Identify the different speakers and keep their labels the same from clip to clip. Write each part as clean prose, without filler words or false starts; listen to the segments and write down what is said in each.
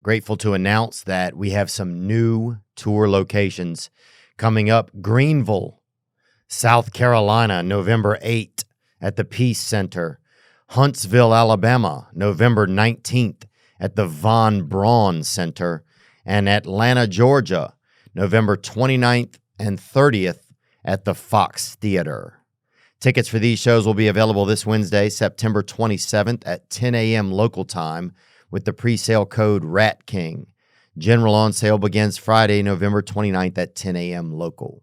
Speaker 1: Grateful to announce that we have some new tour locations coming up. Greenville, South Carolina, November 8th at the Peace Center. Huntsville, Alabama, November 19th at the Von Braun Center. And Atlanta, Georgia, November 29th and 30th at the Fox Theater. Tickets for these shows will be available this Wednesday, September 27th at 10 a.m. local time with the pre-sale code RATKING. General on sale begins Friday, November 29th at 10 a.m. local.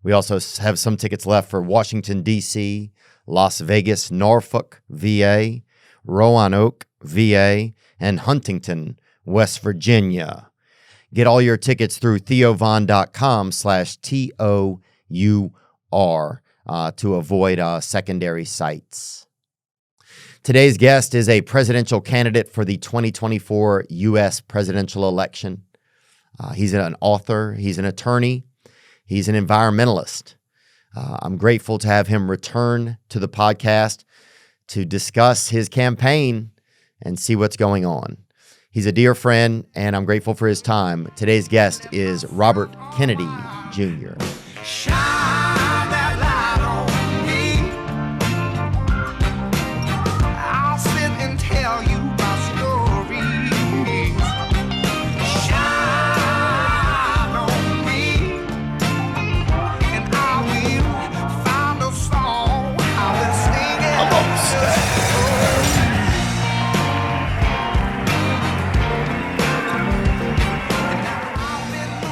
Speaker 1: We also have some tickets left for Washington, D.C., Las Vegas, Norfolk, VA, Roanoke, VA, and Huntington, West Virginia. Get all your tickets through theovon.com/TOUR to avoid secondary sites. Today's guest is a presidential candidate for the 2024 U.S. presidential election. He's an author. He's an attorney. He's an environmentalist. I'm grateful to have him return to the podcast to discuss his campaign and see what's going on. He's a dear friend, and I'm grateful for his time. Today's guest is Robert Kennedy, Jr.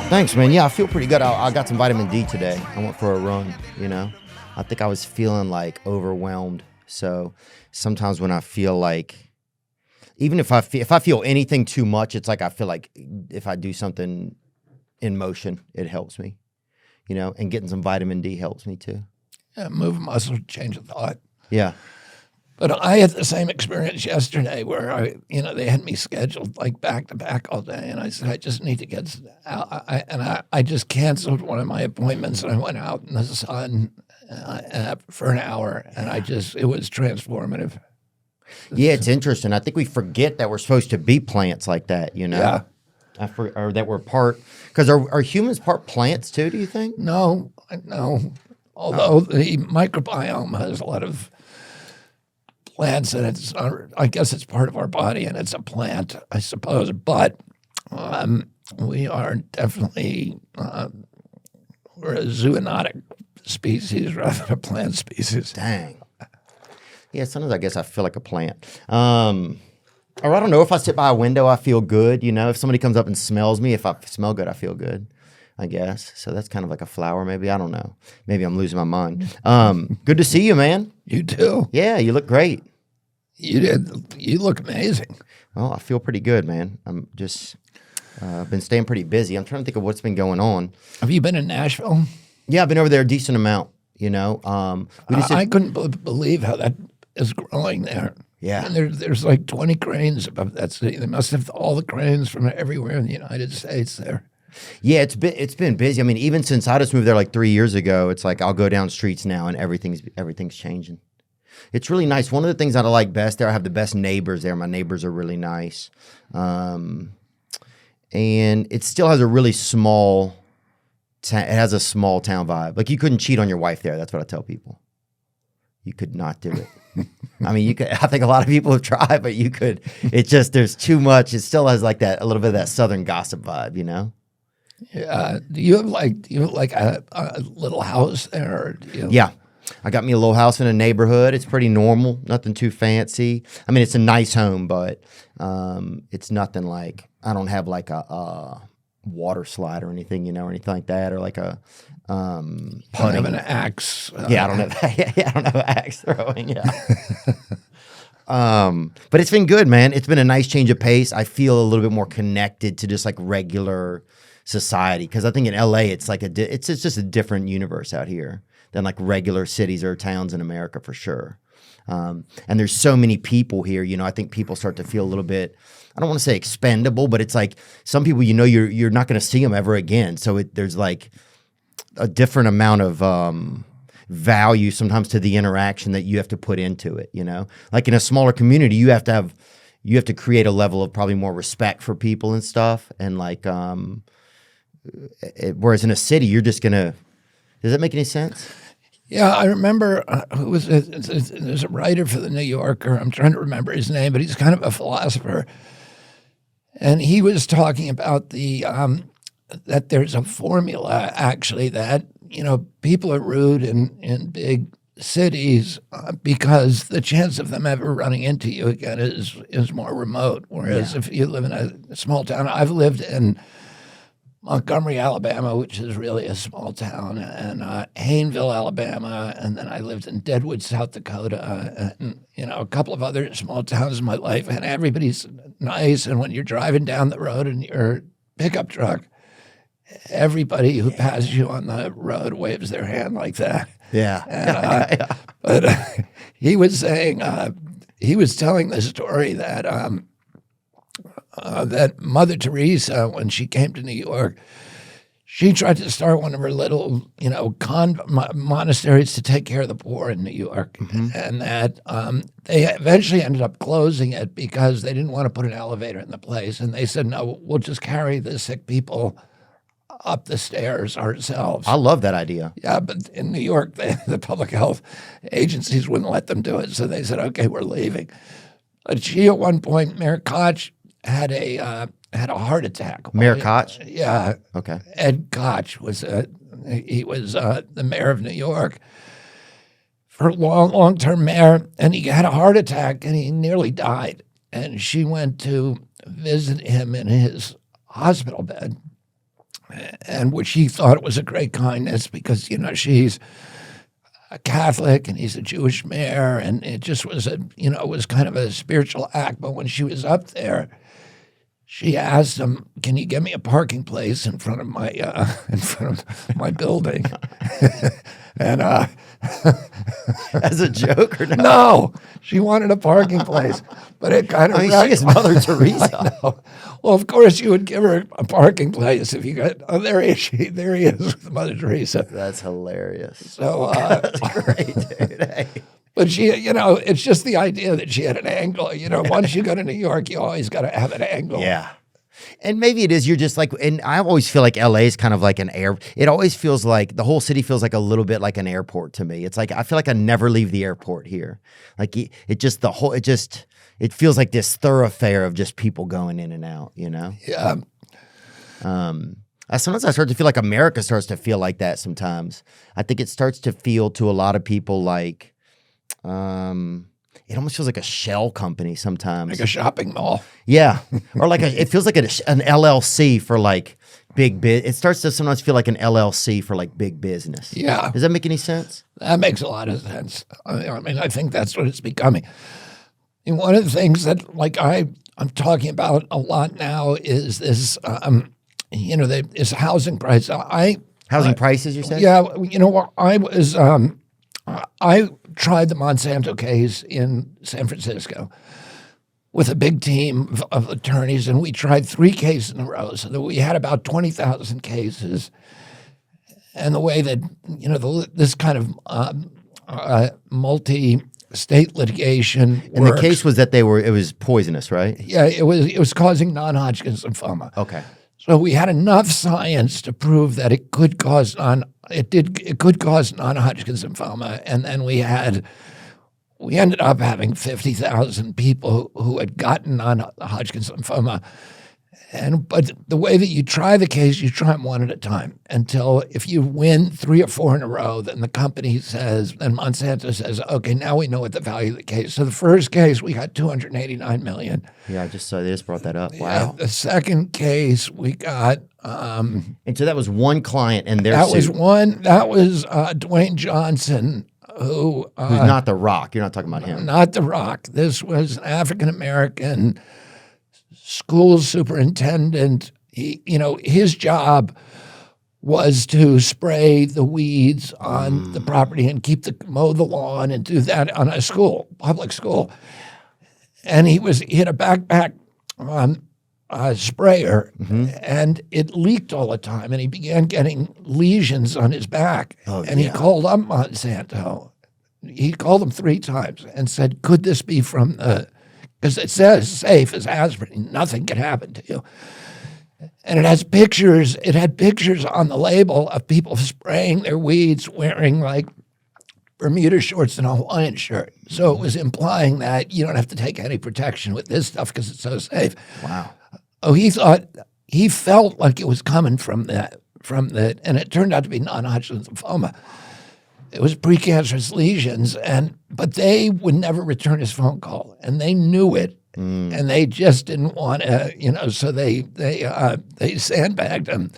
Speaker 1: Thanks, man. Yeah, I feel pretty good. I got some vitamin D today. I went for a run, I think I was feeling like overwhelmed. So sometimes when I feel like, even if I feel anything too much, it's like I feel like if I do something in motion, it helps me, and getting some vitamin D helps me too.
Speaker 2: Yeah, move muscle, change of thought.
Speaker 1: Yeah.
Speaker 2: But I had the same experience yesterday where they had me scheduled like back to back all day, and I said I just need to get out. I just canceled one of my appointments, and I went out in the sun for an hour, and it was transformative.
Speaker 1: Yeah, it's interesting. I think we forget that we're supposed to be plants like that,
Speaker 2: Yeah.
Speaker 1: Or that we're part, because are humans part plants too? Do you think?
Speaker 2: No. Although the microbiome has a lot of plants, and I guess it's part of our body, and it's a plant, I suppose. But we are definitely we're a zoonotic species rather than a plant species.
Speaker 1: Dang. Yeah, sometimes I guess I feel like a plant. Or I don't know, if I sit by a window, I feel good. If somebody comes up and smells me, if I smell good, I feel good, I guess. So that's kind of like a flower, maybe. I don't know. Maybe I'm losing my mind. Good to see you, man.
Speaker 2: You too.
Speaker 1: Yeah, you look great.
Speaker 2: You did. You look amazing.
Speaker 1: Well, I feel pretty good, man. I'm just been staying pretty busy. I'm trying to think of what's been going on.
Speaker 2: Have you been in Nashville?
Speaker 1: Yeah, I've been over there a decent amount,
Speaker 2: I couldn't believe how that is growing there.
Speaker 1: Yeah.
Speaker 2: And there's like 20 cranes above that city. They must have all the cranes from everywhere in the United States there.
Speaker 1: Yeah, it's been busy. I mean, even since I just moved there like 3 years ago, it's like I'll go down streets now and everything's changing. It's really nice. One of the things that I like best there, I have the best neighbors there. My neighbors are really nice. And it still has a really small it has a small town vibe. Like you couldn't cheat on your wife there. That's what I tell people. You could not do it. I mean, you could. I think a lot of people have tried, but you could. It's just there's too much. It still has like that a little bit of that Southern gossip vibe,
Speaker 2: Yeah. Do you have like a little house there? Or
Speaker 1: Yeah. I got me a little house in a neighborhood. It's pretty normal, nothing too fancy. I mean, it's a nice home, but it's nothing like, I don't have like a water slide or anything, or anything like that, or like a
Speaker 2: putting. I don't have an axe.
Speaker 1: Yeah, I don't have. I don't have axe throwing. Yeah. But it's been good, man. It's been a nice change of pace. I feel a little bit more connected to just like regular society, because I think in LA it's like it's just a different universe out here than like regular cities or towns in America for sure. And there's so many people here, I think people start to feel a little bit, I don't want to say expendable, but it's like some people, you're not going to see them ever again. So there's like a different amount of value sometimes to the interaction that you have to put into it, Like in a smaller community, you have to have, you have to create a level of probably more respect for people and stuff. And like, whereas in a city, you're just gonna. Does that make any sense?
Speaker 2: Yeah, I remember there's a writer for the New Yorker. I'm trying to remember his name, but he's kind of a philosopher, and he was talking about that there's a formula actually that people are rude in big cities because the chance of them ever running into you again is more remote. Whereas if you live in a small town, I've lived in Montgomery, Alabama, which is really a small town, and Hayneville, Alabama, and then I lived in Deadwood, South Dakota, and a couple of other small towns in my life, and everybody's nice. And when you're driving down the road in your pickup truck, everybody who passes you on the road waves their hand like that.
Speaker 1: Yeah.
Speaker 2: And, but he was saying, he was telling the story that that Mother Teresa, when she came to New York, she tried to start one of her little, monasteries to take care of the poor in New York, and that they eventually ended up closing it because they didn't want to put an elevator in the place, and they said, no, we'll just carry the sick people up the stairs ourselves.
Speaker 1: I love that idea.
Speaker 2: Yeah, but in New York, the public health agencies wouldn't let them do it, so they said, okay, we're leaving. But she, at one point, Mayor Koch, had a heart attack.
Speaker 1: Mayor Koch?
Speaker 2: Yeah.
Speaker 1: Okay.
Speaker 2: Ed Koch was the mayor of New York for a long-term mayor, and he had a heart attack and he nearly died. And she went to visit him in his hospital bed, and which he thought was a great kindness because she's a Catholic and he's a Jewish mayor, and it just was it was kind of a spiritual act. But when she was up there, she asked him, "Can you get me a parking place in front of my building?" And
Speaker 1: as a joke or not?
Speaker 2: No, she wanted a parking place, but it kind of.
Speaker 1: I mean, she is Mother Teresa.
Speaker 2: Well, of course, you would give her a parking place if you got. Oh, there he is with Mother Teresa.
Speaker 1: That's hilarious.
Speaker 2: So
Speaker 1: that's great, dude. Hey.
Speaker 2: But she, it's just the idea that she had an angle. Once you go to New York, you always got to have an angle.
Speaker 1: Yeah. And maybe it is, you're just like, and I always feel like LA is kind of like it always feels like, the whole city feels like a little bit like an airport to me. It's like, I feel like I never leave the airport here. Like it feels like this thoroughfare of just people going in and out,
Speaker 2: Yeah.
Speaker 1: Sometimes I start to feel like America starts to feel like that sometimes. I think it starts to feel to a lot of people like, it almost feels like a shell company sometimes.
Speaker 2: Like a shopping mall.
Speaker 1: Yeah. Or like it feels like an LLC for like big business. It starts to sometimes feel like an LLC for like big business.
Speaker 2: Yeah.
Speaker 1: Does that make any sense?
Speaker 2: That makes a lot of sense. I mean, I think that's what it's becoming. And one of the things that I'm talking about a lot now is this, this housing price.
Speaker 1: Housing prices, you're saying?
Speaker 2: Yeah. I tried the Monsanto case in San Francisco with a big team of attorneys, and we tried 3 cases in a row, so that we had about 20,000 cases. And the way that this kind of multi-state litigation
Speaker 1: and
Speaker 2: works,
Speaker 1: the case was that it was poisonous, right?
Speaker 2: Yeah, it was causing non-Hodgkin's lymphoma.
Speaker 1: Okay.
Speaker 2: So we had enough science to prove that it could cause non-Hodgkin's lymphoma, and then we ended up having 50,000 people who had gotten non-Hodgkin's lymphoma. But the way that you try the case, you try them one at a time until if you win 3 or 4 in a row, then the company says, then Monsanto says, okay, now we know what the value of the case. So the first case, we got $289 million.
Speaker 1: Yeah, I just saw they just brought that up. Wow.
Speaker 2: Yeah, the second case, we got.
Speaker 1: And so that was one client and their
Speaker 2: That
Speaker 1: suit.
Speaker 2: was one. That was Dwayne Johnson, who's
Speaker 1: not The Rock. You're not talking about him.
Speaker 2: Not The Rock. This was an African American school superintendent. His job was to spray the weeds on the property and mow the lawn and do that on a public school. And he had a backpack sprayer, and it leaked all the time, and he began getting lesions on his back. He called up Monsanto. He called them 3 times and said, could this be from the because it says safe as aspirin. Nothing can happen to you. And it has pictures. It had pictures on the label of people spraying their weeds wearing like Bermuda shorts and a Hawaiian shirt. So it was implying that you don't have to take any protection with this stuff because it's so safe.
Speaker 1: Wow.
Speaker 2: Oh, he felt like it was coming from that, and it turned out to be non-Hodgkin's lymphoma. It was precancerous lesions, but they would never return his phone call, and they knew it, and they just didn't want to, so they sandbagged him,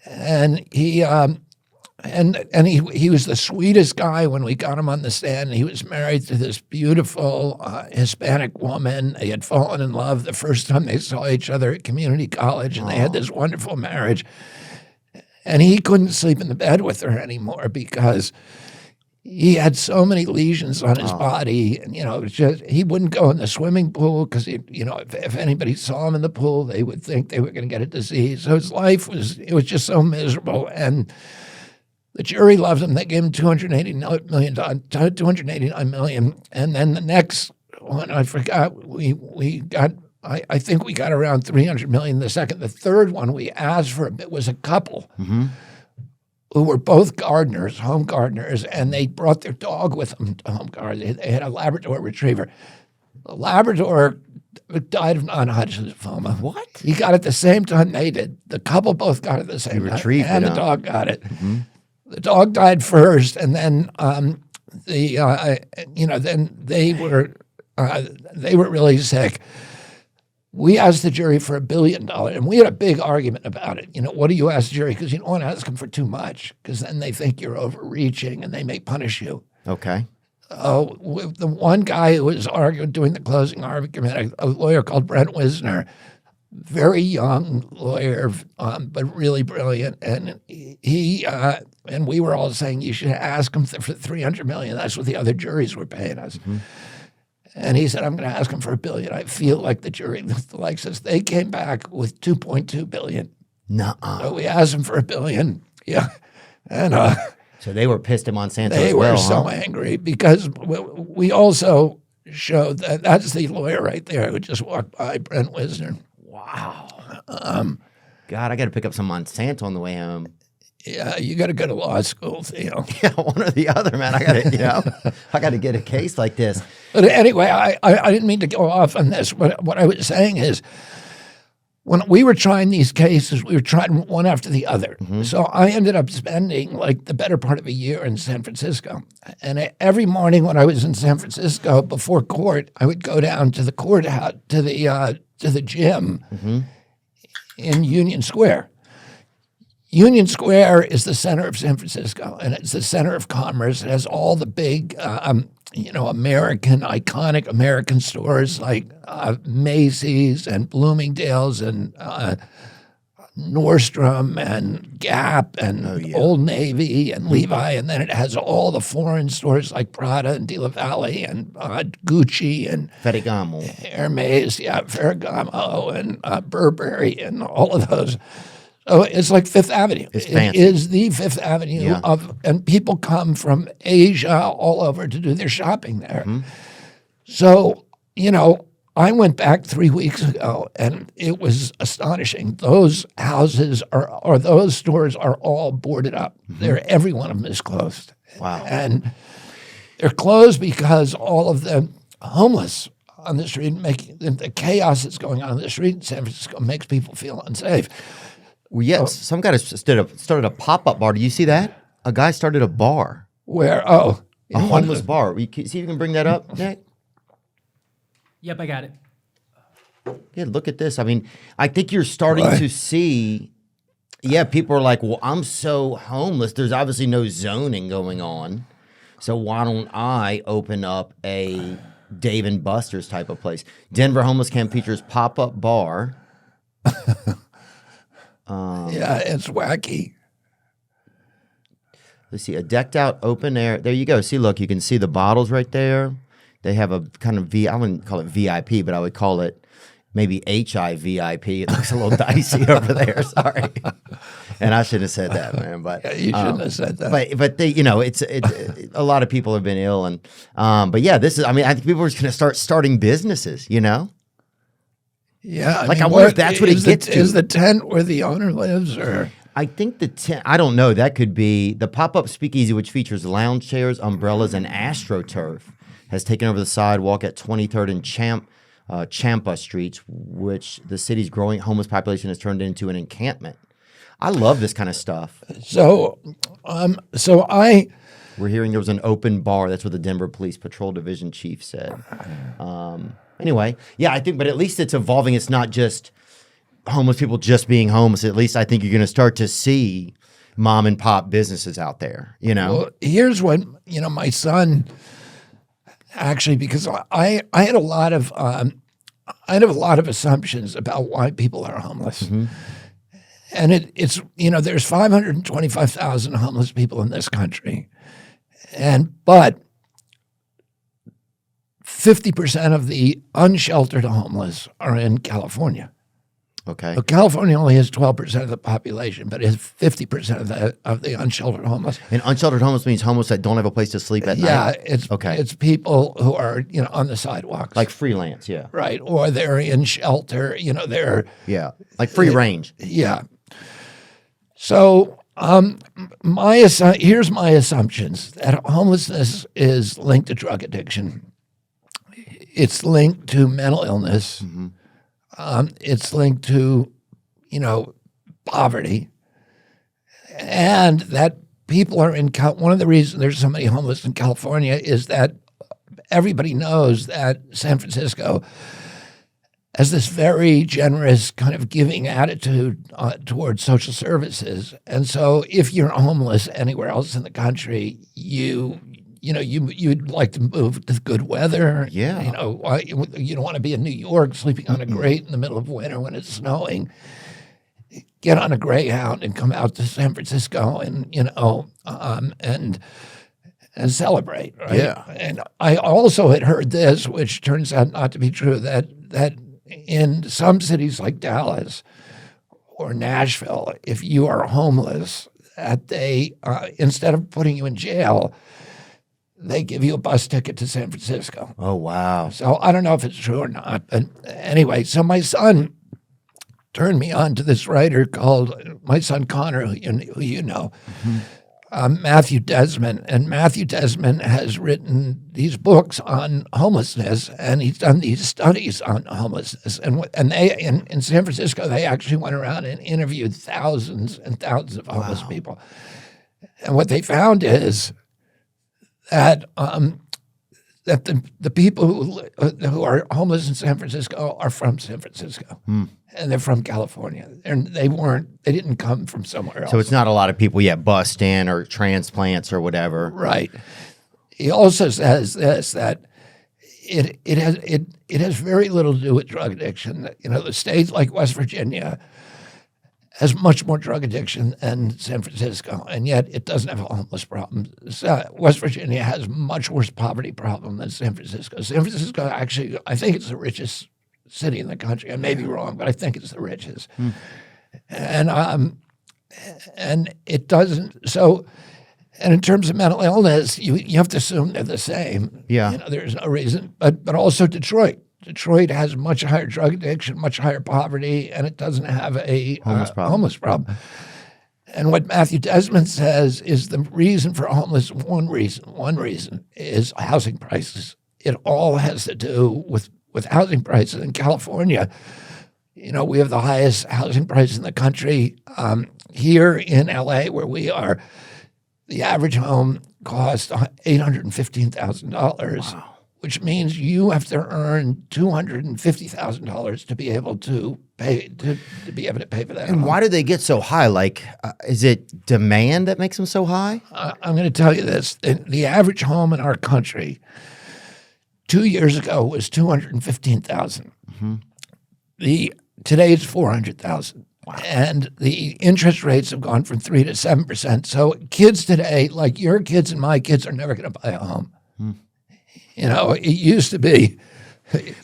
Speaker 2: and he was the sweetest guy when we got him on the stand. He was married to this beautiful Hispanic woman. They had fallen in love the first time they saw each other at community college, and they had this wonderful marriage. And he couldn't sleep in the bed with her anymore because he had so many lesions on his body. And, it was just, he wouldn't go in the swimming pool because, if anybody saw him in the pool, they would think they were going to get a disease. So his life was just so miserable. And the jury loved him. They gave him $289 million. And then the next one, I forgot, we got, I think we got around $300 million. The third one we asked for, it was a couple who were both gardeners, home gardeners, and they brought their dog with them to home garden. They had a Labrador retriever. The Labrador died of non-Hodgkin's lymphoma.
Speaker 1: What?
Speaker 2: He got it the same time they did. The couple both got it the same time, and the dog got it. The dog died first, and then then they were really sick. We asked the jury for $1 billion, and we had a big argument about it. What do you ask the jury? Because you don't want to ask them for too much, because then they think you're overreaching, and they may punish you.
Speaker 1: Okay.
Speaker 2: The one guy who was doing the closing argument, a lawyer called Brent Wisner, very young lawyer, but really brilliant, and he and we were all saying you should ask him for $300 million. That's what the other juries were paying us. And he said, I'm going to ask him for $1 billion. I feel like the jury likes us. They came back with $2.2 billion.
Speaker 1: Nuh-uh.
Speaker 2: So we asked him for $1 billion. Yeah. And
Speaker 1: so they were pissed at Monsanto
Speaker 2: they
Speaker 1: as well,
Speaker 2: were so angry because we also showed that's the lawyer right there who just walked by, Brent Wisner.
Speaker 1: Wow. God, I got to pick up some Monsanto on the way home.
Speaker 2: Yeah, you got to go to law school, Theo.
Speaker 1: Yeah, one or the other, man. I got to get a case like this.
Speaker 2: But anyway, I didn't mean to go off on this. What I was saying is, when we were trying these cases, we were trying one after the other. So I ended up spending like the better part of a year in San Francisco. And every morning when I was in San Francisco before court, I would go down to the courthouse to the gym in Union Square. Union Square is the center of San Francisco, and it's the center of commerce. It has all the big, iconic American stores like Macy's and Bloomingdale's and Nordstrom and Gap and Old Navy and Levi, and then it has all the foreign stores like Prada and De La Valle and Gucci and
Speaker 1: Ferragamo,
Speaker 2: Hermes, Ferragamo and Burberry and all of those. So it's like Fifth Avenue.
Speaker 1: It's fancy.
Speaker 2: It is the Fifth Avenue and people come from Asia all over to do their shopping there. So, I went back 3 weeks ago and it was astonishing. Those houses or those stores are all boarded up. Every one of them is closed.
Speaker 1: Wow.
Speaker 2: And they're closed because all of the homeless on the street, the chaos that's going on the street in San Francisco makes people feel unsafe.
Speaker 1: Well, yes, some guy started a pop-up bar. Do you see that? A guy started a bar.
Speaker 2: Where?
Speaker 1: A homeless bar. See if you can bring that up, Nick?
Speaker 3: Yep, I got it.
Speaker 1: Yeah, look at this. I mean, I think you're starting to see, people are like, well, I'm so homeless. There's obviously no zoning going on. So why don't I open up a Dave & Buster's type of place? Denver Homeless Camp features pop-up bar.
Speaker 2: It's wacky.
Speaker 1: Let's see, a decked out open air. There you go. See, look, you can see the bottles right there. They have a kind of I wouldn't call it VIP, but I would call it maybe HIVIP. It looks a little dicey over there. Sorry. And I shouldn't have said that, man. But
Speaker 2: Yeah, you shouldn't have said that.
Speaker 1: But they, it's a lot of people have been ill, and but yeah, this is. I mean, I think people are just going to starting businesses.
Speaker 2: Yeah,
Speaker 1: I wonder if that's what it gets to.
Speaker 2: Is the tent where the owner lives, or?
Speaker 1: I think the tent. I don't know. That could be the pop-up speakeasy, which features lounge chairs, umbrellas, and AstroTurf, has taken over the sidewalk at 23rd and Champa Streets, which the city's growing homeless population has turned into an encampment. I love this kind of stuff.
Speaker 2: So
Speaker 1: We're hearing there was an open bar. That's what the Denver Police Patrol Division chief said. Anyway, yeah, I think, but at least it's evolving. It's not just homeless people just being homeless. At least I think you're going to start to see mom and pop businesses out there.
Speaker 2: Well, here's what my son actually, because I had a lot of assumptions about why people are homeless. Mm-hmm. And it's there's 525,000 homeless people in this country, but 50% of the unsheltered homeless are in California.
Speaker 1: Okay.
Speaker 2: So California only has 12% of the population, but it has 50% of the unsheltered homeless.
Speaker 1: And unsheltered homeless means homeless that don't have a place to sleep at night?
Speaker 2: Yeah, it's people who are on the sidewalks.
Speaker 1: Like freelance, yeah.
Speaker 2: Right, or they're in shelter, they're...
Speaker 1: Yeah, like free range.
Speaker 2: Yeah. So here's my assumptions, that homelessness is linked to drug addiction. It's linked to mental illness. Mm-hmm. It's linked to, poverty, and that people are one of the reasons there's so many homeless in California is that everybody knows that San Francisco has this very generous kind of giving attitude towards social services, and so if you're homeless anywhere else in the country, you'd like to move to good weather.
Speaker 1: Yeah.
Speaker 2: You don't want to be in New York sleeping on a grate in the middle of winter when it's snowing. Get on a Greyhound and come out to San Francisco and celebrate, right?
Speaker 1: Yeah.
Speaker 2: And I also had heard this, which turns out not to be true, that in some cities like Dallas or Nashville, if you are homeless, that they instead of putting you in jail, they give you a bus ticket to San Francisco.
Speaker 1: Oh, wow.
Speaker 2: So I don't know if it's true or not. But anyway, so my son turned me on to this writer called, my son Connor, who you know, Matthew Desmond. And Matthew Desmond has written these books on homelessness, and he's done these studies on homelessness. And they in San Francisco, they actually went around and interviewed thousands and thousands of homeless people. And what they found is that the people who are homeless in San Francisco are from San Francisco, and they're from California, and they didn't come from somewhere else.
Speaker 1: So it's not a lot of people yet bust in or transplants or whatever.
Speaker 2: Right. He also says this, that it has very little to do with drug addiction. The states like West Virginia has much more drug addiction than San Francisco, and yet it doesn't have a homeless problem. West Virginia has much worse poverty problem than San Francisco. San Francisco, actually, I think it's the richest city in the country. I may be wrong, but I think it's the richest. And it doesn't. So, and in terms of mental illness, you have to assume they're the same.
Speaker 1: Yeah,
Speaker 2: there's no reason. But also Detroit. Detroit has much higher drug addiction, much higher poverty, and it doesn't have a homeless problem. And what Matthew Desmond says is the reason for homeless, one reason is housing prices. It all has to do with housing prices. In California, we have the highest housing price in the country. Here in LA, where we are, the average home costs $815,000. Wow. Which means you have to earn $250,000 to be able to pay to be able to pay for that.
Speaker 1: And why do they get so high? Like, is it demand that makes them so high?
Speaker 2: I'm going to tell you this: the average home in our country 2 years ago was $215,000. Today it's $400,000. Wow. And the interest rates have gone from 3% to 7%. So kids today, like your kids and my kids, are never going to buy a home. It used to be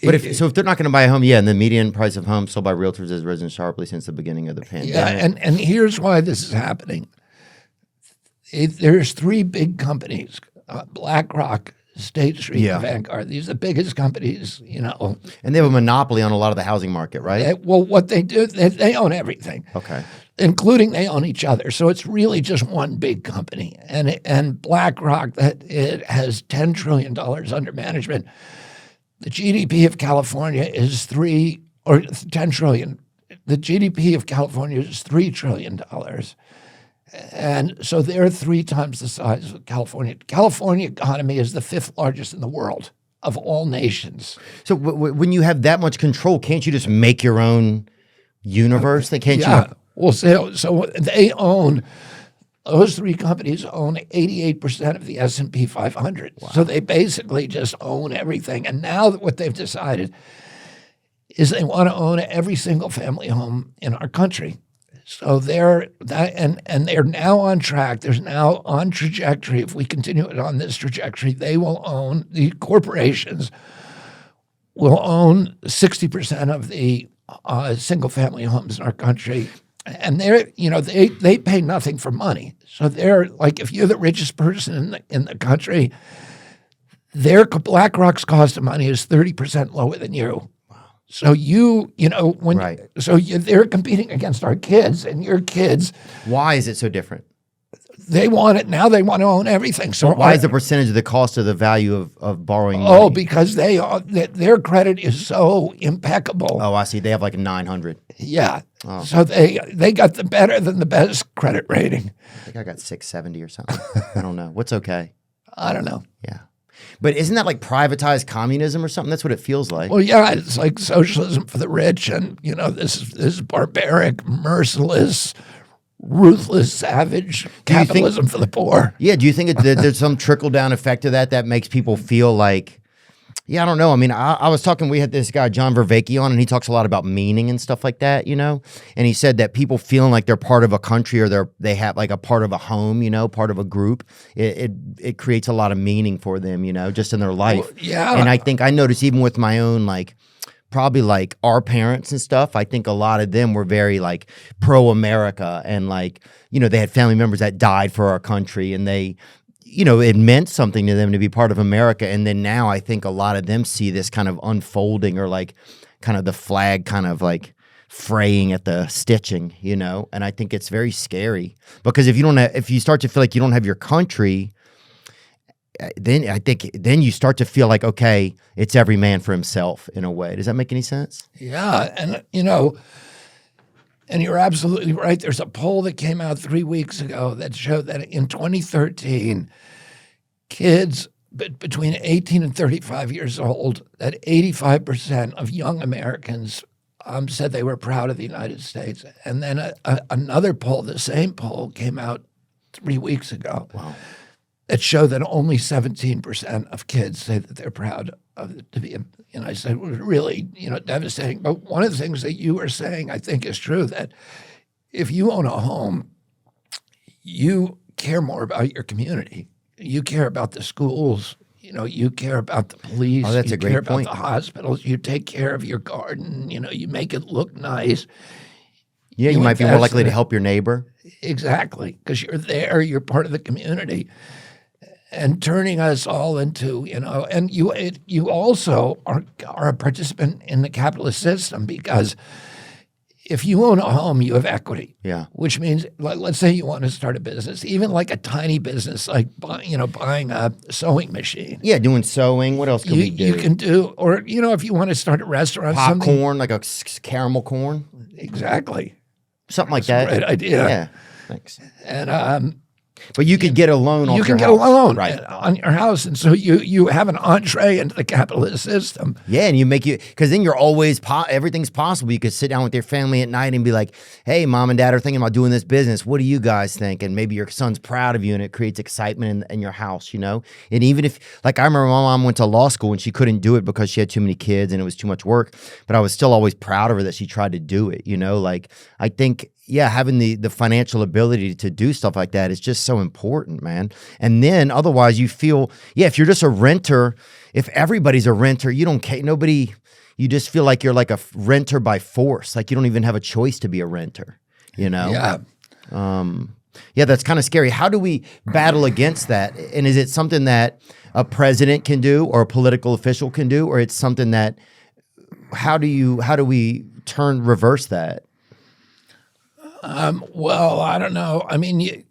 Speaker 1: But if they're not going to buy a home, and the median price of homes sold by realtors has risen sharply since the beginning of the pandemic.
Speaker 2: Yeah, and here's why this is happening. There's three big companies, BlackRock, State Street, and Vanguard. These are the biggest companies,
Speaker 1: And they have a monopoly on a lot of the housing market, right?
Speaker 2: Well, what they do, they own everything.
Speaker 1: Okay.
Speaker 2: Including they own each other. So it's really just one big company. And BlackRock, it has $10 trillion under management. The GDP of California is $10 trillion. The GDP of California is $3 trillion. And so they're 3 times the size of California. California economy is the 5th largest in the world of all nations.
Speaker 1: So when you have that much control, can't you just make your own universe? Can't you?
Speaker 2: Well, so they own, those 3 companies own 88% of the S&P 500. Wow. So they basically just own everything. And now what they've decided is they want to own every single family home in our country. So they're now on track. There's now on trajectory. If we continue it on this trajectory, the corporations will own 60% of the single family homes in our country. And they pay nothing for money. So they're like, if you're the richest person in the country, BlackRock's cost of money is 30% lower than you. So they're competing against our kids, and your kids.
Speaker 1: Why is it so different?
Speaker 2: They want it now. They want to own everything. So
Speaker 1: why is the percentage of the cost of the value of borrowing money?
Speaker 2: Oh, because their credit is so impeccable.
Speaker 1: Oh, I see. They have like 900.
Speaker 2: Yeah. Oh. So they got the better than the best credit rating.
Speaker 1: I think I got 670 or something. I don't know. What's okay?
Speaker 2: I don't know.
Speaker 1: Yeah. But isn't that like privatized communism or something? That's what it feels like.
Speaker 2: Well, yeah, it's like socialism for the rich, and this is barbaric, merciless, ruthless, savage capitalism for the poor.
Speaker 1: Yeah. Do you think there's some trickle down effect to that makes people feel like? Yeah, I don't know. I mean, I was talking, we had this guy, John Vervaeke, on, and he talks a lot about meaning and stuff like that, And he said that people feeling like they're part of a country or they have like a part of a home, part of a group, it creates a lot of meaning for them, just in their life.
Speaker 2: Well, yeah.
Speaker 1: And I think I noticed even with my own, probably our parents and stuff, I think a lot of them were very pro-America and they had family members that died for our country and they, it meant something to them to be part of America. And then now I think a lot of them see this kind of unfolding or kind of the flag kind of fraying at the stitching, and I think it's very scary because if you start to feel like you don't have your country, then I think you start to feel like, okay, it's every man for himself in a way. Does that make any sense?
Speaker 2: Yeah. And, and you're absolutely right. There's a poll that came out 3 weeks ago that showed that in 2013, kids between 18 and 35 years old, that 85% of young Americans said they were proud of the United States. And then another poll, the same poll, came out 3 weeks ago.
Speaker 1: Wow.
Speaker 2: That showed that only 17% of kids say that they're proud to be. I said it was really, devastating. But one of the things that you were saying, I think, is true, that if you own a home, you care more about your community. You care about the schools. You care about the police.
Speaker 1: Oh, that's a great point.
Speaker 2: You care about the hospitals. You take care of your garden. You make it look nice.
Speaker 1: Yeah, you might be more likely to help your neighbor.
Speaker 2: Exactly, because you're there. You're part of the community. And turning us all into, and you also are a participant in the capitalist system because if you own a home, you have equity.
Speaker 1: Yeah.
Speaker 2: Which means, let's say you want to start a business, even like a tiny business, like buying a sewing machine.
Speaker 1: Yeah, doing sewing. What else can we do?
Speaker 2: You can do, or if you want to start a restaurant,
Speaker 1: popcorn, like a caramel corn.
Speaker 2: Exactly.
Speaker 1: Something like that.
Speaker 2: Great idea.
Speaker 1: Yeah. Thanhanks.
Speaker 2: And
Speaker 1: but you could get a loan on your house.
Speaker 2: You can get a loan
Speaker 1: right.
Speaker 2: on your house. And so you have an entree into the capitalist system.
Speaker 1: Yeah, and because then you're always, everything's possible. You could sit down with your family at night and be like, hey, mom and dad are thinking about doing this business. What do you guys think? And maybe your son's proud of you and it creates excitement in your house, And even if, I remember my mom went to law school and she couldn't do it because she had too many kids and it was too much work. But I was still always proud of her that she tried to do it, I think, having the financial ability to do stuff like that is just so important, man. And then otherwise you feel, if you're just a renter, if everybody's a renter, you don't care, you just feel like you're like a renter by force. Like you don't even have a choice to be a renter,
Speaker 2: Yeah.
Speaker 1: That's kind of scary. How do we battle against that? And is it something that a president can do or a political official can do, or it's something that, how do we reverse that?
Speaker 2: Well, I don't know. I mean,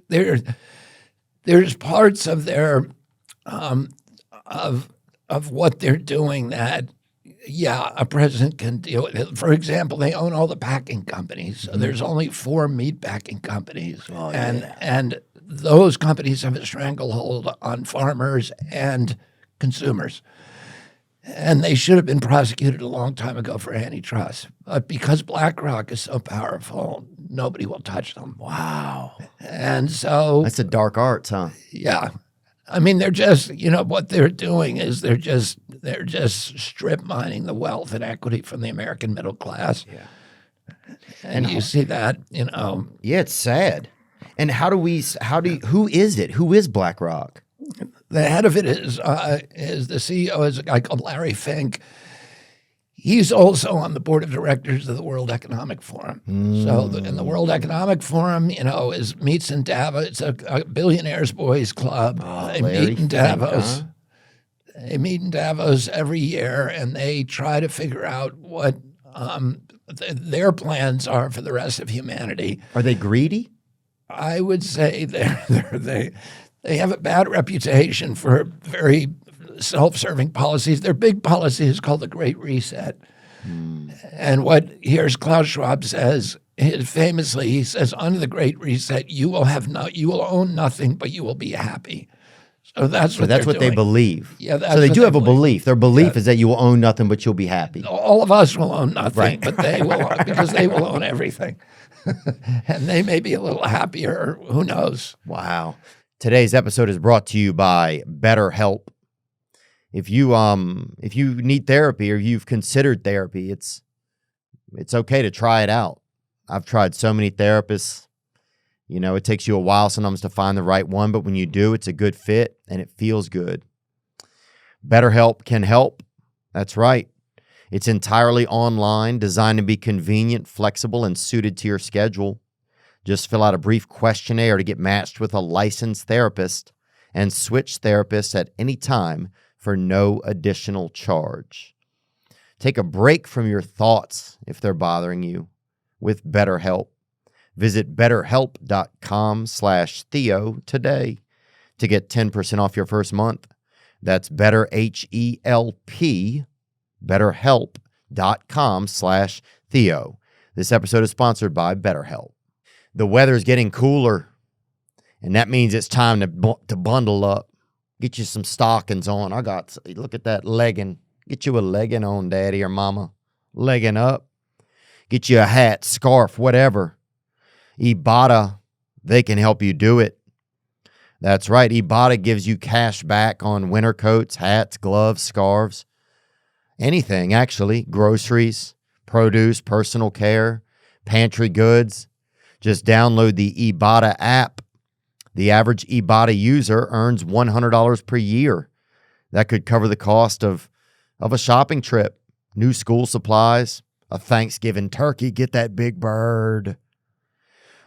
Speaker 2: there's parts of their of what they're doing that, a president can deal with it. For example, they own all the packing companies. So there's only 4 meat packing companies, and those companies have a stranglehold on farmers and consumers. And they should have been prosecuted a long time ago for antitrust. But because BlackRock is so powerful, nobody will touch them.
Speaker 1: Wow.
Speaker 2: And so
Speaker 1: That's a dark arts, huh?
Speaker 2: yeah. I mean, they're just, what they're doing is they're just strip mining the wealth and equity from the American middle class.
Speaker 1: Yeah.
Speaker 2: And you see that,
Speaker 1: Yeah, it's sad. And who is it? Who is BlackRock?
Speaker 2: The head of it is the CEO is a guy called Larry Fink. He's also on the board of directors of the World Economic Forum. So in the World Economic Forum, meets in Davos. It's a billionaires' boys club. They meet in Davos.
Speaker 1: Fink, huh?
Speaker 2: They meet in Davos every year, and they try to figure out what their plans are for the rest of humanity.
Speaker 1: Are they greedy?
Speaker 2: I would say they have a bad reputation for very self-serving policies. Their big policy is called the Great Reset. And here's Klaus Schwab says, famously, he says, under the Great Reset, you will own nothing, but you will be happy. So that's what
Speaker 1: they believe.
Speaker 2: Yeah,
Speaker 1: so they do have a belief. Their belief is that you will own nothing, but you'll be happy.
Speaker 2: All of us will own nothing,
Speaker 1: Right.
Speaker 2: but they will, because they will own everything. And they may be a little happier. Who knows?
Speaker 1: Wow. Today's episode is brought to you by BetterHelp. If you need therapy or you've considered therapy, it's okay to try it out. I've tried so many therapists. It takes you a while sometimes to find the right one, but when you do, it's a good fit and it feels good. BetterHelp can help. That's right. It's entirely online, designed to be convenient, flexible, and suited to your schedule. Just fill out a brief questionnaire to get matched with a licensed therapist and switch therapists at any time for no additional charge. Take a break from your thoughts if they're bothering you with BetterHelp. Visit betterhelp.com/Theo today to get 10% off your first month. That's BetterHelp, betterhelp.com/Theo. This episode is sponsored by BetterHelp. The weather's getting cooler, and that means it's time to bundle up. Get you some stockings on. Look at that legging. Get you a legging on, Daddy or Mama. Legging up. Get you a hat, scarf, whatever. Ibotta, they can help you do it. That's right. Ibotta gives you cash back on winter coats, hats, gloves, scarves. Anything, actually. Groceries, produce, personal care, pantry goods. Just download the Ibotta app. The average Ibotta user earns $100 per year. That could cover the cost of a shopping trip, new school supplies, a Thanksgiving turkey, get that big bird.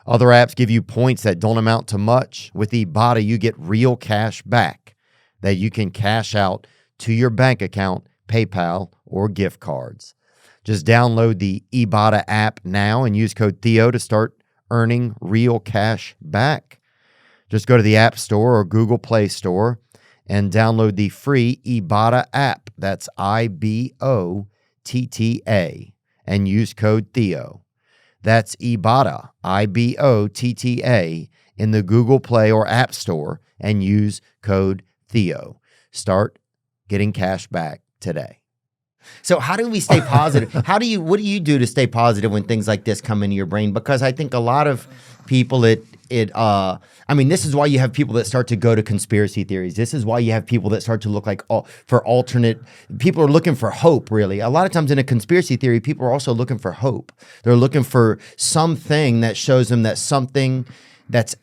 Speaker 1: Other apps give you points that don't amount to much. With Ibotta, you get real cash back that you can cash out to your bank account, PayPal, or gift cards. Just download the Ibotta app now and use code Theo to start earning real cash back. Just go to the App Store or Google Play Store and download the free Ibotta app. That's IBOTTA and use code Theo. That's Ibotta, IBOTTA, in the Google Play or App Store and use code Theo. Start getting cash back today. So how do we stay positive? What do you do to stay positive when things like this come into your brain? Because I think a lot of people. I mean, this is why you have people that start to go to conspiracy theories. This is why you have people that start to look like for alternate. People are looking for hope, really. A lot of times in a conspiracy theory, people are also looking for hope. They're looking for something that shows them that something that's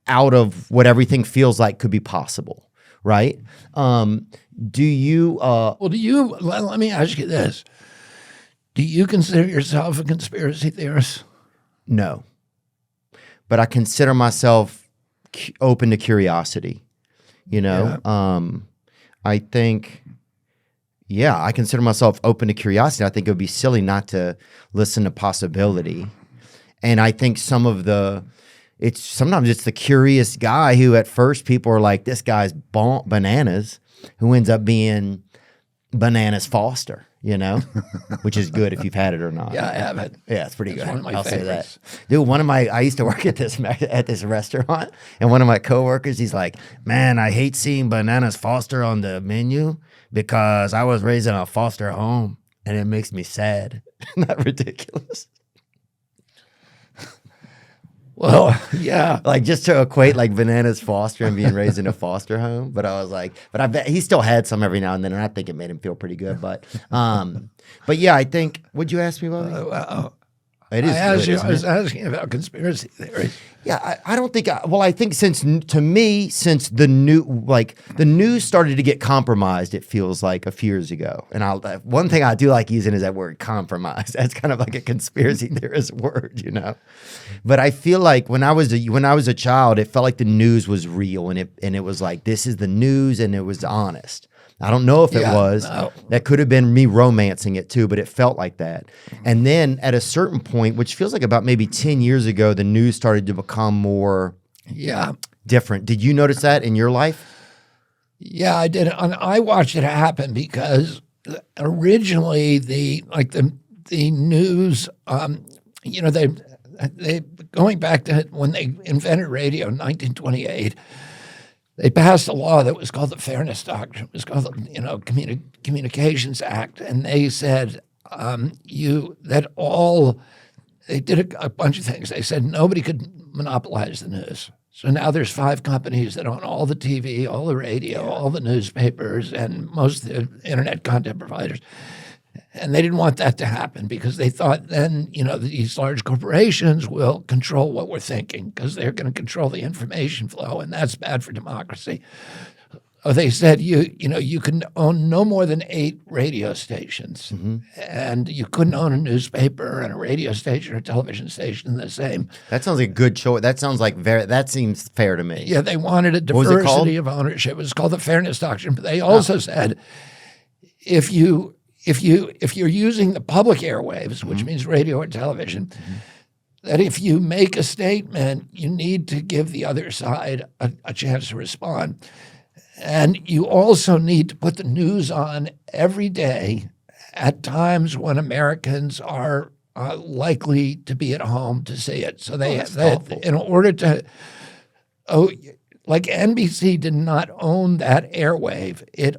Speaker 1: out of what everything feels like could be possible, right? Do you?
Speaker 2: Let me ask you this. Do you consider yourself a conspiracy theorist?
Speaker 1: No. But I consider myself open to curiosity, you know?
Speaker 2: Yeah.
Speaker 1: I think, I consider myself open to curiosity. I think it would be silly not to listen to possibility. And I think sometimes it's the curious guy who at first people are like, this guy's bananas, who ends up being Bananas Foster, you know, which is good if you've had it or not.
Speaker 2: Yeah, I have it.
Speaker 1: Yeah, it's pretty good.
Speaker 2: One of my
Speaker 1: I'll
Speaker 2: favorites.
Speaker 1: say that. Dude, I used to work at this restaurant, and one of my coworkers, he's like, man, I hate seeing Bananas Foster on the menu because I was raised in a foster home, and it makes me sad. Isn't that ridiculous?
Speaker 2: Well, yeah.
Speaker 1: Like just to equate like Bananas Foster and being raised in a foster home. But I was like, but I bet he still had some every now and then, and I think it made him feel pretty good. But yeah, I think, would you ask me about it? It is.
Speaker 2: I was asking about conspiracy theories.
Speaker 1: Yeah, I don't think. I think since the news started to get compromised, it feels like a few years ago. And one thing I do like using is that word compromise. That's kind of like a conspiracy theorist word, you know. But I feel like when I was a child, it felt like the news was real, and it was like, this is the news, and it was honest. I don't know if it was.
Speaker 2: No.
Speaker 1: That could have been me romancing it too, but it felt like that. And then at a certain point, which feels like about maybe 10 years ago, the news started to become more different. Did you notice that in your life?
Speaker 2: Yeah, I did. And I watched it happen because originally the news, they going back to when they invented radio in 1928. They passed a law that was called the Fairness Doctrine. It was called the Communications Act, and they said they did a bunch of things. They said nobody could monopolize the news. So now there's 5 companies that own all the TV, all the radio, all the newspapers, and most of the internet content providers. And they didn't want that to happen because they thought then, these large corporations will control what we're thinking because they're going to control the information flow, and that's bad for democracy. So they said you can own no more than 8 radio stations, and you couldn't own a newspaper and a radio station or television station the same.
Speaker 1: That sounds like a good choice. That sounds like that seems fair to me.
Speaker 2: Yeah, they wanted a diversity of ownership. It was called the Fairness Doctrine, but they also said if you're using the public airwaves, which means radio or television, that if you make a statement, you need to give the other side a chance to respond. And you also need to put the news on every day at times when Americans are likely to be at home to see it. So they in order to like NBC did not own that airwave. It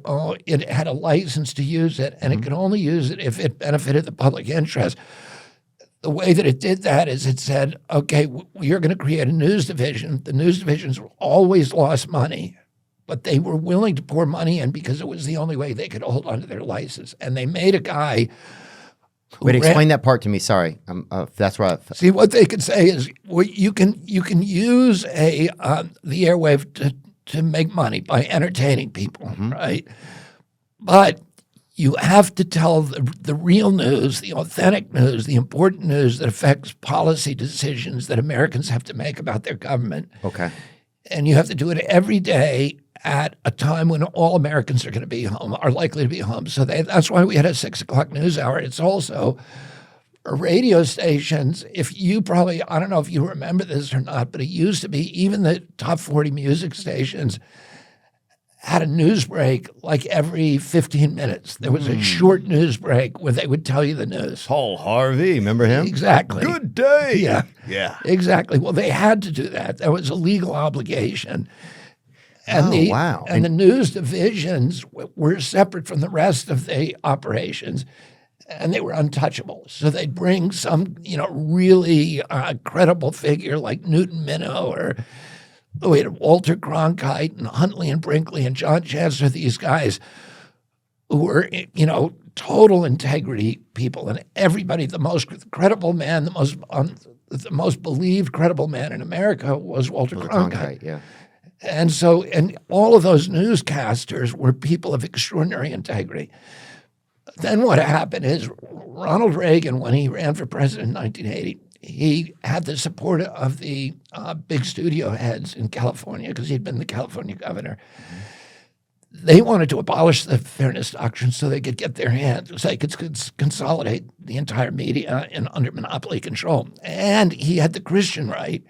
Speaker 2: had a license to use it, and it could only use it if it benefited the public interest. The way that it did that is it said, okay, you're going to create a news division. The news divisions always lost money, but they were willing to pour money in because it was the only way they could hold on to their license. And they made a guy
Speaker 1: Wait, explain that part to me. Sorry, that's right.
Speaker 2: See, what they could say is, you can use the airwave to make money by entertaining people, right? But you have to tell the real news, the authentic news, the important news that affects policy decisions that Americans have to make about their government.
Speaker 1: Okay.
Speaker 2: And you have to do it every day at a time when all Americans are going to be home, are likely to be home. So that's why we had a 6 o'clock news hour. It's also radio stations. I don't know if you remember this or not, but it used to be even the top 40 music stations had a news break like every 15 minutes. There was a short news break where they would tell you the news.
Speaker 1: Paul Harvey, remember him?
Speaker 2: Exactly.
Speaker 1: Good day.
Speaker 2: Yeah. Exactly. Well, they had to do that. That was a legal obligation. And
Speaker 1: wow.
Speaker 2: And the news divisions were separate from the rest of the operations. and they were untouchable. So they'd bring some, really credible figure like Newton Minow, or we had Walter Cronkite and Huntley and Brinkley and John Chancellor, these guys who were, total integrity people, and everybody, the most credible man, the most believed credible man in America was Walter Cronkite.
Speaker 1: Yeah.
Speaker 2: And so, and all of those newscasters were people of extraordinary integrity. Then what happened is Ronald Reagan, when he ran for president in 1980, he had the support of the big studio heads in California because he'd been the California governor. They wanted to abolish the fairness doctrine so they could get their hands, so they could consolidate the entire media under monopoly control. And he had the Christian right.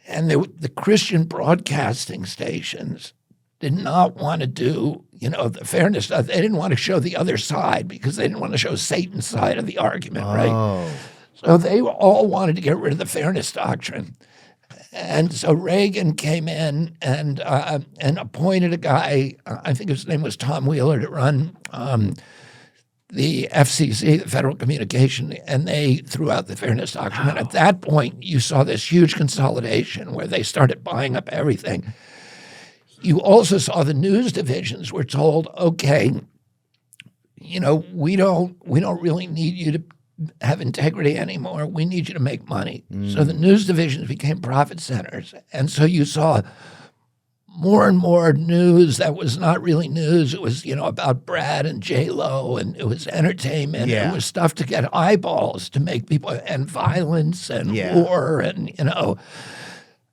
Speaker 2: And the Christian broadcasting stations did not want to do, the fairness stuff. They didn't want to show the other side because they didn't want to show Satan's side of the argument, right? So they all wanted to get rid of the fairness doctrine. And so Reagan came in and appointed a guy, I think his name was Tom Wheeler, to run the FCC, the Federal Communication, and they threw out the fairness doctrine. And at that point, you saw this huge consolidation where they started buying up everything. You also saw the news divisions were told, okay, we don't really need you to have integrity anymore. We need you to make money. So the news divisions became profit centers. And so you saw more and more news that was not really news. It was, about Brad and J-Lo, and it was entertainment.
Speaker 1: Yeah.
Speaker 2: It was stuff to get eyeballs, to make people, and violence and war, and,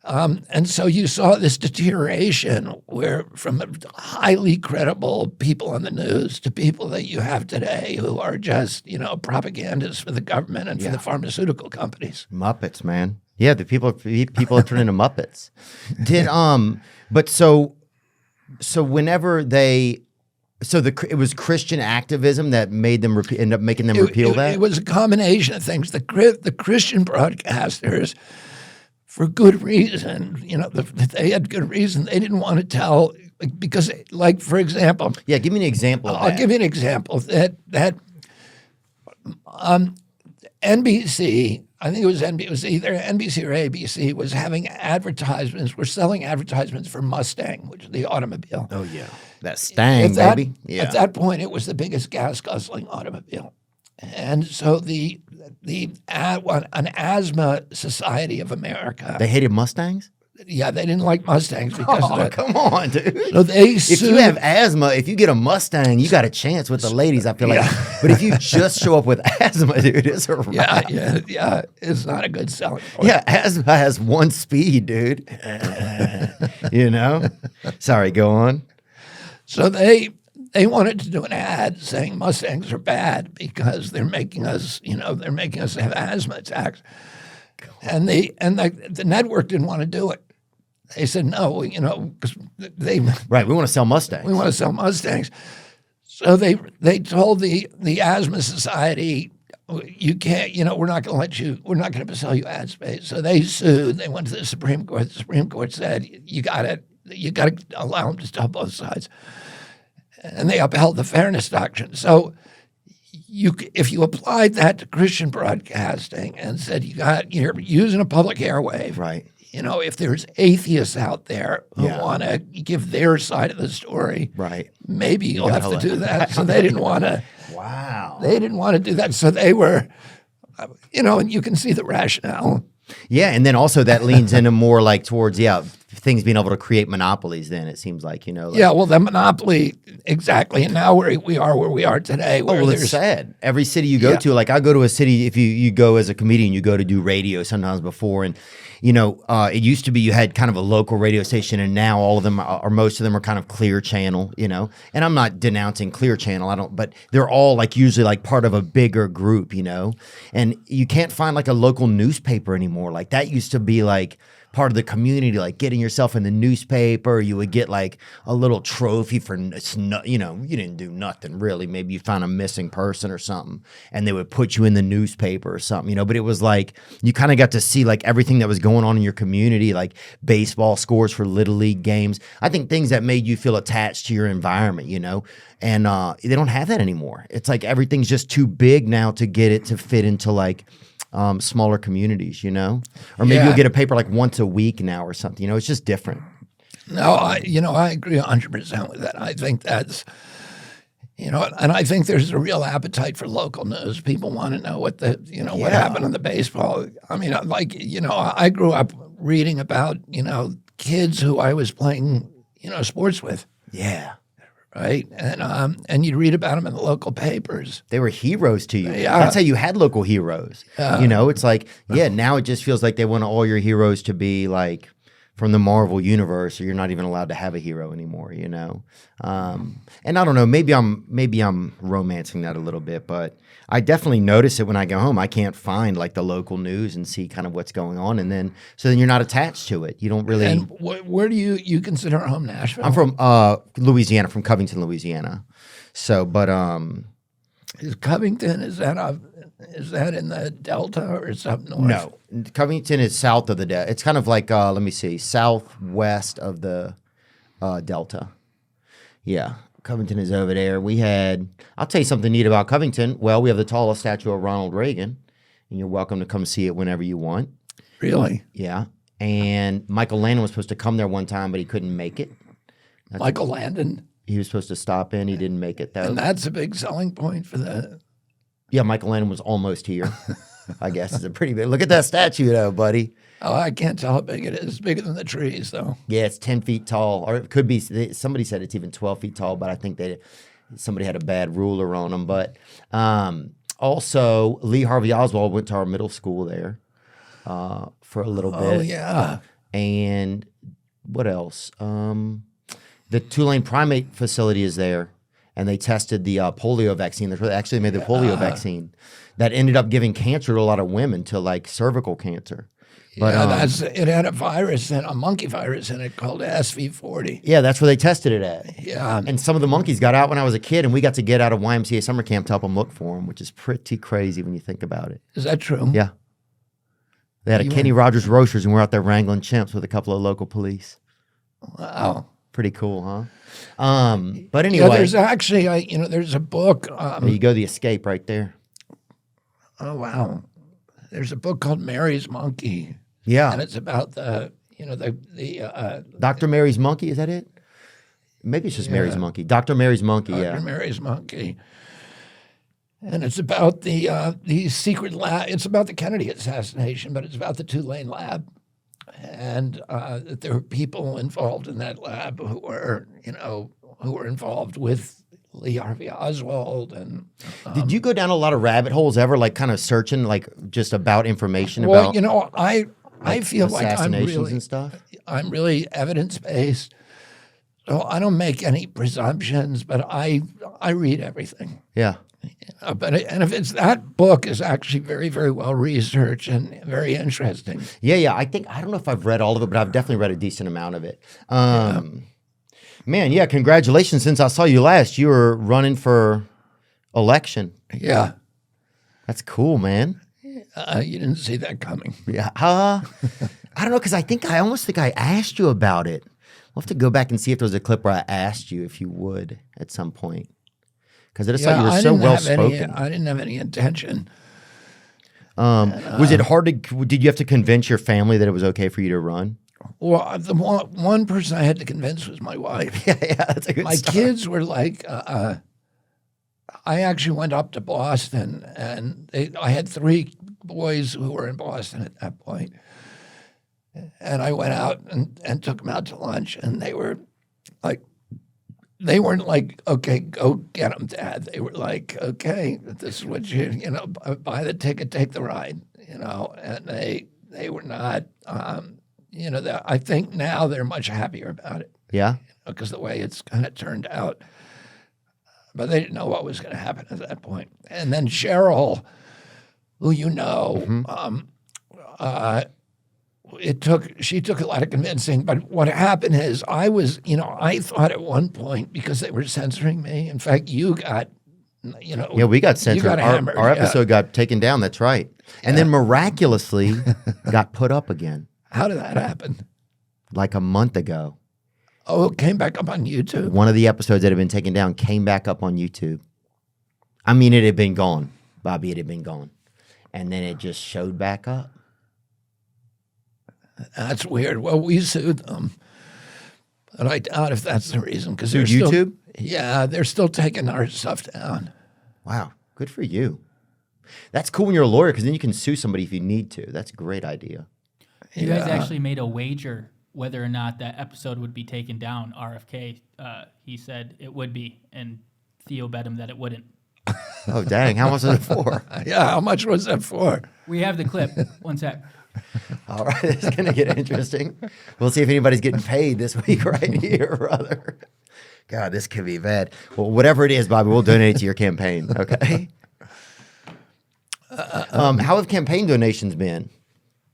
Speaker 2: and so you saw this deterioration where from highly credible people on the news to people that you have today who are just, propagandists for the government and for the pharmaceutical companies.
Speaker 1: Muppets, man. Yeah, the people are turning into Muppets. But so whenever it was Christian activism that made them end up making them repeal that?
Speaker 2: It was a combination of things. The Christian broadcasters, for good reason, they had good reason. They didn't want to tell, because, like, for example.
Speaker 1: Yeah, give me an example of that.
Speaker 2: I'll give you an example. That NBC, I think it was either NBC or ABC, was having advertisements. We're selling advertisements for Mustang, which is the automobile.
Speaker 1: Oh, yeah. That Stang, baby. Yeah.
Speaker 2: At that point, it was the biggest gas-guzzling automobile. And so an asthma society of America.
Speaker 1: They hated Mustangs?
Speaker 2: Yeah, they didn't like Mustangs because of that.
Speaker 1: Come on, dude.
Speaker 2: So
Speaker 1: if you have asthma, if you get a Mustang, you got a chance with the ladies, I feel like. But if you just show up with asthma, dude, it's a wrap.
Speaker 2: Yeah, it's not a good selling point.
Speaker 1: Yeah, asthma has one speed, dude. Sorry, go on.
Speaker 2: So they wanted to do an ad saying Mustangs are bad because they're making us have asthma attacks. And the network didn't want to do it. They said no, because we
Speaker 1: want to sell Mustangs.
Speaker 2: We want to sell Mustangs. So they told the Asthma Society, you can't, we're not going to sell you ad space. So they sued. They went to the Supreme Court. The Supreme Court said you got to allow them to sell both sides, and they upheld the fairness doctrine. So if you applied that to Christian broadcasting and said you're using a public airwave,
Speaker 1: right?
Speaker 2: If there's atheists out there who want to give their side of the story,
Speaker 1: right?
Speaker 2: Maybe you'll have to do that. So they didn't want to.
Speaker 1: Wow.
Speaker 2: They didn't want to do that. So they were, and you can see the rationale.
Speaker 1: Yeah, and then also that leans into more like towards things being able to create monopolies. Then it seems like
Speaker 2: well, the monopoly exactly, and now we are where we are today.
Speaker 1: It's sad. Every city you go to, like I go to a city. If you go as a comedian, you go to do radio sometimes before, and it used to be you had kind of a local radio station, and now all of them or most of them are kind of Clear Channel. And I'm not denouncing Clear Channel. But they're all like usually like part of a bigger group. And you can't find like a local newspaper anymore. Like that used to be like part of the community, like getting yourself in the newspaper. You would get like a little trophy for, you know, you didn't do nothing really. Maybe you found a missing person or something, and they would put you in the newspaper or something, you know. But it was like you kind of got to see like everything that was going on in your community, like baseball scores for Little League games. I think things that made you feel attached to your environment, you know. And they don't have that anymore. It's like everything's just too big now to get it to fit into like smaller communities, you know? Or maybe you'll get a paper like once a week now or something. You know, it's just different.
Speaker 2: No, I agree 100% with that. I think that's, you know, and I think there's a real appetite for local news. People want to know what what happened in the baseball. I mean, like, you know, I grew up reading about, you know, kids who I was playing, you know, sports with.
Speaker 1: Yeah.
Speaker 2: Right, and you'd read about them in the local papers.
Speaker 1: They were heroes to you.
Speaker 2: Yeah.
Speaker 1: That's how you had local heroes. You know, it's like, now it just feels like they want all your heroes to be like from the Marvel universe, or you're not even allowed to have a hero anymore, you know? And I don't know, maybe I'm romancing that a little bit, but I definitely notice it when I go home. I can't find like the local news and see kind of what's going on. And then you're not attached to it. You don't really.
Speaker 2: And where do you consider home, Nashville?
Speaker 1: I'm from Louisiana, from Covington, Louisiana. So, but
Speaker 2: is Covington, is that in the Delta or is it up north?
Speaker 1: No, Covington is south of the Delta. It's kind of like, let me see, southwest of the Delta. Yeah, Covington is over there. I'll tell you something neat about Covington. Well, we have the tallest statue of Ronald Reagan, and you're welcome to come see it whenever you want.
Speaker 2: Really?
Speaker 1: Yeah. And Michael Landon was supposed to come there one time, but he couldn't make it.
Speaker 2: Michael Landon?
Speaker 1: He was supposed to stop in. He didn't make it, though.
Speaker 2: And that's a big selling point for the...
Speaker 1: Yeah, Michael Landon was almost here. I guess it's a pretty big... Look at that statue, though, buddy.
Speaker 2: Oh, I can't tell how big it is. It's bigger than the trees, though.
Speaker 1: Yeah, it's 10 feet tall. Or it could be... Somebody said it's even 12 feet tall, but I think somebody had a bad ruler on them. But also, Lee Harvey Oswald went to our middle school there for a little bit.
Speaker 2: Oh, yeah.
Speaker 1: And what else? The Tulane Primate facility is there, and they tested the polio vaccine. They actually made the polio vaccine that ended up giving cancer to a lot of women, to like cervical cancer. But
Speaker 2: it had a virus, a monkey virus in it called SV40.
Speaker 1: Yeah, that's where they tested it at.
Speaker 2: Yeah.
Speaker 1: And some of the monkeys got out when I was a kid, and we got to get out of YMCA summer camp to help them look for them, which is pretty crazy when you think about it.
Speaker 2: Is that true?
Speaker 1: Yeah. They had a Kenny Rogers Roasters, and we're out there wrangling chimps with a couple of local police.
Speaker 2: Wow.
Speaker 1: Pretty cool, huh? But anyway.
Speaker 2: Yeah, there's actually, there's a book.
Speaker 1: There you go, The Escape right there.
Speaker 2: Oh, wow. There's a book called Mary's Monkey.
Speaker 1: Yeah.
Speaker 2: And it's about the
Speaker 1: Dr. Mary's Monkey, is that it? Maybe it's just Mary's Monkey. Dr. Mary's Monkey,
Speaker 2: Dr. Mary's Monkey. And it's about the secret lab. It's about the Kennedy assassination, but it's about the Tulane lab. And there were people involved in that lab who were involved with Lee Harvey Oswald. And
Speaker 1: did you go down a lot of rabbit holes ever, like kind of searching, like just about information
Speaker 2: well,
Speaker 1: about?
Speaker 2: I feel like
Speaker 1: assassinations and stuff.
Speaker 2: I'm really evidence based, so I don't make any presumptions, but I read everything.
Speaker 1: Yeah.
Speaker 2: And if it's that book is actually very, very well researched and very interesting.
Speaker 1: Yeah. I don't know if I've read all of it, but I've definitely read a decent amount of it. Man, yeah, congratulations. Since I saw you last, you were running for election.
Speaker 2: Yeah.
Speaker 1: That's cool, man.
Speaker 2: You didn't see that coming.
Speaker 1: Yeah. I don't know, because I almost think I asked you about it. We'll have to go back and see if there was a clip where I asked you if you would at some point. Because I just thought you were so well-spoken.
Speaker 2: I didn't have any intention.
Speaker 1: Was it hard to, did you have to convince your family that it was okay for you to run?
Speaker 2: Well, the one person I had to convince was my wife.
Speaker 1: Yeah, that's a good
Speaker 2: My
Speaker 1: start.
Speaker 2: kids were like, I actually went up to Boston, and I had 3 boys who were in Boston at that point. And I went out and took them out to lunch, and they were like, they weren't like, okay, go get them, Dad. They were like, okay, this is what buy the ticket, take the ride, and they were not, I think now they're much happier about it.
Speaker 1: Yeah?
Speaker 2: Because the way it's kind of turned out. But they didn't know what was going to happen at that point. And then Cheryl, who she took a lot of convincing, but what happened is I thought at one point, because they were censoring me, in fact, you got,
Speaker 1: Yeah, we got censored.
Speaker 2: You got hammered,
Speaker 1: our episode got taken down. That's right. And then miraculously got put up again.
Speaker 2: How did that happen?
Speaker 1: Like a month ago.
Speaker 2: Oh, it came back up on YouTube?
Speaker 1: One of the episodes that had been taken down came back up on YouTube. I mean, it had been gone, Bobby. It had been gone. And then it just showed back up.
Speaker 2: That's weird. Well, we sued them. And I doubt if that's the reason.
Speaker 1: Sued YouTube?
Speaker 2: Yeah, they're still taking our stuff down.
Speaker 1: Wow. Good for you. That's cool when you're a lawyer because then you can sue somebody if you need to. That's a great idea.
Speaker 3: You guys actually made a wager whether or not that episode would be taken down. RFK, he said it would be, and Theo bet him that it wouldn't.
Speaker 1: Oh, dang. How much was it for?
Speaker 2: Yeah, how much was that for?
Speaker 3: We have the clip. One sec.
Speaker 1: All right, it's going to get interesting. We'll see if anybody's getting paid this week right here, brother. God, this could be bad. Well, whatever it is, Bobby, we'll donate it to your campaign, okay? How have campaign donations been?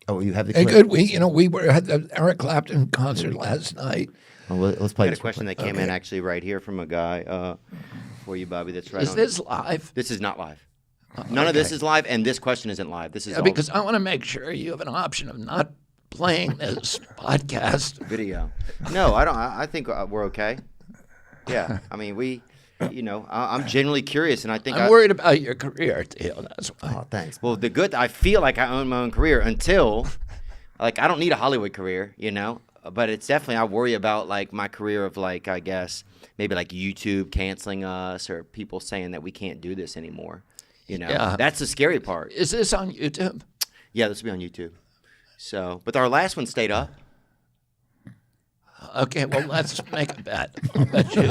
Speaker 1: Oh, you have the clip?
Speaker 2: Good. We were at the Eric Clapton concert last night.
Speaker 1: Well, let's play
Speaker 4: I got
Speaker 1: this
Speaker 4: a question that came in actually right here from a guy for you, Bobby. That's right.
Speaker 2: Is this live?
Speaker 4: This is not live. None of this is live, and this question isn't live. This is all
Speaker 2: because I want to make sure you have an option of not playing this podcast.
Speaker 4: video. No, I don't. I think we're okay. Yeah, I mean, I'm genuinely curious, and I think
Speaker 2: I'm worried about your career, Theo. That's why.
Speaker 1: Oh, thanks.
Speaker 4: Well, I feel like I own my own career until, I don't need a Hollywood career, but it's definitely, I worry about, my career of, I guess, maybe, YouTube canceling us or people saying that we can't do this anymore,
Speaker 2: Yeah.
Speaker 4: That's the scary part.
Speaker 2: Is this on YouTube?
Speaker 4: Yeah, this will be on YouTube. So, but our last one stayed up.
Speaker 2: Okay, well, let's make a bet. I'll bet you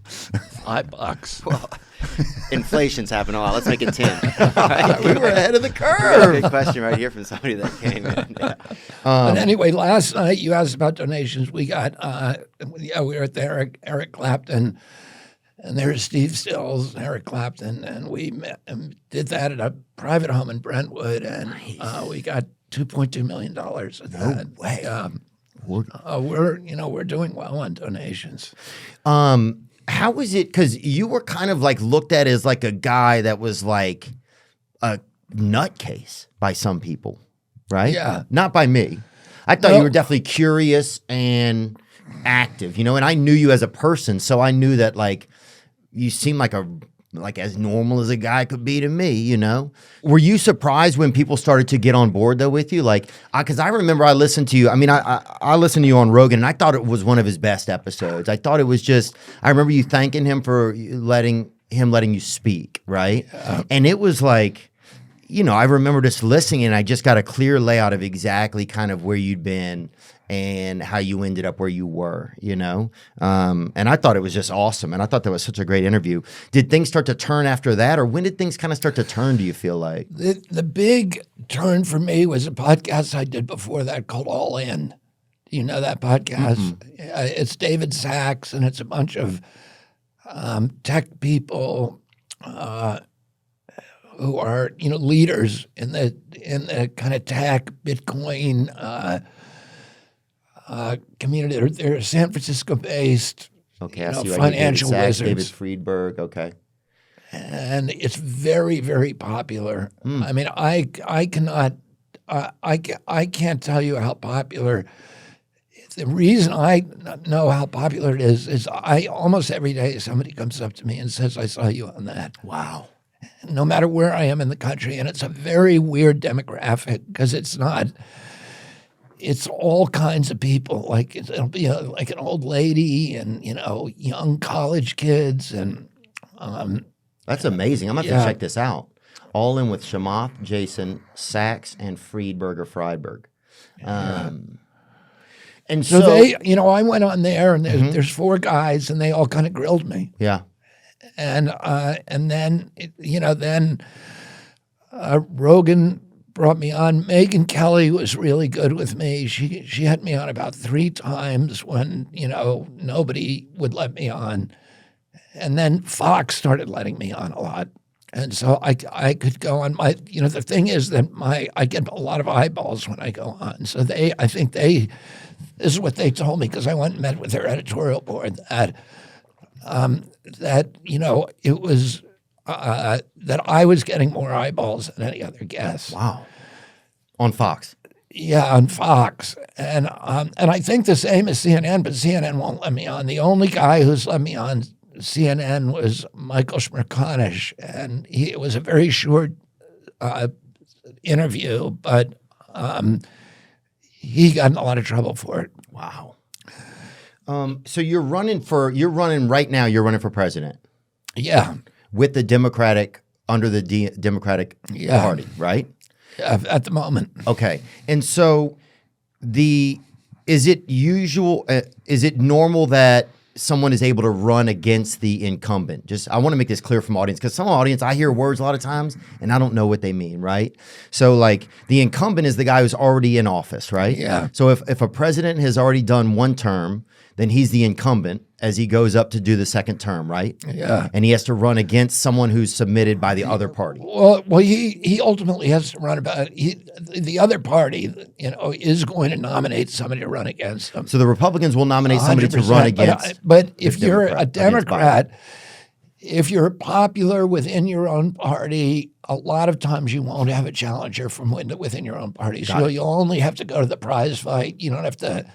Speaker 2: $5.
Speaker 4: Well, inflation's happened a lot. Let's make it 10.
Speaker 1: We were ahead of the
Speaker 4: We got a
Speaker 1: curve.
Speaker 4: good question right here from somebody that came in. Yeah.
Speaker 2: But anyway, last night you asked about donations. We got, we were at the Eric Clapton, and there's Steve Stills, Eric Clapton, and we met and did that at a private home in Brentwood, and we got $2.2 million at that.
Speaker 1: No way.
Speaker 2: We're doing well on donations.
Speaker 1: How was it? Because you were kind of looked at as a guy that was a nutcase by some people, right?
Speaker 2: Yeah.
Speaker 1: Not by me. I thought you were definitely curious and active, and I knew you as a person, so I knew that you seemed like as normal as a guy could be to me, Were you surprised when people started to get on board though with you? Because I remember I listened to you. I mean, I listened to you on Rogan, and I thought it was one of his best episodes. I thought it was I remember you thanking him for letting you speak, right? And it was I remember just listening, and I just got a clear layout of exactly kind of where you'd been and how you ended up where you were, and I thought it was just awesome, and I thought that was such a great interview. Did things start to turn after that, or when did things kind of start to turn, do you feel like?
Speaker 2: The big turn for me was a podcast I did before that called All In. Do you know that podcast? Mm-hmm. It's David Sachs, and it's a bunch of tech people who are leaders in the kind of tech Bitcoin community. They're San Francisco based.
Speaker 1: Okay, I see.
Speaker 2: Financial
Speaker 1: David Sachs,
Speaker 2: wizards.
Speaker 1: David Friedberg. Okay,
Speaker 2: and it's very, very popular. I mean, I can't tell you how popular. The reason I know how popular it is I almost every day somebody comes up to me and says, "I saw you on that."
Speaker 1: Wow.
Speaker 2: No matter where I am in the country, and it's a very weird demographic because it's not. It's all kinds of people. It'll be an old lady and young college kids and.
Speaker 1: That's amazing. I'm gonna have to check this out. All In with Chamath, Jason, Sachs, and Friedberg or Friedberg. And
Speaker 2: so they, I went on there, and there's 4 guys, and they all kind of grilled me.
Speaker 1: Yeah.
Speaker 2: And then Rogan brought me on. Megyn Kelly was really good with me. She had me on about 3 times when nobody would let me on, and then Fox started letting me on a lot. And so I could go on my, the thing is that I get a lot of eyeballs when I go on. So I think this is what they told me, because I went and met with their editorial board, that it was, that I was getting more eyeballs than any other guest.
Speaker 1: Wow. On Fox.
Speaker 2: Yeah, on Fox. And I think the same as CNN, but CNN won't let me on. The only guy who's let me on CNN was Michael Smerconish, and it was a very short interview, but he got in a lot of trouble for it.
Speaker 1: Wow. So you're running right now. You're running for president.
Speaker 2: Yeah.
Speaker 1: With the Democratic, under the Democratic Party, right?
Speaker 2: At the moment.
Speaker 1: Okay. And so is it normal that someone is able to run against the incumbent? I want to make this clear from audience, because some audience, I hear words a lot of times and I don't know what they mean, right? So like the incumbent is the guy who's already in office, right?
Speaker 2: Yeah.
Speaker 1: So if a president has already done one term, then he's the incumbent as he goes up to do the second term, right?
Speaker 2: Yeah.
Speaker 1: And he has to run against someone who's submitted by the other party.
Speaker 2: Well, he ultimately has to run the other party, is going to nominate somebody to run against them.
Speaker 1: So the Republicans will nominate somebody to run against.
Speaker 2: But if you're a
Speaker 1: Democrat,
Speaker 2: Democrat, if you're popular within your own party, a lot of times you won't have a challenger from within your own party. So you'll only have to go to the prize fight. You don't have to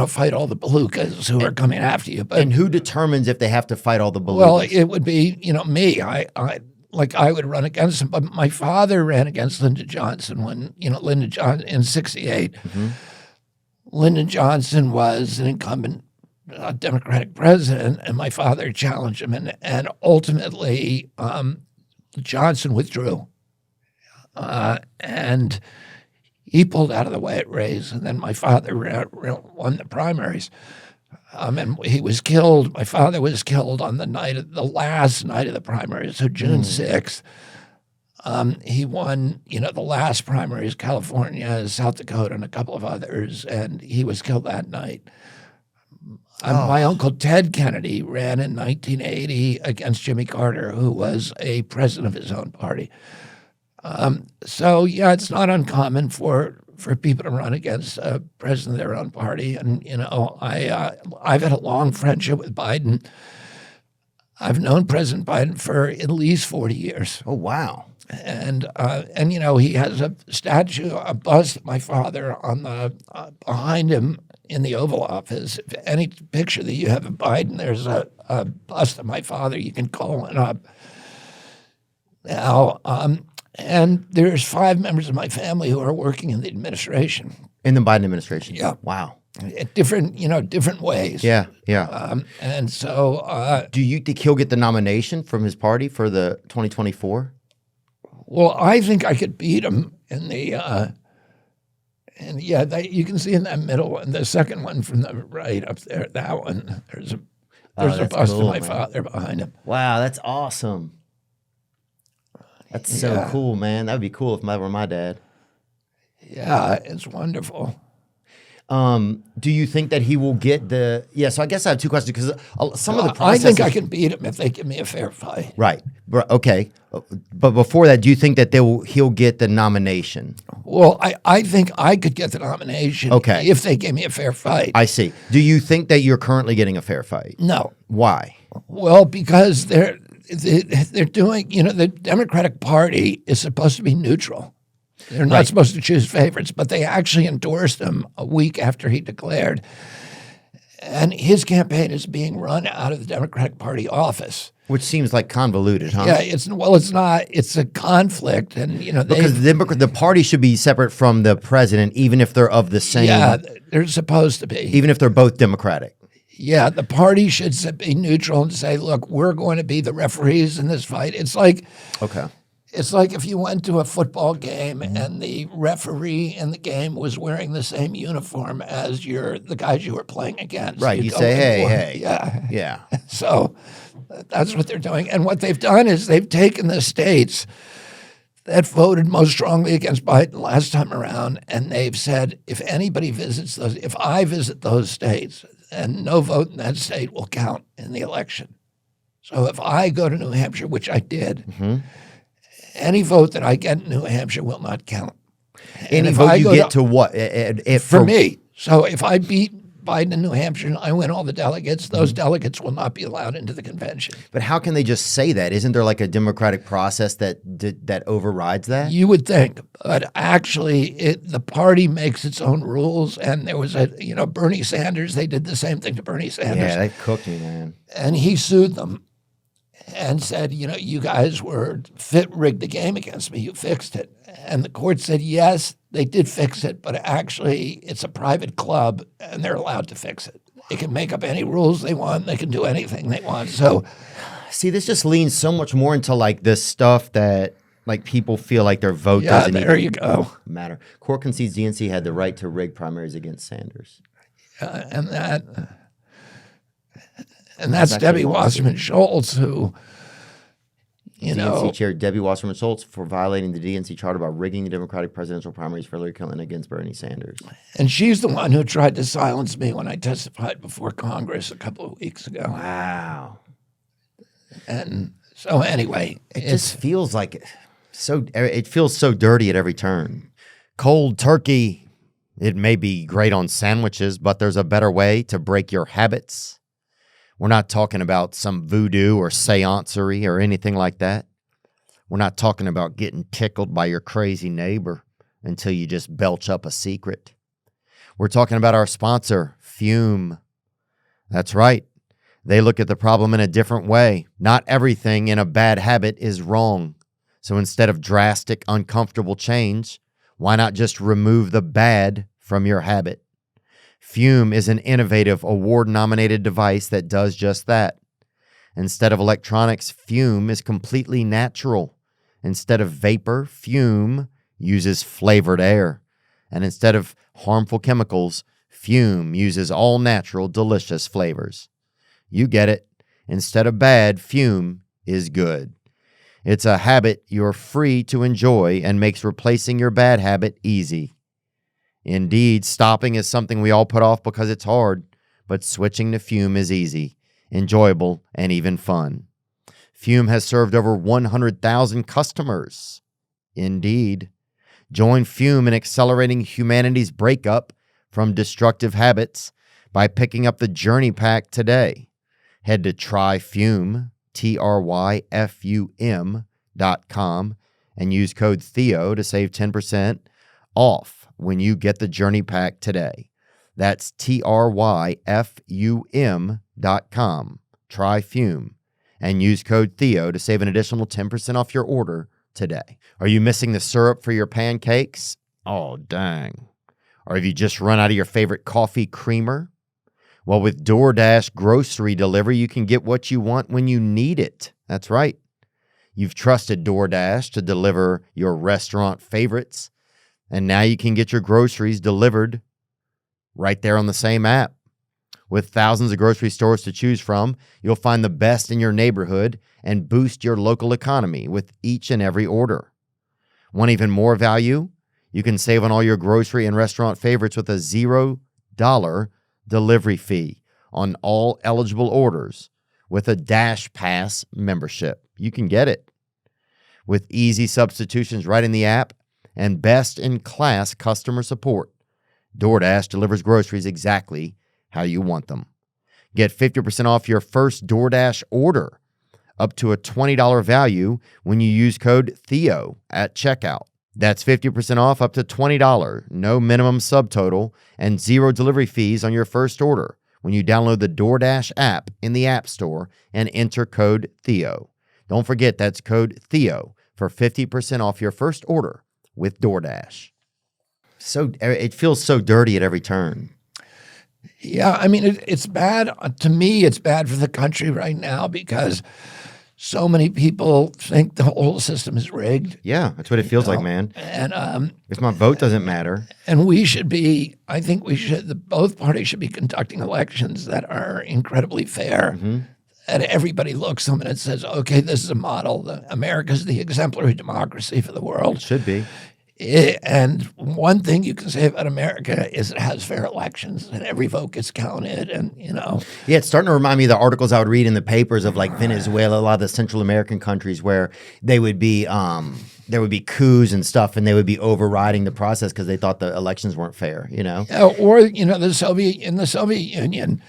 Speaker 2: fight all the belugas who are coming after you. But,
Speaker 1: and who determines if they have to fight all the belugas?
Speaker 2: Well, it would be, me. I would run against him. But my father ran against Lyndon Johnson Lyndon Johnson in '68. Mm-hmm. Lyndon Johnson was an incumbent Democratic president, and my father challenged him, and ultimately Johnson withdrew, and he pulled out of the way at race, and then my father won the primaries, and he was killed. My father was killed on the last night of the primaries, so June 6th. He won, the last primaries, California, South Dakota, and a couple of others, and he was killed that night. My uncle Ted Kennedy ran in 1980 against Jimmy Carter, who was a president of his own party. It's not uncommon for people to run against a president of their own party. And, I've had a long friendship with Biden. I've known President Biden for at least 40 years.
Speaker 1: Oh, wow.
Speaker 2: And he has a statue, a bust of my father on the behind him in the Oval Office. If any picture that you have of Biden, there's a bust of my father. You can call it up. Now, and there's 5 members of my family who are working in the administration.
Speaker 1: In the Biden administration?
Speaker 2: Yeah.
Speaker 1: Wow.
Speaker 2: At different ways.
Speaker 1: Yeah, yeah.
Speaker 2: And so...
Speaker 1: do you think he'll get the nomination from his party for the 2024?
Speaker 2: Well, I think I could beat him in the... you can see in that middle one, the second one from the right up there, that one. There's a bust of my father behind him.
Speaker 1: Wow, that's awesome. That's so cool, man. That would be cool if that were my dad.
Speaker 2: Yeah, it's wonderful.
Speaker 1: Do you think that he will get the? Yeah. So I guess I have 2 questions, because some of the processes.
Speaker 2: I think I can beat him if they give me a fair fight.
Speaker 1: Right. Okay. But before that, do you think that he'll get the nomination?
Speaker 2: Well, I think I could get the nomination.
Speaker 1: Okay.
Speaker 2: If they gave me a fair fight.
Speaker 1: I see. Do you think that you're currently getting a fair fight?
Speaker 2: No.
Speaker 1: Why?
Speaker 2: Well, because they're doing. The Democratic Party is supposed to be neutral. They're not supposed to choose favorites, but they actually endorsed him a week after he declared. And his campaign is being run out of the Democratic Party office.
Speaker 1: Which seems like convoluted, huh?
Speaker 2: Yeah, it's not. It's a conflict, and
Speaker 1: because the party should be separate from the president, even if they're of the same.
Speaker 2: Yeah, they're supposed to be.
Speaker 1: Even if they're both Democratic.
Speaker 2: Yeah, the party should be neutral and say, "Look, we're going to be the referees in this fight." It's like if you went to a football game and the referee in the game was wearing the same uniform as the guys you were playing against.
Speaker 1: Right. You say, hey.
Speaker 2: Yeah.
Speaker 1: Yeah.
Speaker 2: So that's what they're doing. And what they've done is they've taken the states that voted most strongly against Biden last time around, and they've said, if anybody visits those, if I visit those states, and no vote in that state will count in the election. So if I go to New Hampshire, which I did, any vote that I get in New Hampshire will not count.
Speaker 1: Any
Speaker 2: if
Speaker 1: vote
Speaker 2: I
Speaker 1: you
Speaker 2: go
Speaker 1: get
Speaker 2: to-
Speaker 1: to what?
Speaker 2: For me. So if I beat Biden in New Hampshire and I win all the delegates, those delegates will not be allowed into the convention.
Speaker 1: But how can they just say that? Isn't there like a democratic process that overrides that?
Speaker 2: You would think, but actually the party makes its own rules. And there was Bernie Sanders, they did the same thing to Bernie Sanders.
Speaker 1: Yeah, they cooked me, man.
Speaker 2: And he sued them and said, you guys rigged the game against me. You fixed it. And the court said, yes, they did fix it, but actually it's a private club and they're allowed to fix it. They can make up any rules they want. They can do anything they want. So,
Speaker 1: see, this just leans so much more into like this stuff that like people feel like their vote doesn't
Speaker 2: there
Speaker 1: even
Speaker 2: you go.
Speaker 1: matter. Court concedes DNC had the right to rig primaries against Sanders.
Speaker 2: And that's Debbie Wasserman Schultz, who,
Speaker 1: DNC Chair Debbie Wasserman Schultz for violating the DNC charter by rigging the Democratic presidential primaries for Hillary Clinton against Bernie Sanders.
Speaker 2: And she's the one who tried to silence me when I testified before Congress a couple of weeks ago.
Speaker 1: Wow.
Speaker 2: And so anyway,
Speaker 1: It just feels like it feels so dirty at every turn. Cold turkey, it may be great on sandwiches, but there's a better way to break your habits. We're not talking about some voodoo or seancery or anything like that. We're not talking about getting tickled by your crazy neighbor until you just belch up a secret. We're talking about our sponsor, Fume. That's right. They look at the problem in a different way. Not everything in a bad habit is wrong. So instead of drastic, uncomfortable change, why not just remove the bad from your habit? Fume is an innovative, award-nominated device that does just that. Instead of electronics, Fume is completely natural. Instead of vapor, Fume uses flavored air. And instead of harmful chemicals, Fume uses all-natural, delicious flavors. You get it. Instead of bad, Fume is good. It's a habit you're free to enjoy and makes replacing your bad habit easy. Indeed, stopping is something we all put off because it's hard, but switching to Fume is easy, enjoyable, and even fun. Fume has served over 100,000 customers. Indeed. Join Fume in accelerating humanity's breakup from destructive habits by picking up the Journey Pack today. Head to tryfume, TRYFUM.com, and use code Theo to save 10% off when you get the Journey Pack today. That's TRYFUM.com. Try Fume and use code Theo to save an additional 10% off your order today. Are you missing the syrup for your pancakes? Oh, dang. Or have you just run out of your favorite coffee creamer? Well, with DoorDash grocery delivery, you can get what you want when you need it. That's right. You've trusted DoorDash to deliver your restaurant favorites, and now you can get your groceries delivered right there on the same app. With thousands of grocery stores to choose from, you'll find the best in your neighborhood and boost your local economy with each and every order. Want even more value? You can save on all your grocery and restaurant favorites with a $0 delivery fee on all eligible orders with a Dash Pass membership. You can get it. With easy substitutions right in the app and best-in-class customer support, DoorDash delivers groceries exactly how you want them. Get 50% off your first DoorDash order, up to a $20 value when you use code Theo at checkout. That's 50% off up to $20, no minimum subtotal, and $0 delivery fees on your first order when you download the DoorDash app in the App Store and enter code Theo. Don't forget that's code Theo for 50% off your first order with DoorDash. So it feels so dirty at every turn.
Speaker 2: Yeah, I mean, it's bad. To me, it's bad for the country right now because so many people think the whole system is rigged.
Speaker 1: Yeah, that's what it feels like, man.
Speaker 2: And
Speaker 1: if my vote doesn't matter.
Speaker 2: And I think both parties should be conducting elections that are incredibly fair.
Speaker 1: Mm-hmm.
Speaker 2: And everybody looks at them and it says, okay, this is a model. America's the exemplary democracy for the world.
Speaker 1: It should be.
Speaker 2: And one thing you can say about America is it has fair elections and every vote gets counted. And,
Speaker 1: Yeah, it's starting to remind me of the articles I would read in the papers of like Venezuela, a lot of the Central American countries where they would be there would be coups and stuff, and they would be overriding the process because they thought the elections weren't fair.
Speaker 2: Yeah, or in the Soviet Union,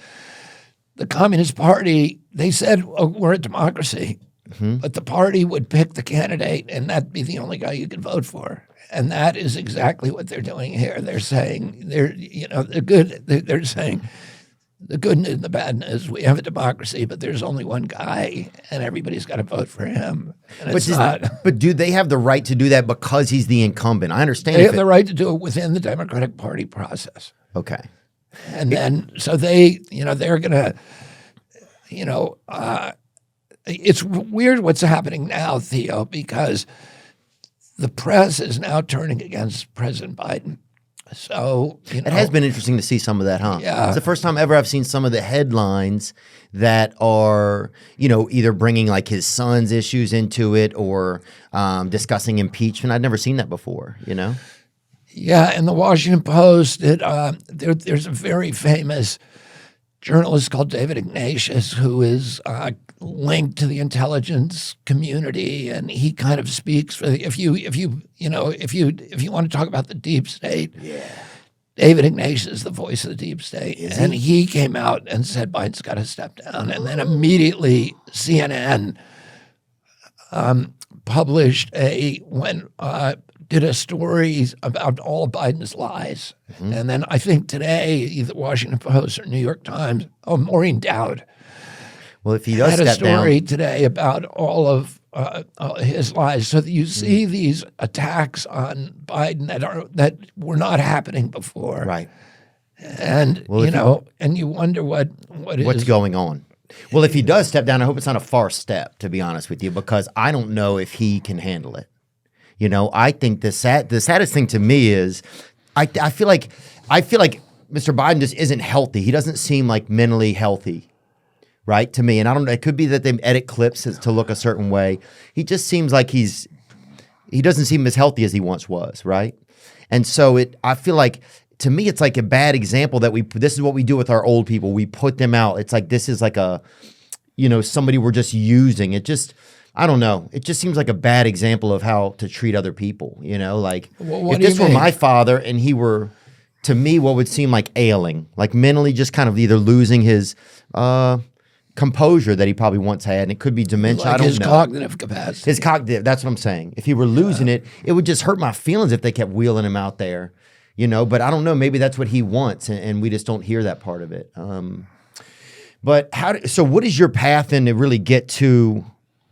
Speaker 2: the Communist Party, they said, we're a democracy, but the party would pick the candidate, and that'd be the only guy you could vote for. And that is exactly what they're doing here. They're saying they're saying the good news and the bad news. We have a democracy, but there's only one guy, and everybody's got to vote for him. And
Speaker 1: But do they have the right to do that because he's the incumbent? I understand.
Speaker 2: They have the right to do it within the Democratic Party process.
Speaker 1: Okay.
Speaker 2: And then, so they're going to, it's weird what's happening now, Theo, because the press is now turning against President Biden. So,
Speaker 1: It has been interesting to see some of that, huh?
Speaker 2: Yeah.
Speaker 1: It's the first time ever I've seen some of the headlines that are, either bringing like his son's issues into it or discussing impeachment. I'd never seen that before,
Speaker 2: Yeah, in the Washington Post, there's a very famous journalist called David Ignatius who is linked to the intelligence community, and he kind of speaks for if you want to talk about the deep state. Yeah. David Ignatius is the voice of the deep state, and he came out and said Biden's got to step down, and then immediately CNN published did a story about all of Biden's lies. And then I think today, either Washington Post or New York Times, Maureen Dowd,
Speaker 1: well, if he does
Speaker 2: had a
Speaker 1: step down,
Speaker 2: story today about all of his lies. So that you see these attacks on Biden that were not happening before.
Speaker 1: right?
Speaker 2: And, and you wonder
Speaker 1: What's going on? Well, if he does step down, I hope it's not a far step, to be honest with you, because I don't know if he can handle it. I think the saddest thing to me is I feel like Mr. Biden just isn't healthy. He doesn't seem like mentally healthy, right? To me, and I don't know. It could be that they edit clips to look a certain way. He just seems like he doesn't seem as healthy as he once was, right? And so I feel like to me it's like a bad example that this is what we do with our old people. We put them out. It's like this is like a somebody we're just using. It just. I don't know. It just seems like a bad example of how to treat other people, Like if this were my father and he were, to me, what would seem like ailing, like mentally just kind of either losing his composure that he probably once had, and it could be dementia.
Speaker 2: Like
Speaker 1: I don't
Speaker 2: his
Speaker 1: know.
Speaker 2: cognitive capacity.
Speaker 1: His cognitive, that's what I'm saying. If he were losing it, it would just hurt my feelings if they kept wheeling him out there, But I don't know. Maybe that's what he wants, and we just don't hear that part of it. But so what is your path then to really get to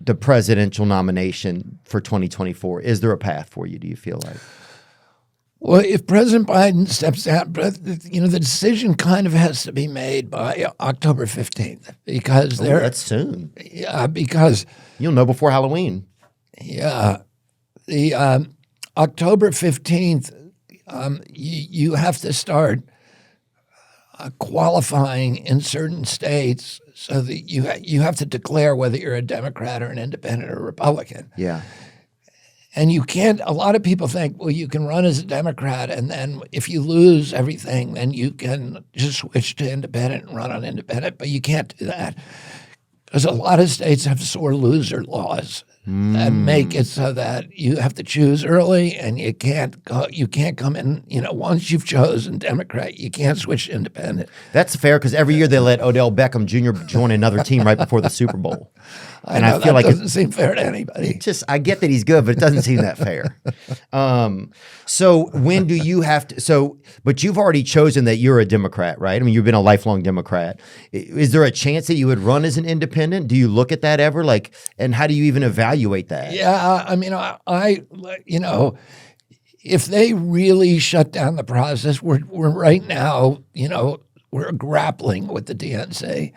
Speaker 1: the presidential nomination for 2024? Is there a path for you, do you feel like?
Speaker 2: Well, if President Biden steps down, the decision kind of has to be made by October 15th because
Speaker 1: that's soon.
Speaker 2: Yeah, because
Speaker 1: you'll know before Halloween.
Speaker 2: Yeah, the October 15th, you have to start qualifying in certain states so that you have to declare whether you're a Democrat or an independent or Republican.
Speaker 1: Yeah.
Speaker 2: And you can't, a lot of people think, well, you can run as a Democrat, and then if you lose everything, then you can just switch to independent and run on independent, but you can't do that. Because a lot of states have sore loser laws that make it so that you have to choose early, and you can't come in, once you've chosen Democrat, you can't switch to independent.
Speaker 1: That's fair, because every year they let Odell Beckham Jr. join another team right before the Super Bowl.
Speaker 2: I know, I feel like it doesn't seem fair to anybody.
Speaker 1: I get that he's good, but it doesn't seem that fair. So when do you have to? But you've already chosen that you're a Democrat, right? I mean, you've been a lifelong Democrat. Is there a chance that you would run as an independent? Do you look at that ever? And how do you even evaluate that?
Speaker 2: Yeah, I mean, if they really shut down the process, we're right now, we're grappling with the DNC,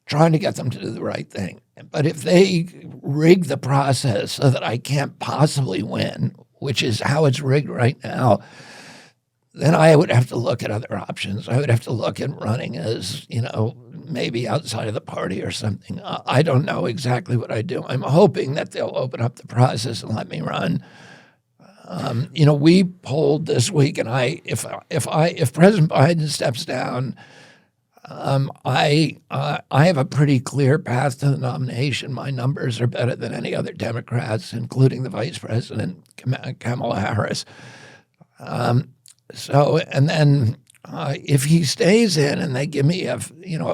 Speaker 2: trying to get them to do the right thing. But if they rig the process so that I can't possibly win, which is how it's rigged right now, then I would have to look at other options. I would have to look at running as, maybe outside of the party or something. I don't know exactly what I do. I'm hoping that they'll open up the process and let me run. We polled this week, and if President Biden steps down, I have a pretty clear path to the nomination. My numbers are better than any other Democrats, including the Vice President Kamala Harris. If he stays in and they give me a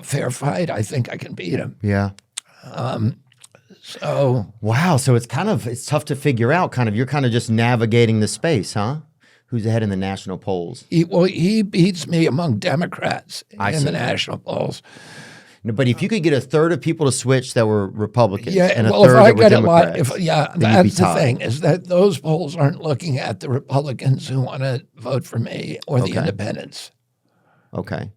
Speaker 2: fair fight, I think I can beat him.
Speaker 1: Yeah. Wow. So it's tough to figure out. You're just navigating the space, huh? Who's ahead in the national polls?
Speaker 2: He beats me among Democrats in the national polls.
Speaker 1: No, but if you could get a third of people to switch that were Republicans and a
Speaker 2: if
Speaker 1: third
Speaker 2: I
Speaker 1: that were
Speaker 2: get
Speaker 1: Democrats,
Speaker 2: that's the thing, is that those polls aren't looking at the Republicans who want to vote for me or the independents.
Speaker 1: Okay.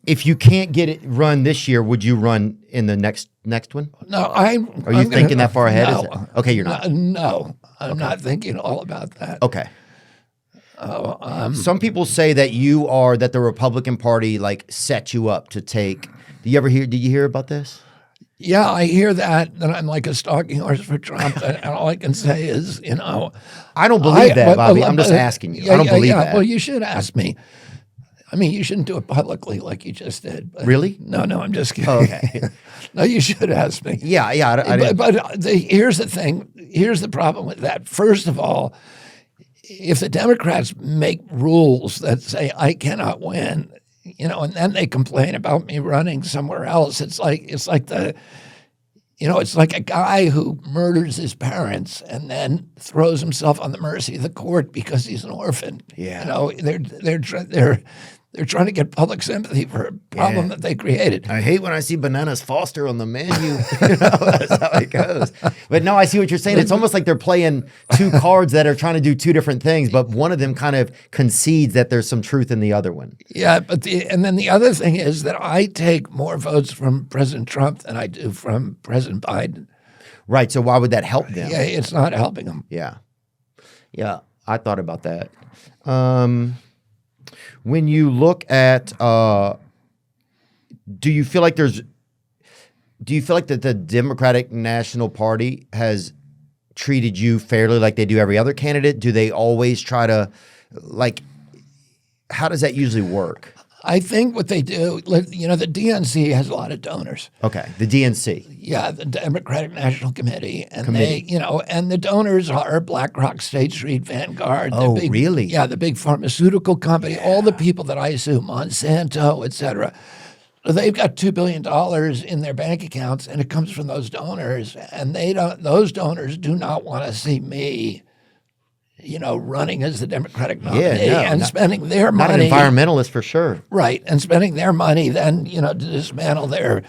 Speaker 1: If you can't get it run this year, would you run in the next one?
Speaker 2: No,
Speaker 1: Are you thinking that far ahead?
Speaker 2: No.
Speaker 1: Okay, you're not.
Speaker 2: No, I'm not thinking all about that.
Speaker 1: Okay. Some people say that that the Republican Party set you up to take. Did you hear about this?
Speaker 2: Yeah, I hear that I'm like a stalking horse for Trump, and all I can say is,
Speaker 1: I don't believe that, Bobby. I'm just asking you. I don't believe that.
Speaker 2: Well, you should ask me. I mean, you shouldn't do it publicly like you just did. But
Speaker 1: really?
Speaker 2: No, I'm just kidding.
Speaker 1: Oh, okay.
Speaker 2: No, you should ask me.
Speaker 1: Yeah.
Speaker 2: Here's the thing. Here's the problem with that. First of all, if the Democrats make rules that say I cannot win, and then they complain about me running somewhere else, it's like a guy who murders his parents and then throws himself on the mercy of the court because he's an orphan.
Speaker 1: Yeah.
Speaker 2: They're trying to get public sympathy for a problem that they created.
Speaker 1: I hate when I see Bananas Foster on the menu. That's how it goes. But no, I see what you're saying. It's almost like they're playing two cards that are trying to do two different things, but one of them kind of concedes that there's some truth in the other one.
Speaker 2: Yeah, and then the other thing is that I take more votes from President Trump than I do from President Biden.
Speaker 1: Right. So why would that help them?
Speaker 2: Yeah, it's not helping them.
Speaker 1: Yeah. Yeah, I thought about that. When you look at, do you feel like that the Democratic National Party has treated you fairly like they do every other candidate? Do they always try to, how does that usually work?
Speaker 2: I think what they do, the DNC has a lot of donors.
Speaker 1: Okay, the DNC.
Speaker 2: Yeah, the Democratic National Committee. And and the donors are BlackRock, State Street, Vanguard.
Speaker 1: Oh, really?
Speaker 2: Yeah, the big pharmaceutical company, all the people that I sue, Monsanto, et cetera. So they've got $2 billion in their bank accounts, and it comes from those donors. And those donors do not want to see me running as the Democratic nominee spending their money.
Speaker 1: Not an environmentalist for sure.
Speaker 2: Right, and spending their money then, to dismantle their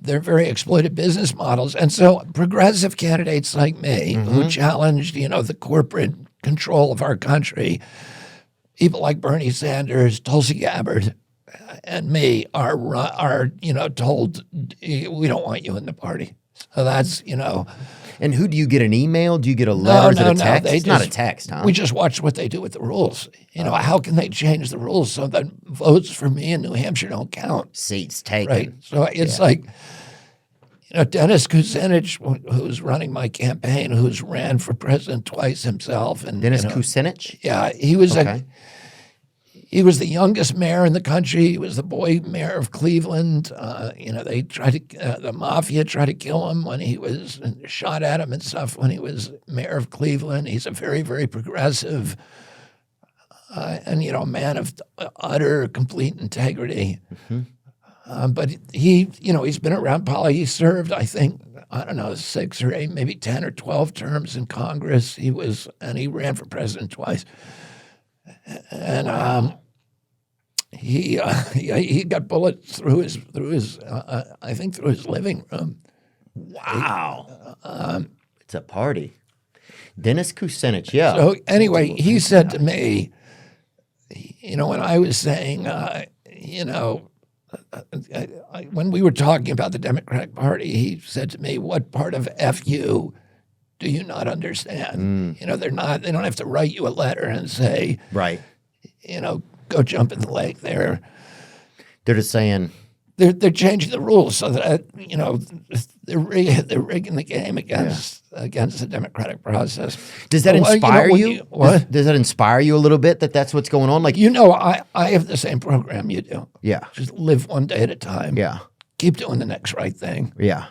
Speaker 2: very exploited business models. And so progressive candidates like me who challenged, the corporate control of our country, people like Bernie Sanders, Tulsi Gabbard, and me are told, we don't want you in the party. So that's,
Speaker 1: And who do you get, an email? Do you get a letter? Is it a text? It's not a text, huh?
Speaker 2: We just watch what they do with the rules. How can they change the rules so that votes for me in New Hampshire don't count?
Speaker 1: Seats taken.
Speaker 2: Right. So it's like, Dennis Kucinich, who's running my campaign, who's ran for president twice himself. And
Speaker 1: Dennis Kucinich?
Speaker 2: Yeah, he was he was the youngest mayor in the country. He was the boy mayor of Cleveland. They the mafia tried to kill him when he was shot at him and stuff when he was mayor of Cleveland. He's a very, very progressive and a man of utter, complete integrity. Mm-hmm. But he's been around politics. He served, I think, 6 or 8, maybe 10 or 12 terms in Congress. He ran for president twice. And he got bullets through his living room.
Speaker 1: Wow, it's a party. Dennis Kucinich, yeah.
Speaker 2: So anyway, he said to me, when I was saying, when we were talking about the Democratic Party, he said to me, "What part of FU do you not understand?" They don't have to write you a letter and say,
Speaker 1: right,
Speaker 2: go jump in the lake there.
Speaker 1: They're just saying,
Speaker 2: they're changing the rules so that they're rigging the game against the democratic process.
Speaker 1: Does that
Speaker 2: Well,
Speaker 1: inspire
Speaker 2: when
Speaker 1: you?
Speaker 2: what?
Speaker 1: Does that inspire you a little bit that that's what's going on? Like,
Speaker 2: I have the same program you do.
Speaker 1: yeah,
Speaker 2: Just live one day at a time.
Speaker 1: yeah,
Speaker 2: Keep doing the next right thing.
Speaker 1: yeah,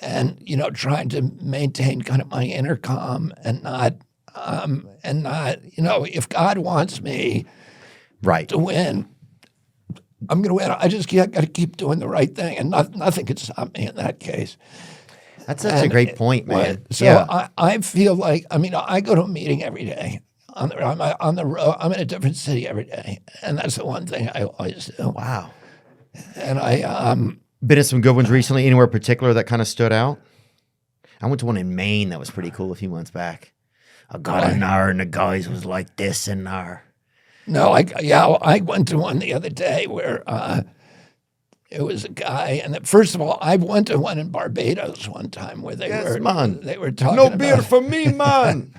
Speaker 2: And trying to maintain kind of my inner calm and not if God wants me
Speaker 1: right.
Speaker 2: to win, I'm going to win. I just got to keep doing the right thing, and nothing can stop me in that case.
Speaker 1: That's such a great point, man.
Speaker 2: So I feel like, I go to a meeting every day. I'm on the road. I'm in a different city every day, and that's the one thing I always do.
Speaker 1: Wow.
Speaker 2: And I
Speaker 1: Been in some good ones recently. Anywhere particular that kind of stood out? I went to one in Maine that was pretty cool a few months back. I got in there and the guys was like this in there.
Speaker 2: No, I went to one the other day where it was a guy, and first of all, I went to one in Barbados one time where they were talking
Speaker 1: No
Speaker 2: about,
Speaker 1: beer for me, man.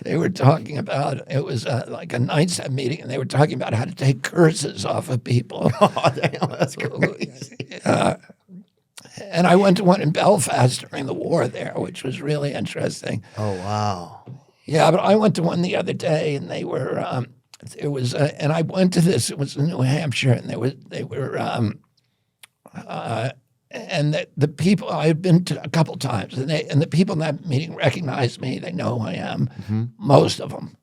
Speaker 2: They were talking about, it was like a night's meeting, and they were talking about how to take curses off of people.
Speaker 1: Oh, damn, that's crazy.
Speaker 2: And I went to one in Belfast during the war there, which was really interesting.
Speaker 1: Oh, wow.
Speaker 2: Yeah, but I went to one the other day, and they were, and I went to this. It was in New Hampshire, and and the people, I had been to a couple times, and the people in that meeting recognized me. They know who I am, most of them,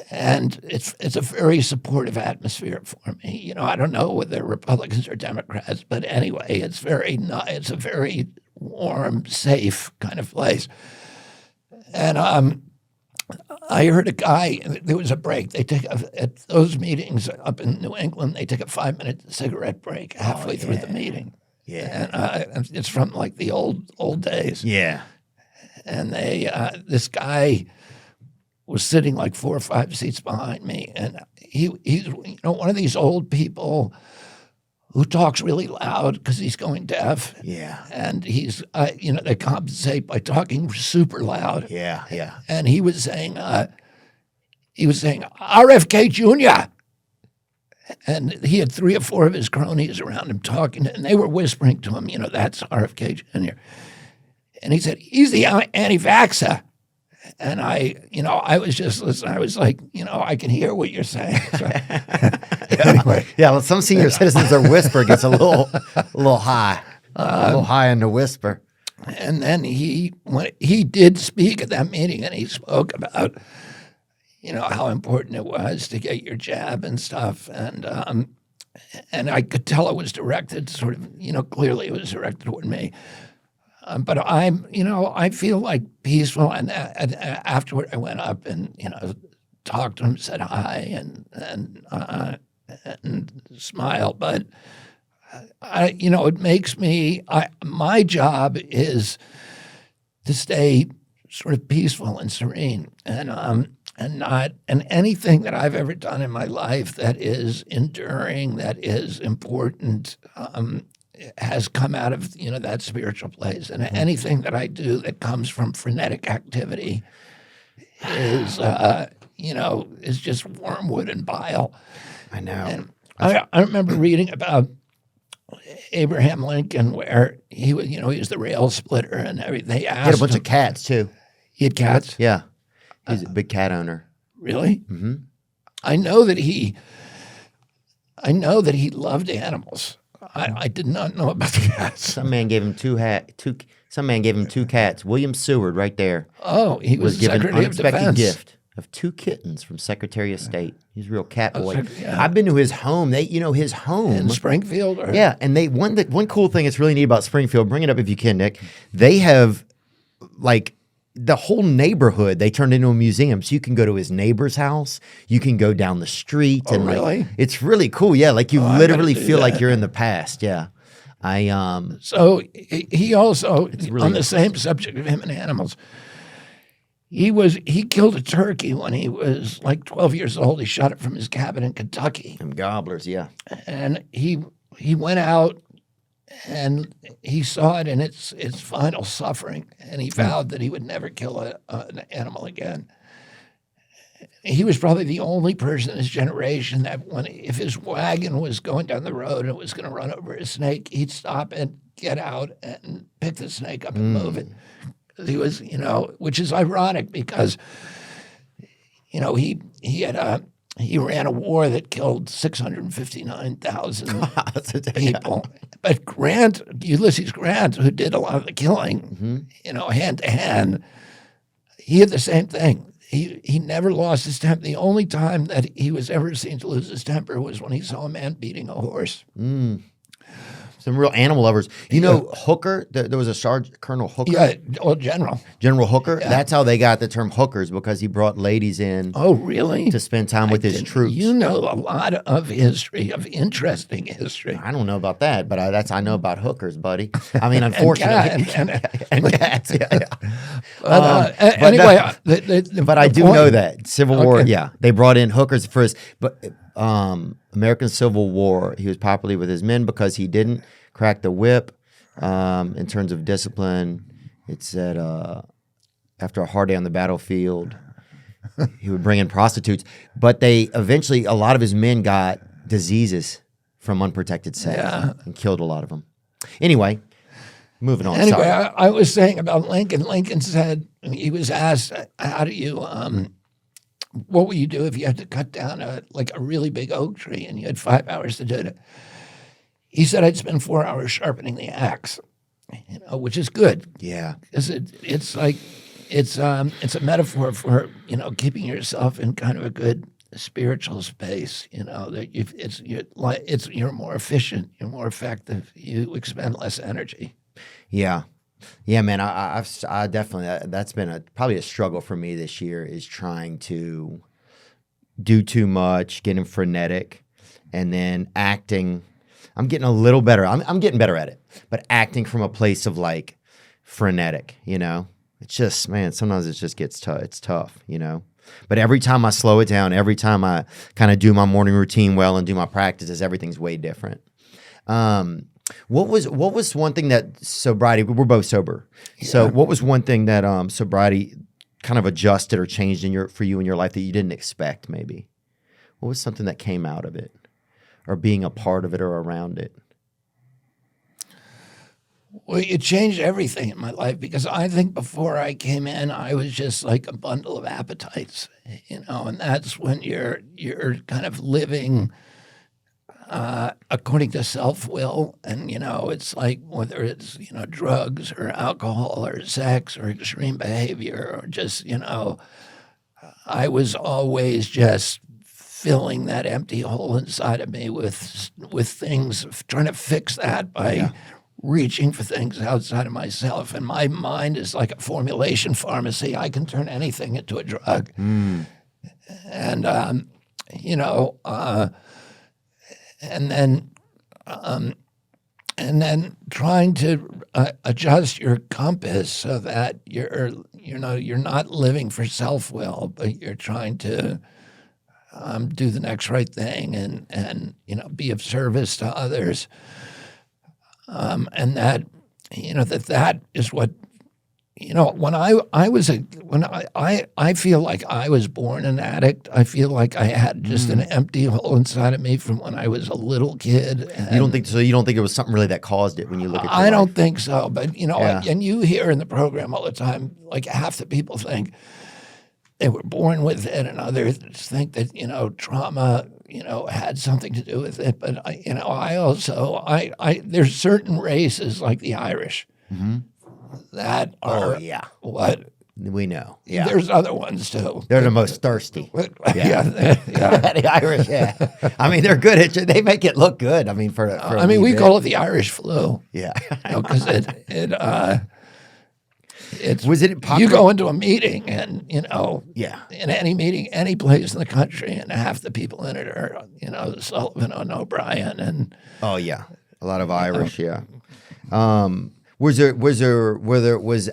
Speaker 2: and it's a very supportive atmosphere for me. I don't know whether they're Republicans or Democrats, but anyway, it's a very warm, safe kind of place, and I heard a guy, there was a break. They take, at those meetings up in New England, they take a 5-minute cigarette break halfway through the meeting.
Speaker 1: Yeah.
Speaker 2: And it's from like the old days.
Speaker 1: Yeah.
Speaker 2: And this guy was sitting like 4 or 5 seats behind me. And he's one of these old people who talks really loud because he's going deaf.
Speaker 1: Yeah.
Speaker 2: And he's, they compensate by talking super loud.
Speaker 1: Yeah. Yeah.
Speaker 2: And he was saying RFK Jr. And he had 3 or 4 of his cronies around him talking, and they were whispering to him, that's RFK Jr. And he said, he's the anti-vaxxer. And I was just listening. I was like, I can hear what you're saying. So, anyway.
Speaker 1: Yeah, well, some senior citizens, their whisper gets a little high. A little high in the whisper.
Speaker 2: And then he did speak at that meeting, and he spoke about, how important it was to get your jab and stuff. And I could tell it was directed sort of, clearly it was directed toward me. But I feel like peaceful. And afterward, I went up and, talked to him, said hi, and smiled. But it makes me. My job is to stay sort of peaceful and serene, and anything that I've ever done in my life that is enduring, that is important, has come out of that spiritual place. And anything that I do that comes from frenetic activity is is just wormwood and bile.
Speaker 1: I know.
Speaker 2: And I remember reading about Abraham Lincoln, where he was, he was the rail splitter and everything. They asked
Speaker 1: He had a bunch
Speaker 2: him,
Speaker 1: of cats too.
Speaker 2: He had cats?
Speaker 1: Yeah. He's a big cat owner.
Speaker 2: Really?
Speaker 1: Mm-hmm.
Speaker 2: I know that he loved animals. I did not know about the cats.
Speaker 1: Some man gave him two cats. William Seward, right there,
Speaker 2: Oh, he was
Speaker 1: given an
Speaker 2: Secretary of
Speaker 1: unexpected
Speaker 2: Defense.
Speaker 1: gift of 2 kittens from Secretary of State. He's a real cat boy.
Speaker 2: Yeah.
Speaker 1: I've been to his home. His home.
Speaker 2: In Springfield? Or?
Speaker 1: Yeah, and one cool thing that's really neat about Springfield, bring it up if you can, Nick. They have like the whole neighborhood they turned into a museum. So you can go to his neighbor's house, you can go down the street,
Speaker 2: Oh,
Speaker 1: and
Speaker 2: really?
Speaker 1: it's really cool. Yeah, like you
Speaker 2: I
Speaker 1: literally
Speaker 2: gotta do
Speaker 1: feel like
Speaker 2: that.
Speaker 1: you're in the past. Yeah.
Speaker 2: So he also,
Speaker 1: really
Speaker 2: on the same subject of him and animals, he killed a turkey when he was like 12 years old. He shot it from his cabin in Kentucky.
Speaker 1: Them gobblers, yeah.
Speaker 2: And he went out and he saw it in its final suffering, and he vowed that he would never kill an animal again. he was probably the only person in his generation that if his wagon was going down the road and it was going to run over a snake, he'd stop and get out and pick the snake up and move it. He was, which is ironic because, he ran a war that killed 659,000 people. But Ulysses Grant, who did a lot of the killing, hand to hand, he had the same thing. He never lost his temper. The only time that he was ever seen to lose his temper was when he saw a man beating a horse.
Speaker 1: Some real animal lovers. Hooker, there was a Colonel Hooker.
Speaker 2: Yeah, General.
Speaker 1: General Hooker.
Speaker 2: Yeah.
Speaker 1: That's how they got the term hookers, because he brought ladies in
Speaker 2: Oh, really?
Speaker 1: to spend time with his troops.
Speaker 2: You know a lot of history, of interesting history.
Speaker 1: I don't know about that, but I know about hookers, buddy. I mean, unfortunately. And cats, yeah.
Speaker 2: Anyway,
Speaker 1: But I do know that Civil War, yeah, they brought in hookers first. But American Civil War, he was popular with his men because he didn't crack the whip. In terms of discipline, it said after a hard day on the battlefield, he would bring in prostitutes. But a lot of his men got diseases from unprotected sex and killed a lot of them. Anyway, moving on.
Speaker 2: Anyway,
Speaker 1: Sorry.
Speaker 2: I was saying about Lincoln. Lincoln said, he was asked, how do you, what would you do if you had to cut down a really big oak tree and you had 5 hours to do it? He said, I'd spend 4 hours sharpening the axe, which is good.
Speaker 1: Yeah.
Speaker 2: Because it's a metaphor for, keeping yourself in kind of a good spiritual space, that you're more efficient, you're more effective, you expend less energy.
Speaker 1: Yeah. Yeah, man, I definitely, that's been probably a struggle for me this year, is trying to do too much, getting frenetic, and then acting. I'm getting a little better. I'm getting better at it, but acting from a place of frenetic, It's just, man, sometimes it just gets tough. It's tough, But every time I slow it down, every time I kind of do my morning routine well and do my practices, everything's way different. What was one thing that sobriety? We're both sober, so what was one thing that sobriety kind of adjusted or changed for you in your life that you didn't expect? Maybe what was something that came out of it, or being a part of it or around it?
Speaker 2: Well, it changed everything in my life, because I think before I came in, I was just like a bundle of appetites, and that's when you're kind of living according to self-will, and it's like whether it's drugs or alcohol or sex or extreme behavior or just I was always just filling that empty hole inside of me with things, trying to fix that by reaching for things outside of myself. And my mind is like a formulation pharmacy. I can turn anything into a drug. And and then trying to adjust your compass so that you're not living for self-will, but you're trying to do the next right thing and be of service to others, and that that is what. When I feel like I was born an addict. I feel like I had just an empty hole inside of me from when I was a little kid. And
Speaker 1: You don't think it was something really that caused it when you look at your
Speaker 2: I
Speaker 1: life?
Speaker 2: don't think so. But and you hear in the program all the time, like half the people think they were born with it, and others think that trauma had something to do with it. But I also there's certain races like the Irish. That are what
Speaker 1: we know. Yeah,
Speaker 2: there's other ones too.
Speaker 1: They're the most thirsty.
Speaker 2: Yeah.
Speaker 1: The Irish. Yeah, I mean they're good at it. They make it look good. I mean
Speaker 2: we call it the Irish flu.
Speaker 1: Yeah,
Speaker 2: because it's
Speaker 1: was it popular?
Speaker 2: You go into a meeting and in any meeting, any place in the country, and half the people in it are Sullivan and O'Brien and
Speaker 1: a lot of Irish. Was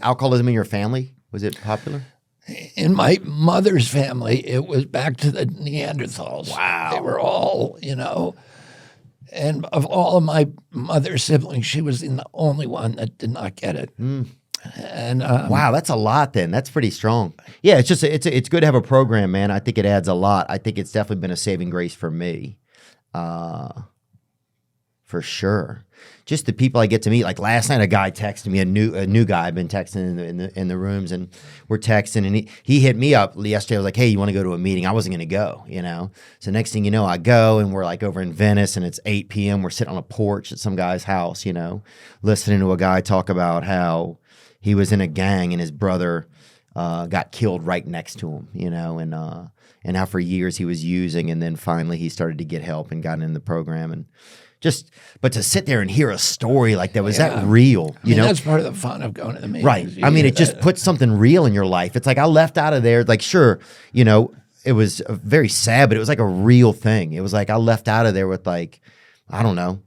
Speaker 1: alcoholism in your family? Was it popular?
Speaker 2: In my mother's family, it was back to the Neanderthals.
Speaker 1: Wow.
Speaker 2: They were all, and of all of my mother's siblings, she was the only one that did not get it. And
Speaker 1: Wow, that's a lot then. That's pretty strong. Yeah, it's just it's good to have a program, man. I think it adds a lot. I think it's definitely been a saving grace for me. For sure. Just the people I get to meet. Like last night, a guy texted me, a new guy. I've been texting in the rooms, and we're texting, and he hit me up yesterday. I was like, "Hey, you want to go to a meeting?" I wasn't going to go, you know. So next thing you know, I go, and we're like over in Venice, and it's 8 p.m. We're sitting on a porch at some guy's house, you know, listening to a guy talk about how he was in a gang and his brother got killed right next to him, you know, and how for years he was using, and then finally he started to get help and got in the program. And but to sit there and hear a story like that, was that real?
Speaker 2: I mean, that's part of the fun of going to the meetings.
Speaker 1: Right. I mean, it just puts something real in your life. It's like I left out of there, like, sure, you know, it was very sad, but it was like a real thing. It was like I left out of there with like, I don't know,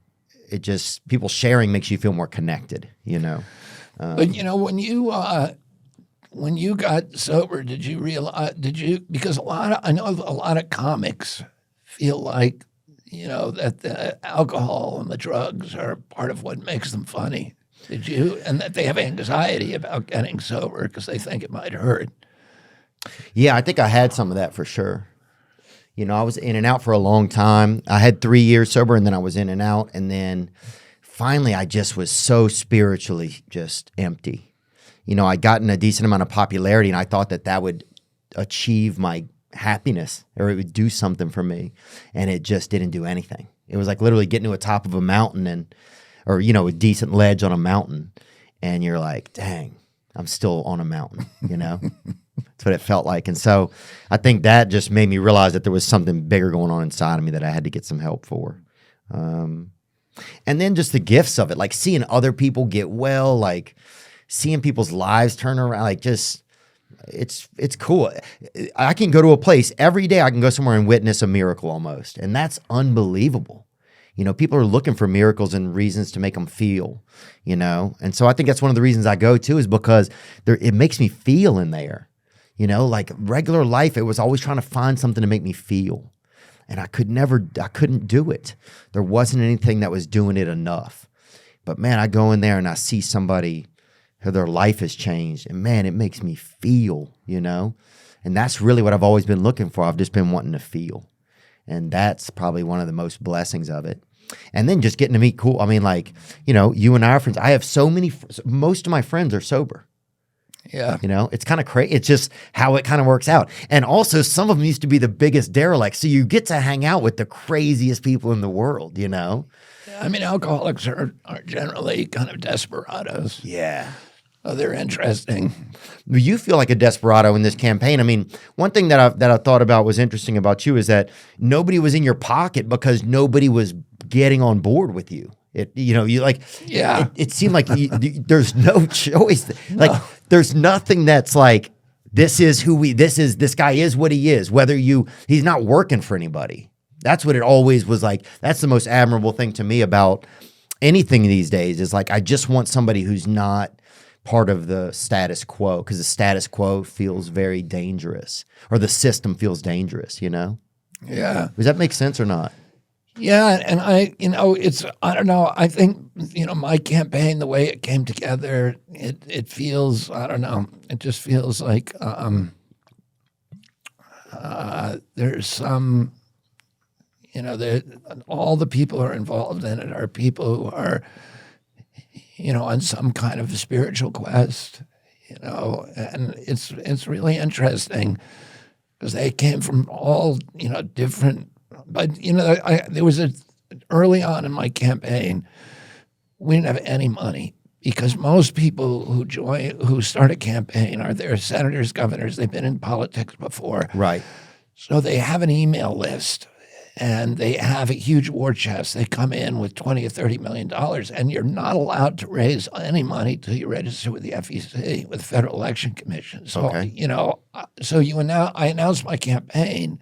Speaker 1: it just, people sharing makes you feel more connected, you know.
Speaker 2: But, you know, when you got sober, did you realize, because I know a lot of comics feel like, you know, that the alcohol and the drugs are part of what makes them funny. Did you? And that they have anxiety about getting sober because they think it might hurt.
Speaker 1: Yeah, I think I had some of that for sure. You know, I was in and out for a long time. I had 3 years sober, and then I was in and out. And then finally, I just was so spiritually just empty. You know, I'd gotten a decent amount of popularity, and I thought that would achieve my happiness, or it would do something for me, and it just didn't do anything. It was like literally getting to a top of a mountain or you know, a decent ledge on a mountain, and you're like, dang, I'm still on a mountain, you know. That's what it felt like. And so I think that just made me realize that there was something bigger going on inside of me that I had to get some help for. And then just the gifts of it, like seeing other people get well, like seeing people's lives turn around, like just it's cool. I can go to a place every day. I can go somewhere and witness a miracle almost. And that's unbelievable. You know, people are looking for miracles and reasons to make them feel, you know? And so I think that's one of the reasons I go to, is because it makes me feel in there. You know, like regular life, it was always trying to find something to make me feel. And I couldn't do it. There wasn't anything that was doing it enough. But man, I go in there and I see somebody who their life has changed, and man, it makes me feel, you know? And that's really what I've always been looking for. I've just been wanting to feel. And that's probably one of the most blessings of it. And then just getting to meet cool. I mean, like, you know, you and I are friends. I have so many, most of my friends are sober.
Speaker 2: Yeah.
Speaker 1: You know, it's kind of crazy. It's just how it kind of works out. And also some of them used to be the biggest derelicts. So you get to hang out with the craziest people in the world, you know?
Speaker 2: I mean, alcoholics are generally kind of desperados.
Speaker 1: Yeah.
Speaker 2: Oh, they're interesting.
Speaker 1: You feel like a desperado in this campaign. I mean, one thing that I thought about was interesting about you is that nobody was in your pocket because nobody was getting on board with you. It seemed like there's no choice. Like there's nothing that's like, this guy is what he is, he's not working for anybody. That's what it always was like. That's the most admirable thing to me about anything these days, is like, I just want somebody who's not part of the status quo, because the status quo feels very dangerous, or the system feels dangerous, you know?
Speaker 2: Yeah.
Speaker 1: Does that make sense or not?
Speaker 2: Yeah, and I don't know. I think, you know, my campaign, the way it came together, it feels, I don't know, it just feels like there's some, you know, all the people who are involved in it are people who are, you know, on some kind of spiritual quest, you know, and it's really interesting because they came from all, you know, different. But, you know, there was early on in my campaign, we didn't have any money, because most people who start a campaign they're senators, governors, they've been in politics before.
Speaker 1: Right.
Speaker 2: So they have an email list, and they have a huge war chest. They come in with $20 or $30 million, and you're not allowed to raise any money till you register with the FEC, with the Federal Election Commission. So,
Speaker 1: okay.
Speaker 2: You know, I announced my campaign,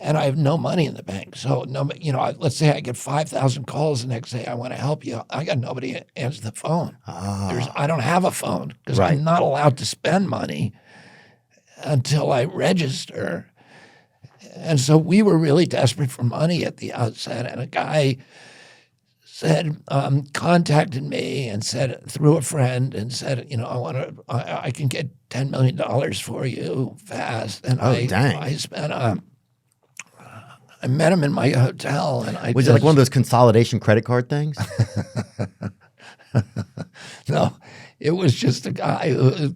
Speaker 2: and I have no money in the bank. So, no, you know, let's say I get 5,000 calls the next day. I want to help you. I got nobody to answer the phone. I don't have a phone because I'm not allowed to spend money until I register. And so we were really desperate for money at the outset. And a guy said, contacted me and said through a friend and said, I can get $10 million for you fast. And
Speaker 1: dang.
Speaker 2: I spent I met him in my hotel, and
Speaker 1: Was it like one of those consolidation credit card things?
Speaker 2: No, it was just a guy who,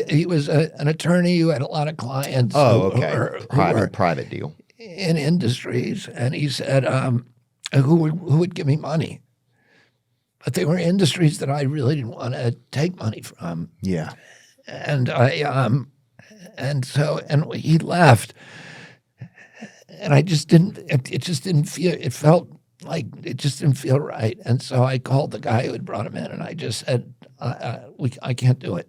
Speaker 2: he was an attorney who had a lot of clients.
Speaker 1: Oh,
Speaker 2: who
Speaker 1: okay.
Speaker 2: were
Speaker 1: Private deal.
Speaker 2: in industries, and he said, who would give me money? But they were industries that I really didn't want to take money from.
Speaker 1: Yeah.
Speaker 2: And he left, and I just didn't. It just didn't feel. It felt like it just didn't feel right. And so I called the guy who had brought him in, and I just said, I can't do it.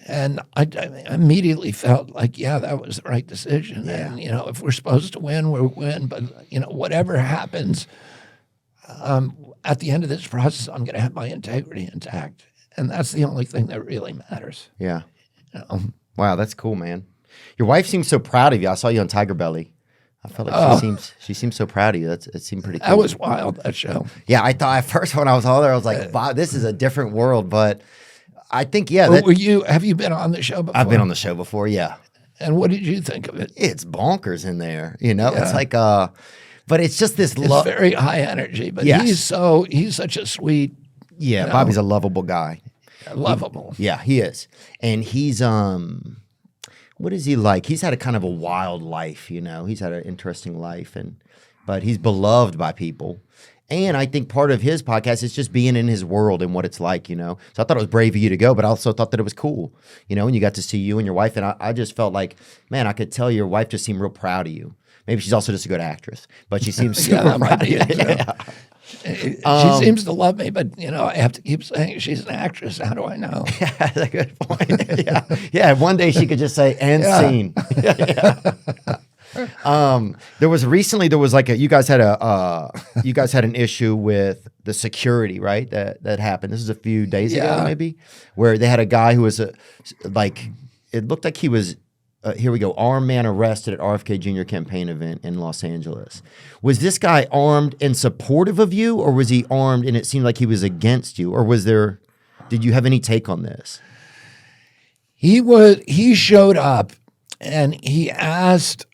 Speaker 2: And I immediately felt like, yeah, that was the right decision.
Speaker 1: Yeah.
Speaker 2: And if we're supposed to win, we'll win. But whatever happens, at the end of this process, I'm going to have my integrity intact, and that's the only thing that really matters.
Speaker 1: Yeah. Wow, that's cool, man. Your wife seems so proud of you. I saw you on Tiger Belly. I felt like she seems so proud of you. It seemed pretty cool.
Speaker 2: That was wild, that show.
Speaker 1: Yeah, I thought at first when I was on there, I was like, wow, this is a different world. But I think, yeah.
Speaker 2: Have you been on the show before?
Speaker 1: I've been on the show before, yeah.
Speaker 2: And what did you think of it?
Speaker 1: It's bonkers in there, Yeah. It's like, but it's just this
Speaker 2: It's very high energy, but
Speaker 1: Yes.
Speaker 2: he's such a sweet,
Speaker 1: Yeah, Bobby's a lovable guy.
Speaker 2: lovable.
Speaker 1: Yeah, he is. And he's what is he like? He's had a kind of a wild life, He's had an interesting life, but he's beloved by people. And I think part of his podcast is just being in his world and what it's like, So I thought it was brave of you to go, but I also thought that it was cool, and you got to see you and your wife. And I just felt like, man, I could tell your wife just seemed real proud of you. Maybe she's also just a good actress, but she seems super
Speaker 2: that might
Speaker 1: proud of
Speaker 2: be
Speaker 1: you.
Speaker 2: it,
Speaker 1: Yeah.
Speaker 2: She seems to love me, but I have to keep saying she's an actress. How do I know?
Speaker 1: Yeah, that's a good point. Yeah. One day she could just say "end scene." There was like you guys had an issue with the security, right? That happened. This is a few days ago, maybe, where they had a guy who was it looked like he was. Here we go. Armed man arrested at RFK Jr. campaign event in Los Angeles. Was this guy armed and supportive of you, or was he armed and it seemed like he was against you, or did you have any take on this?
Speaker 2: He showed up and he asked,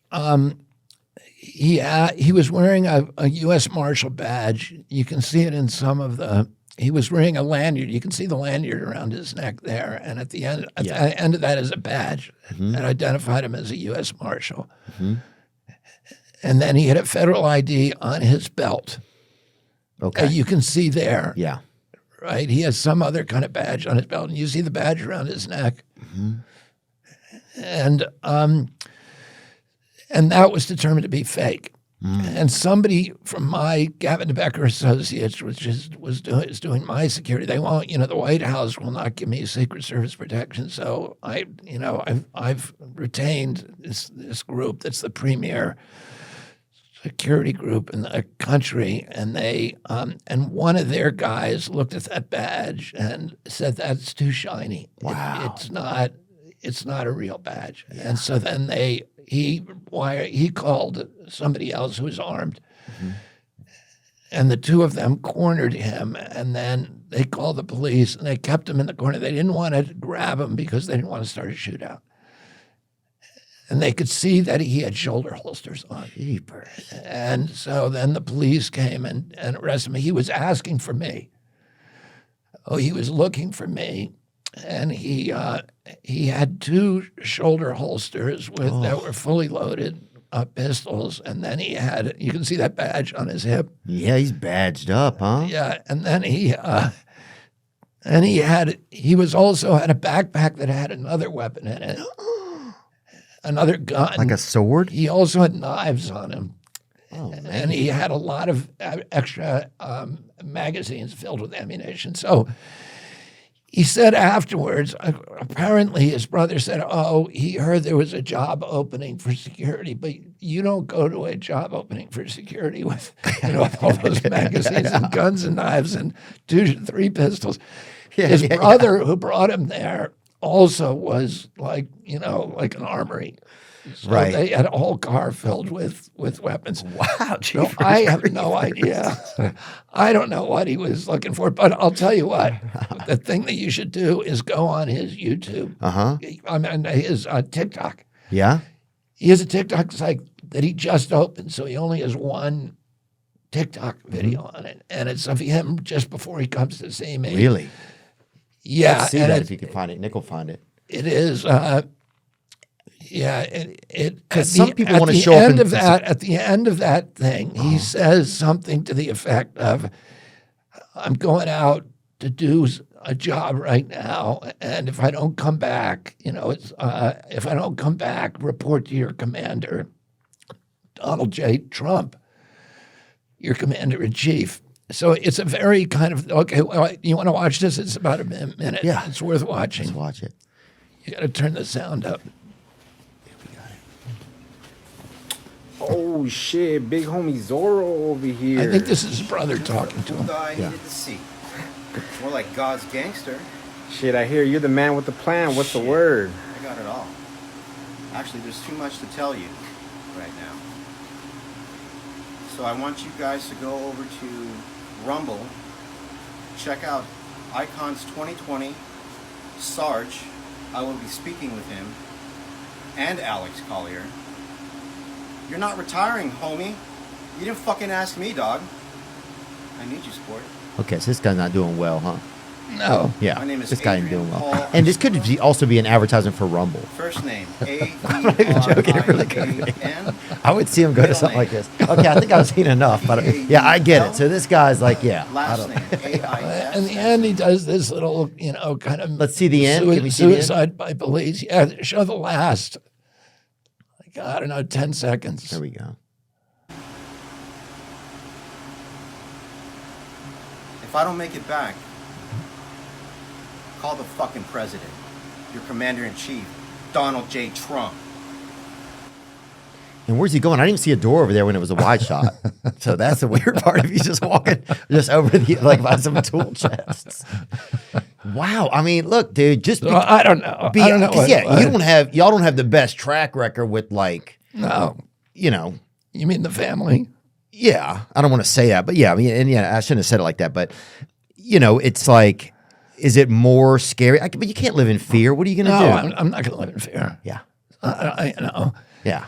Speaker 2: he was wearing a U.S. Marshal badge. You can see it in some of he was wearing a lanyard. You can see the lanyard around his neck there. And at the end of that is a badge that identified him as a U.S. Marshal. Mm-hmm. And then he had a federal ID on his belt.
Speaker 1: Okay.
Speaker 2: You can see there.
Speaker 1: Yeah.
Speaker 2: Right? He has some other kind of badge on his belt, and you see the badge around his neck. Mm-hmm. And that was determined to be fake. And somebody from my Gavin Becker Associates, which is doing my security, they won't. The White House will not give me Secret Service protection. So I've retained this group that's the premier security group in the country, and they and one of their guys looked at that badge and said that's too shiny.
Speaker 1: Wow.
Speaker 2: It's not a real badge. Yeah. And so then he called somebody else who was armed, and the two of them cornered him, and then they called the police, and they kept him in the corner. They didn't want to grab him because they didn't want to start a shootout. And they could see that he had shoulder holsters on.
Speaker 1: Jeepers.
Speaker 2: And so then the police came and arrested me. He was asking for me. He was looking for me. And he had two shoulder holsters that were fully loaded pistols, and then you can see that badge on his hip.
Speaker 1: Yeah, he's badged up, huh?
Speaker 2: Yeah, and then he also had a backpack that had another weapon in it, another gun,
Speaker 1: like a sword.
Speaker 2: He also had knives on him.
Speaker 1: Oh, man.
Speaker 2: And he had a lot of extra magazines filled with ammunition. So he said afterwards, apparently his brother said, he heard there was a job opening for security, but you don't go to a job opening for security with all those magazines and guns and knives and 2-3 pistols. His brother who brought him there also was like an armory. So
Speaker 1: Right.
Speaker 2: they had a whole car filled with weapons.
Speaker 1: Wow,
Speaker 2: So I have no idea. I don't know what he was looking for, but I'll tell you what. The thing that you should do is go on his YouTube. I mean, his TikTok.
Speaker 1: Yeah.
Speaker 2: He has a TikTok site that he just opened, so he only has one TikTok video on it, and it's of him just before he comes to see me.
Speaker 1: Really?
Speaker 2: Yeah.
Speaker 1: Let's see
Speaker 2: and
Speaker 1: that if you can find it. Nick will find it.
Speaker 2: it is. Yeah,
Speaker 1: some people want to show up
Speaker 2: at the end of that thing, he says something to the effect of, "I'm going out to do a job right now, and if I don't come back, if I don't come back, report to your commander, Donald J. Trump, your commander in chief." So it's a very kind of okay. Well, you want to watch this? It's about a minute.
Speaker 1: Yeah.
Speaker 2: It's worth watching.
Speaker 1: Let's watch it.
Speaker 2: You got to turn the sound up.
Speaker 5: Oh shit, big homie Zorro over here.
Speaker 2: I think this is his brother talking to him.
Speaker 6: I needed to see. More like God's gangster.
Speaker 5: Shit, I hear you're the man with the plan. What's the word?
Speaker 6: I got it all. Actually, there's too much to tell you right now. So I want you guys to go over to Rumble. Check out Icons 2020. Sarge. I will be speaking with him. And Alex Collier. You're not retiring, homie. You didn't fucking ask me, dog. I need you, sport.
Speaker 1: Okay, so this guy's not doing well, huh?
Speaker 2: No.
Speaker 1: Yeah,
Speaker 6: My name is
Speaker 1: this guy ain't
Speaker 6: Adrian
Speaker 1: doing well.
Speaker 6: Paul
Speaker 1: And this could also be an advertisement for Rumble.
Speaker 6: First name,
Speaker 1: not even joking, it really could be.
Speaker 6: A-V-R-I-A-N.
Speaker 1: I would see him go to something like this. Okay, I think I've seen enough, but yeah, I get it. So this guy's like, yeah. I
Speaker 6: Last
Speaker 1: don't-
Speaker 6: name, A-I-S.
Speaker 2: In the end, he does this little, kind of.
Speaker 1: Let's see the end. Can we see the end?
Speaker 2: Suicide by police. Yeah, show the last, I don't know, 10 seconds.
Speaker 1: There we go.
Speaker 6: If I don't make it back, call the fucking president, your commander-in-chief, Donald J. Trump.
Speaker 1: And where's he going? I didn't even see a door over there when it was a wide shot. So that's the weird part of you just walking just over by some tool chests. Wow. I mean, look, dude, just
Speaker 2: So I don't know. I don't know.
Speaker 1: 'cause, y'all don't have the best track record with
Speaker 2: No. You mean the family?
Speaker 1: Yeah, I don't want to say that, but yeah, I mean, I shouldn't have said it like that, but it's like, is it more scary? But you can't live in fear. What are you going to do?
Speaker 2: I'm not going to live in fear.
Speaker 1: Yeah,
Speaker 2: Yeah.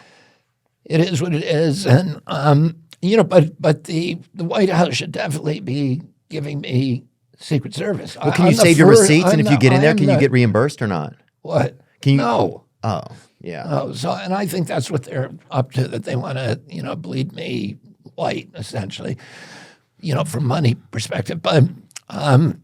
Speaker 2: It is what it is, and but the White House should definitely be giving me Secret Service.
Speaker 1: Well, can you save your receipts, and if you get in there, can you get reimbursed or not?
Speaker 2: What?
Speaker 1: Can you?
Speaker 2: No.
Speaker 1: Oh, yeah.
Speaker 2: And I think that's what they're up to. That they want to bleed me white, essentially, from money perspective. But I'm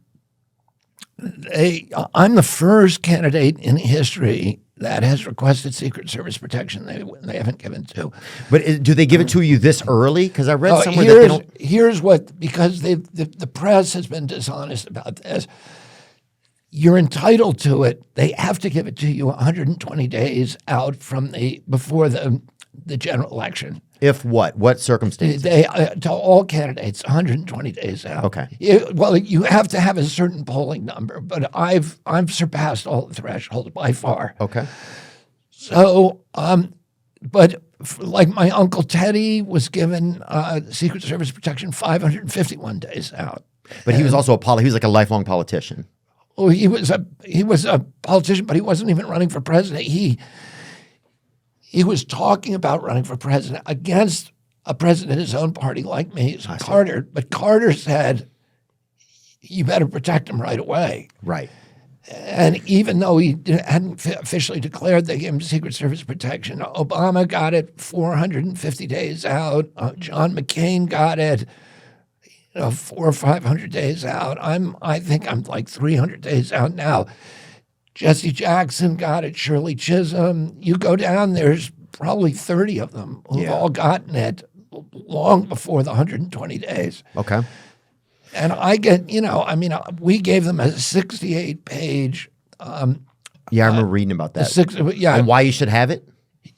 Speaker 2: the first candidate in history that has requested Secret Service protection they haven't given to.
Speaker 1: But do they give it to you this early? Because I read somewhere that they don't.
Speaker 2: Here's what, because the press has been dishonest about this. You're entitled to it. They have to give it to you 120 days out from before the general election.
Speaker 1: If what? What circumstances?
Speaker 2: They to all candidates, 120 days out.
Speaker 1: Okay.
Speaker 2: You have to have a certain polling number, but I've surpassed all the thresholds by far.
Speaker 1: Okay.
Speaker 2: So, but like my Uncle Teddy was given Secret Service protection 551 days out.
Speaker 1: But he was also he was like a lifelong politician.
Speaker 2: Oh, he was a politician, but he wasn't even running for president. He was talking about running for president against a president in his own party like me, Carter. But Carter said, you better protect him right away.
Speaker 1: Right.
Speaker 2: And even though he hadn't officially declared they gave him Secret Service protection, Obama got it 450 days out. John McCain got it 400 or 500 days out. I think I'm like 300 days out now. Jesse Jackson got it, Shirley Chisholm. You go down, there's probably 30 of them who've all gotten it long before the 120 days.
Speaker 1: Okay.
Speaker 2: And I get, we gave them a 68-page.
Speaker 1: Yeah, I remember reading about that.
Speaker 2: And
Speaker 1: why you should have it?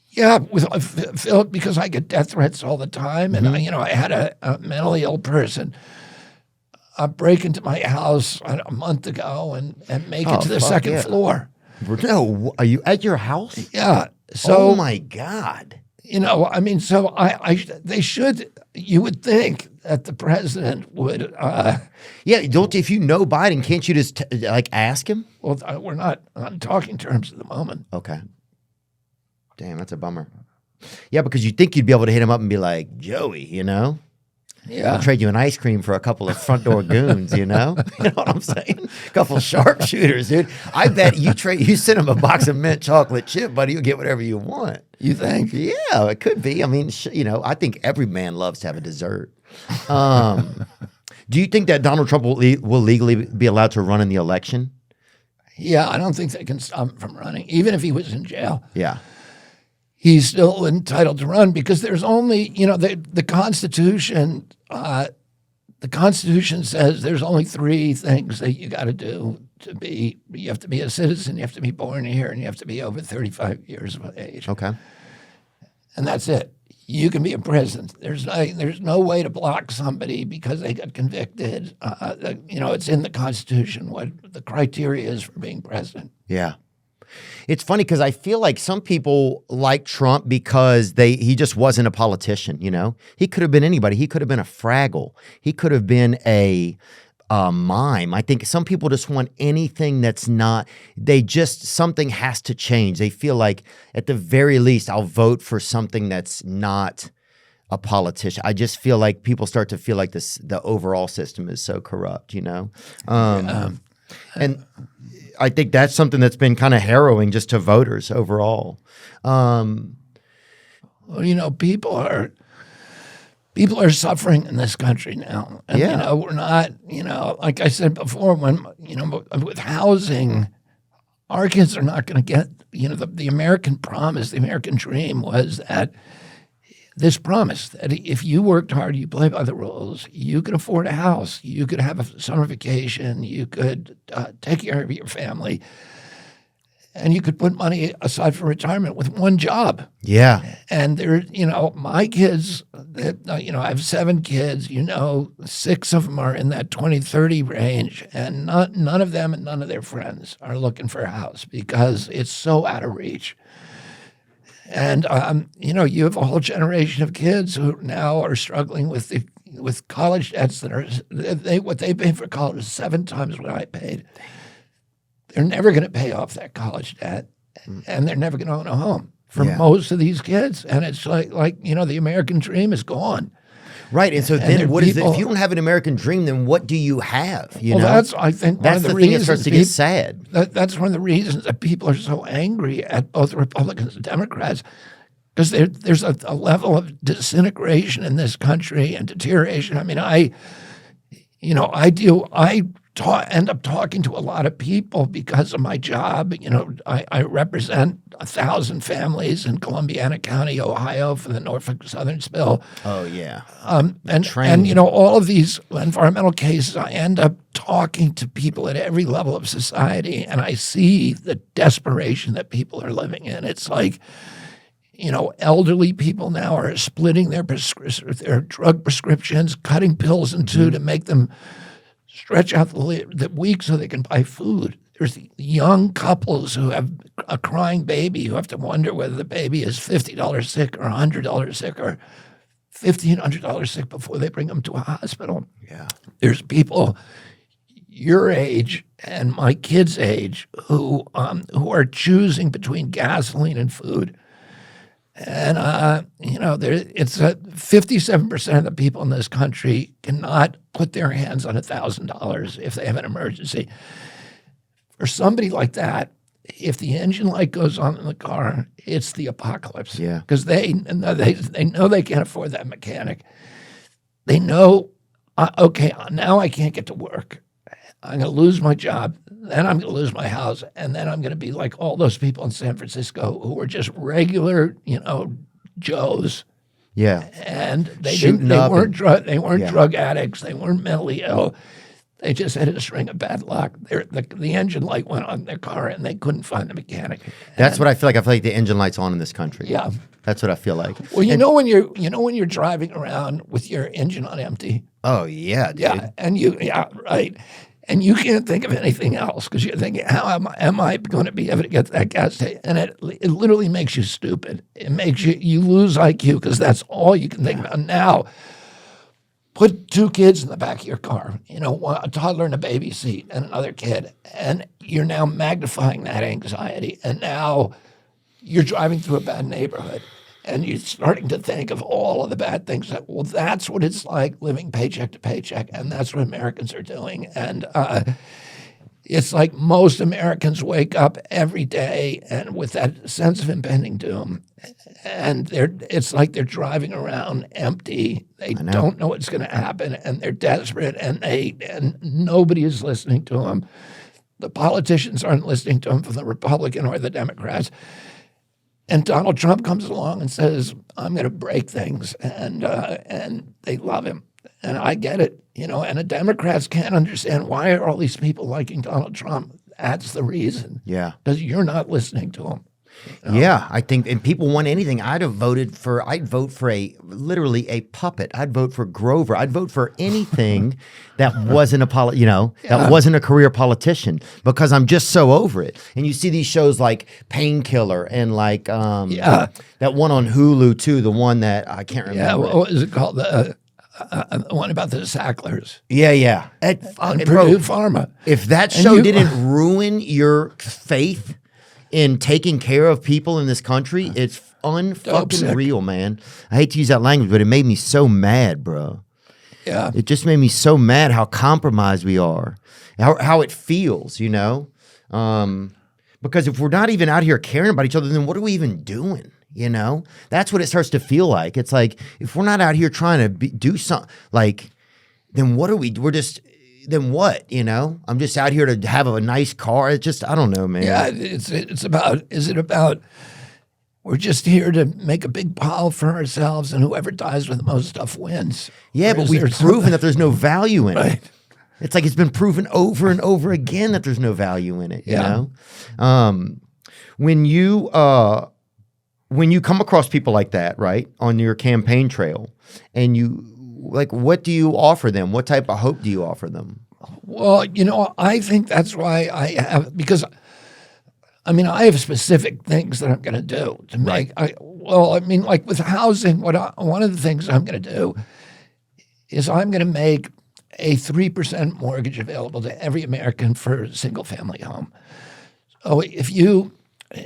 Speaker 2: Yeah, because I get death threats all the time. And, I had a mentally ill person break into my house a month ago and make it to the second floor.
Speaker 1: No, are you at your house?
Speaker 2: Yeah. So,
Speaker 1: oh my God.
Speaker 2: I mean, so they should, you would think that the president would,
Speaker 1: Yeah, don't if you know Biden, can't you just ask him?
Speaker 2: well, we're not on talking terms at the moment.
Speaker 1: Okay. Damn, that's a bummer. Yeah, because you think you'd be able to hit him up and be like, Joey,
Speaker 2: Yeah.
Speaker 1: I'll trade you an ice cream for a couple of front door goons, You know what I'm saying? A couple of sharpshooters, dude. I bet you send him a box of mint chocolate chip, buddy, you'll get whatever you want.
Speaker 2: You think?
Speaker 1: Yeah, it could be. I mean, I think every man loves to have a dessert. Do you think that Donald Trump will legally be allowed to run in the election?
Speaker 2: Yeah, I don't think they can stop him from running, even if he was in jail.
Speaker 1: Yeah.
Speaker 2: He's still entitled to run because there's only, the Constitution. The Constitution says there's only 3 things that you got to do to be. You have to be a citizen, you have to be born here, and you have to be over 35 years of age.
Speaker 1: Okay.
Speaker 2: And that's it. You can be in prison. There's no way to block somebody because they got convicted. It's in the Constitution what the criteria is for being president.
Speaker 1: Yeah. It's funny because I feel like some people like Trump because he just wasn't a politician, He could have been anybody. He could have been a Fraggle. He could have been a mime. I think some people just want anything that's not, something has to change. They feel like at the very least, I'll vote for something that's not a politician. I just feel like people start to feel like the overall system is so corrupt, And I think that's something that's been kind of harrowing just to voters overall.
Speaker 2: Well, people are suffering in this country now. And,
Speaker 1: Yeah.
Speaker 2: We're not, like I said before, when, with housing, our kids are not going to get, the American promise, the American dream was that this promise that if you worked hard, you play by the rules, you could afford a house, you could have a summer vacation, you could take care of your family, and you could put money aside for retirement with one job.
Speaker 1: Yeah.
Speaker 2: And my kids, I have 7 kids, 6 of them are in that 20-30 range, and none of them and none of their friends are looking for a house because it's so out of reach. And, you have a whole generation of kids who now are struggling with college debts what they pay for college is 7 times what I paid. They're never going to pay off that college debt, and they're never going to own a home for most of these kids. And it's like the American dream is gone.
Speaker 1: Right, and so then what is it? If you don't have an American dream, then what do you have?
Speaker 2: That's I think
Speaker 1: that's
Speaker 2: one of
Speaker 1: the
Speaker 2: the
Speaker 1: thing
Speaker 2: reasons
Speaker 1: that starts to get sad.
Speaker 2: That's one of the reasons that people are so angry at both Republicans and Democrats, because there's a level of disintegration in this country and deterioration. I mean, I end up talking to a lot of people because of my job. I represent 1,000 families in Columbiana County, Ohio, for the Norfolk Southern Spill.
Speaker 1: Oh yeah.
Speaker 2: And all of these environmental cases, I end up talking to people at every level of society, and I see the desperation that people are living in. It's like, elderly people now are splitting their drug prescriptions, cutting pills in 2 to make them stretch out the week so they can buy food. There's young couples who have a crying baby who have to wonder whether the baby is $50 sick or $100 sick or $1,500 sick before they bring them to a hospital.
Speaker 1: Yeah.
Speaker 2: There's people your age and my kids' age who are choosing between gasoline and food. And, it's 57% of the people in this country cannot put their hands on $1,000 if they have an emergency. For somebody like that, if the engine light goes on in the car, it's the apocalypse.
Speaker 1: Yeah.
Speaker 2: Because they know they can't afford that mechanic. They know, okay, now I can't get to work. I'm going to lose my job, then I'm going to lose my house, and then I'm going to be like all those people in San Francisco who were just regular, Joes.
Speaker 1: Yeah.
Speaker 2: And they weren't
Speaker 1: Yeah.
Speaker 2: drug addicts, they weren't mentally ill. They just had a string of bad luck. The engine light went on in their car, and they couldn't find the mechanic.
Speaker 1: That's what I feel like. I feel like the engine light's on in this country.
Speaker 2: Yeah.
Speaker 1: That's what I feel like.
Speaker 2: Well, when you're driving around with your engine on empty.
Speaker 1: Oh yeah, dude.
Speaker 2: Yeah, and right. And you can't think of anything else because you're thinking, how am I going to be able to get to that gas station? And it literally makes you stupid. It makes you lose IQ because that's all you can think about. Now, put 2 kids in the back of your car, a toddler in a baby seat and another kid, and you're now magnifying that anxiety. And now you're driving through a bad neighborhood. And you're starting to think of all of the bad things. That's what it's like living paycheck to paycheck, and that's what Americans are doing. And it's like most Americans wake up every day and with that sense of impending doom, and it's like they're driving around empty. They don't know what's going to happen, and they're desperate, and nobody is listening to them. The politicians aren't listening to them from the Republican or the Democrats. And Donald Trump comes along and says, I'm going to break things, and they love him. And I get it, and the Democrats can't understand why are all these people liking Donald Trump. That's the reason.
Speaker 1: Yeah.
Speaker 2: Because you're not listening to him.
Speaker 1: Yeah, I think, and people want anything. I'd vote for literally a puppet. I'd vote for Grover. I'd vote for anything that wasn't that wasn't a career politician because I'm just so over it. And you see these shows like Painkiller and like that one on Hulu too, the one that I can't remember.
Speaker 2: Yeah, what is it called? The one about the Sacklers.
Speaker 1: Yeah.
Speaker 2: Purdue Pharma.
Speaker 1: If that show didn't ruin your faith in taking care of people in this country, it's unfucking real, man. I hate to use that language, but it made me so mad, bro.
Speaker 2: Yeah.
Speaker 1: It just made me so mad how compromised we are, how it feels, because if we're not even out here caring about each other, then what are we even doing? That's what it starts to feel like. It's like, if we're not out here trying to do something, then what are we? Then what, I'm just out here to have a nice car. It's just, I don't know, man.
Speaker 2: Yeah, it's about, is it about we're just here to make a big pile for ourselves and whoever dies with the most stuff wins?
Speaker 1: Yeah, but we've proven that there's no value in it. It's like it's been proven over and over again that there's no value in it, you know? When you come across people like that, right, on your campaign trail, and what do you offer them? What type of hope do you offer them?
Speaker 2: Well, I think that's why I have specific things that I'm going to do to make. Like with housing, one of the things I'm going to do is I'm going to make a 3% mortgage available to every American for a single-family home. So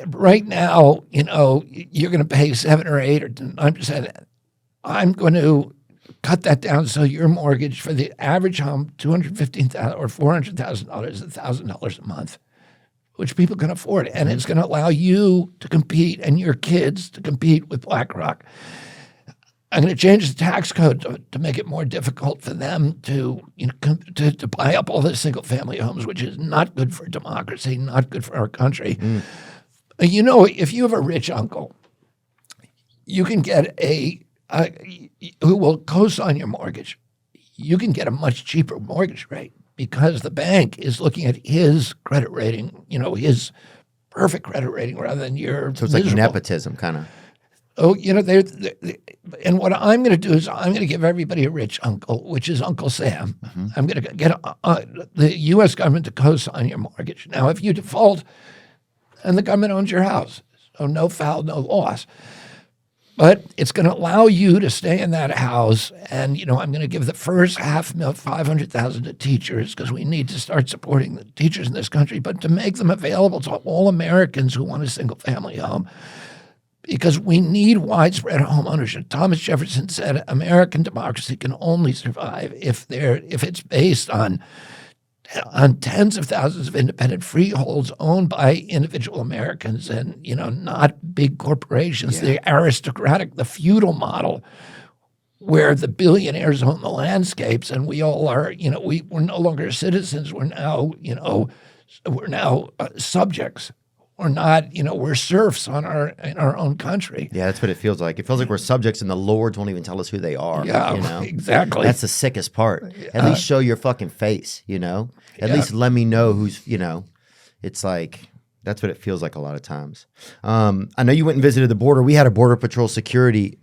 Speaker 2: right now, you're going to pay 7 or 8 or 9%. I'm going to cut that down so your mortgage for the average home, $215,000 or $400,000 is $1,000 a month, which people can afford, and it's going to allow you to compete and your kids to compete with BlackRock. I'm going to change the tax code to make it more difficult for them to buy up all the single-family homes, which is not good for democracy, not good for our country. If you have a rich uncle, you can get who will co-sign your mortgage. You can get a much cheaper mortgage rate because the bank is looking at his credit rating, his perfect credit rating rather than your
Speaker 1: So it's
Speaker 2: miserable.
Speaker 1: like nepotism, kind of.
Speaker 2: Oh, and what I'm going to do is I'm going to give everybody a rich uncle, which is Uncle Sam. I'm going to get the U.S. government to co-sign your mortgage. Now, if you default, and the government owns your house, so no foul, no loss. But it's going to allow you to stay in that house, and I'm going to give the first $500,000 to teachers because we need to start supporting the teachers in this country, but to make them available to all Americans who want a single-family home, because we need widespread home ownership. Thomas Jefferson said American democracy can only survive if it's based on tens of thousands of independent freeholds owned by individual Americans and, not big corporations, the aristocratic, the feudal model where the billionaires own the landscapes and we all are, we're no longer citizens. We're now, subjects. We're not, we're serfs in our own country.
Speaker 1: Yeah, that's what it feels like. It feels like we're subjects and the lords won't even tell us who they are.
Speaker 2: Yeah, exactly.
Speaker 1: That's the sickest part. At least show your fucking face, At least let me know who's, it's like, That's what it feels like a lot of times. I know you went and visited the border. We had a Border Patrol security.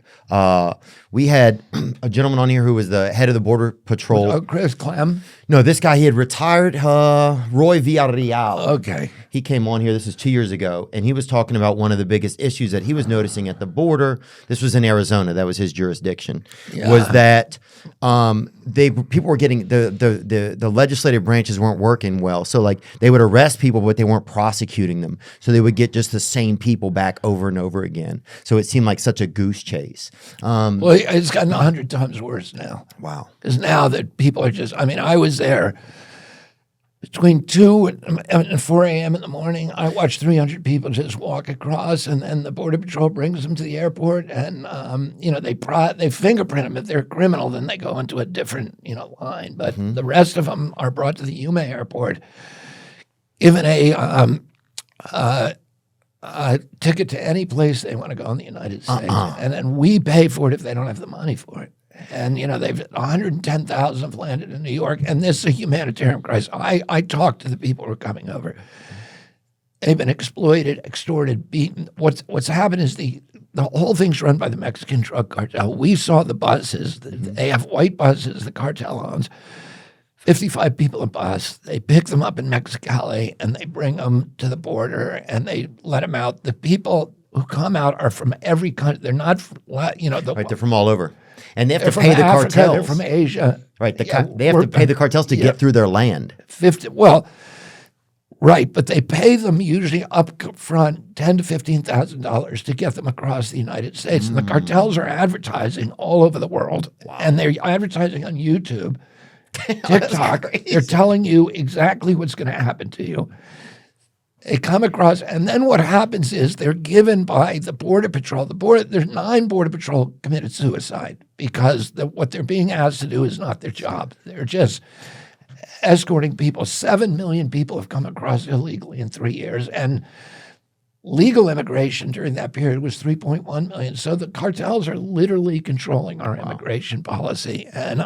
Speaker 1: We had a gentleman on here who was the head of the Border Patrol.
Speaker 2: Chris Clem.
Speaker 1: No, this guy, he had retired, Roy Villarreal.
Speaker 2: Okay.
Speaker 1: He came on here, this is 2 years ago, and he was talking about one of the biggest issues that he was noticing at the border. This was in Arizona, that was his jurisdiction, was that people were getting, the legislative branches weren't working well. So like they would arrest people, but they weren't prosecuting them. So they would get just the same people back over and over again. So it seemed like such a goose chase.
Speaker 2: Well, it's gotten 100 times worse now.
Speaker 1: Wow.
Speaker 2: Because now that people are just, I mean, I was there between 2 and 4 a.m. in the morning. I watched 300 people just walk across, and then the Border Patrol brings them to the airport, and they fingerprint them. If they're a criminal, then they go into a different line. But the rest of them are brought to the Yuma airport, given a ticket to any place they want to go in the United States, and then we pay for it if they don't have the money for it. And, they've 110,000 have landed in New York, and this is a humanitarian crisis. I talked to the people who are coming over. They've been exploited, extorted, beaten. What's happened is the whole thing's run by the Mexican drug cartel. We saw the buses. They have white buses the cartel owns. 55 people a bus. They pick them up in Mexicali, and they bring them to the border, and they let them out. The people who come out are from every country. They're not, right,
Speaker 1: they're from all over. And they have to
Speaker 2: from
Speaker 1: pay the
Speaker 2: Africa,
Speaker 1: cartels.
Speaker 2: They're from Asia.
Speaker 1: Right. They have to pay the cartels to get through their land.
Speaker 2: Right, but they pay them usually up front $10,000 to $15,000 to get them across the United States. And the cartels are advertising all over the world. Wow. And they're advertising on YouTube, TikTok. They're telling you exactly what's going to happen to you. They come across, and then what happens is they're given by the Border Patrol. There's 9 Border Patrol committed suicide because what they're being asked to do is not their job. They're just escorting people. 7 million people have come across illegally in 3 years, and legal immigration during that period was 3.1 million. So the cartels are literally controlling our immigration policy. And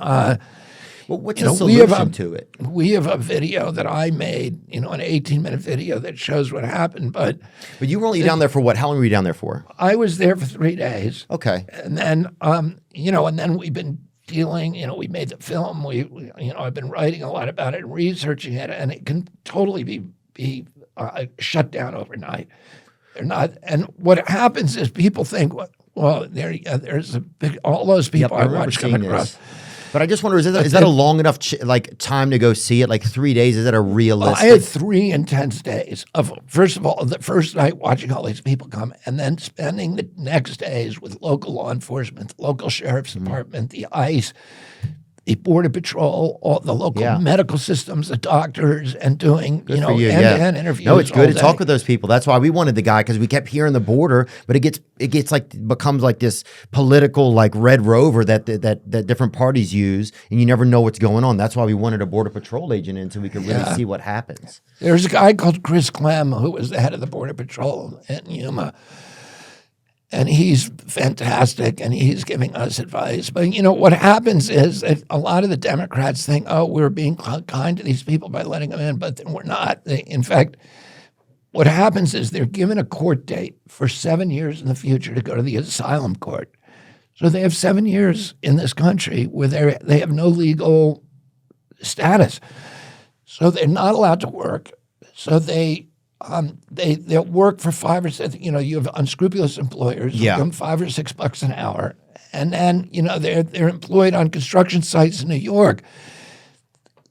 Speaker 1: well, what's the solution to it?
Speaker 2: We have a video that I made, an 18-minute video that shows what happened. But
Speaker 1: you were only down there for what? How long were you down there for?
Speaker 2: I was there for 3 days.
Speaker 1: Okay.
Speaker 2: And then, and then we've been dealing, we made the film. I've been writing a lot about it and researching it, and it can totally be shut down overnight. They're not. And what happens is people think, well, there's all those people I watched come across.
Speaker 1: This. But I just wonder, is that a long enough time to go see it? Like 3 days? Is that a realistic?
Speaker 2: I had 3 intense days of, first of all, the first night watching all these people come, and then spending the next days with local law enforcement, the local sheriff's department, the ICE, the Border Patrol, all the local medical systems, the doctors, and doing end-to-end interviews.
Speaker 1: No, it's good to talk with those people. That's why we wanted the guy, because we kept hearing the border, but it becomes like this political Red Rover that different parties use, and you never know what's going on. That's why we wanted a Border Patrol agent in so we could really see what happens.
Speaker 2: There's a guy called Chris Clem who was the head of the Border Patrol in Yuma. And he's fantastic, and he's giving us advice. But, what happens is that a lot of the Democrats think, we're being kind to these people by letting them in, but we're not. In fact, what happens is they're given a court date for 7 years in the future to go to the asylum court. So they have 7 years in this country where they have no legal status. So they're not allowed to work. So they'll work for 5 or 6. You have unscrupulous employers who give them $5 or $6 an hour, and then they're employed on construction sites in New York.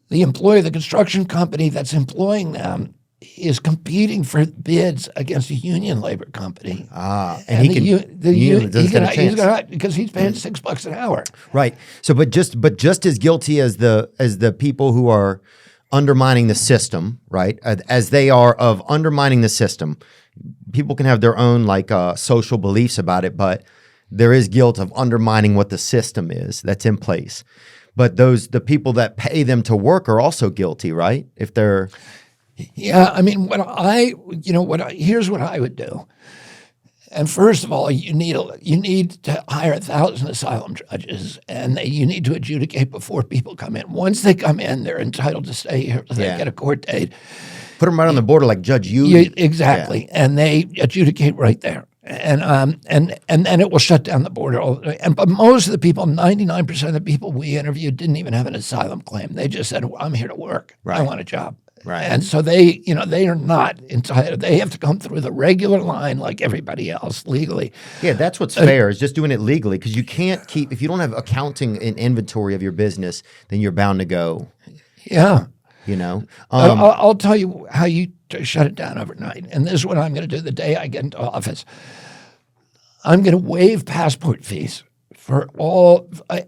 Speaker 2: The construction company that's employing them, is competing for bids against a union labor company.
Speaker 1: And
Speaker 2: because he's paying $6 an hour.
Speaker 1: Right. So, but just as guilty as the people who are undermining the system, right? As they are of undermining the system, people can have their own social beliefs about it, but there is guilt of undermining what the system is that's in place. But the people that pay them to work are also guilty, right? If they're
Speaker 2: Yeah, I mean, here's what I would do. And first of all, you need to hire 1,000 asylum judges, and you need to adjudicate before people come in. Once they come in, they're entitled to stay here until they get a court date.
Speaker 1: Put them right on the border like Judge Yulee.
Speaker 2: Exactly, and they adjudicate right there. And then it will shut down the border. But most of the people, 99% of the people we interviewed didn't even have an asylum claim. They just said, well, I'm here to work.
Speaker 1: Right.
Speaker 2: I want a job.
Speaker 1: Right.
Speaker 2: And so they are not entitled. They have to come through the regular line like everybody else legally.
Speaker 1: Yeah, that's what's fair is just doing it legally because you can't keep, if you don't have accounting and inventory of your business, then you're bound to go.
Speaker 2: Yeah.
Speaker 1: You know?
Speaker 2: I'll tell you how you shut it down overnight. And this is what I'm going to do the day I get into office. I'm going to waive passport fees for